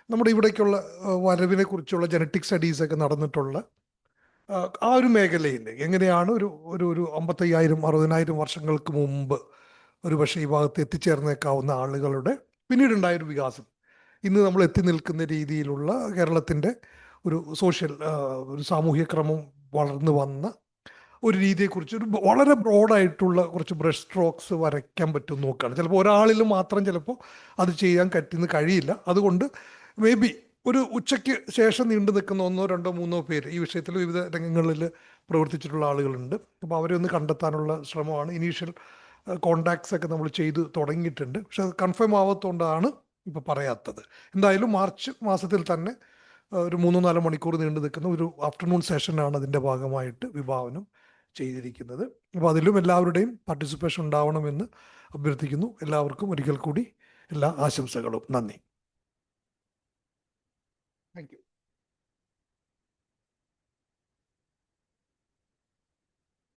നമ്മുടെ ഇവിടേക്കുള്ള വരവിനെ കുറിച്ചുള്ള ജനറ്റിക് സ്റ്റഡീസൊക്കെ നടന്നിട്ടുള്ള ആ ഒരു മേഖലയിൽ എങ്ങനെയാണ് ഒരു ഒരു ഒരു 55,000-60,000 വർഷങ്ങൾക്ക് മുമ്പ് ഒരു പക്ഷേ ഈ ഭാഗത്ത് എത്തിച്ചേർന്നേക്കാവുന്ന ആളുകളുടെ പിന്നീടുണ്ടായൊരു വികാസം, ഇന്ന് നമ്മൾ എത്തി നിൽക്കുന്ന രീതിയിലുള്ള കേരളത്തിൻ്റെ ഒരു സോഷ്യൽ ഒരു സാമൂഹ്യ ക്രമം വളർന്നു വന്ന ഒരു രീതിയെക്കുറിച്ച് ഒരു വളരെ ബ്രോഡായിട്ടുള്ള കുറച്ച് ബ്രഷ് സ്ട്രോക്സ് വരയ്ക്കാൻ പറ്റും നോക്കുകയാണ്. ചിലപ്പോൾ ഒരാളിൽ മാത്രം ചിലപ്പോൾ അത് ചെയ്യാൻ പറ്റുന്ന കഴിയില്ല. അതുകൊണ്ട് മേ ബി ഒരു ഉച്ചയ്ക്ക് ശേഷം നീണ്ടു നിൽക്കുന്ന 1, 2, 3 പേര് ഈ വിഷയത്തിൽ വിവിധ രംഗങ്ങളിൽ പ്രവർത്തിച്ചിട്ടുള്ള ആളുകളുണ്ട്. അപ്പോൾ അവരെ ഒന്ന് കണ്ടെത്താനുള്ള ശ്രമമാണ്. ഇനീഷ്യൽ കോണ്ടാക്ട്സ് ഒക്കെ നമ്മൾ ചെയ്ത് തുടങ്ങിയിട്ടുണ്ട്. പക്ഷെ അത് കൺഫേം ആവാത്തതുകൊണ്ടാണ് ഇപ്പോൾ പറയാത്തത്. എന്തായാലും മാർച്ച് മാസത്തിൽ തന്നെ ഒരു 3-4 മണിക്കൂർ നീണ്ടു നിൽക്കുന്ന ഒരു ആഫ്റ്റർനൂൺ സെഷനാണ് അതിൻ്റെ ഭാഗമായിട്ട് വിഭാവനം ചെയ്തിരിക്കുന്നത്. അപ്പോൾ അതിലും എല്ലാവരുടെയും പാർട്ടിസിപ്പേഷൻ ഉണ്ടാവണമെന്ന് അഭ്യർത്ഥിക്കുന്നു. എല്ലാവർക്കും ഒരിക്കൽ കൂടി എല്ലാ ആശംസകളും. നന്ദി.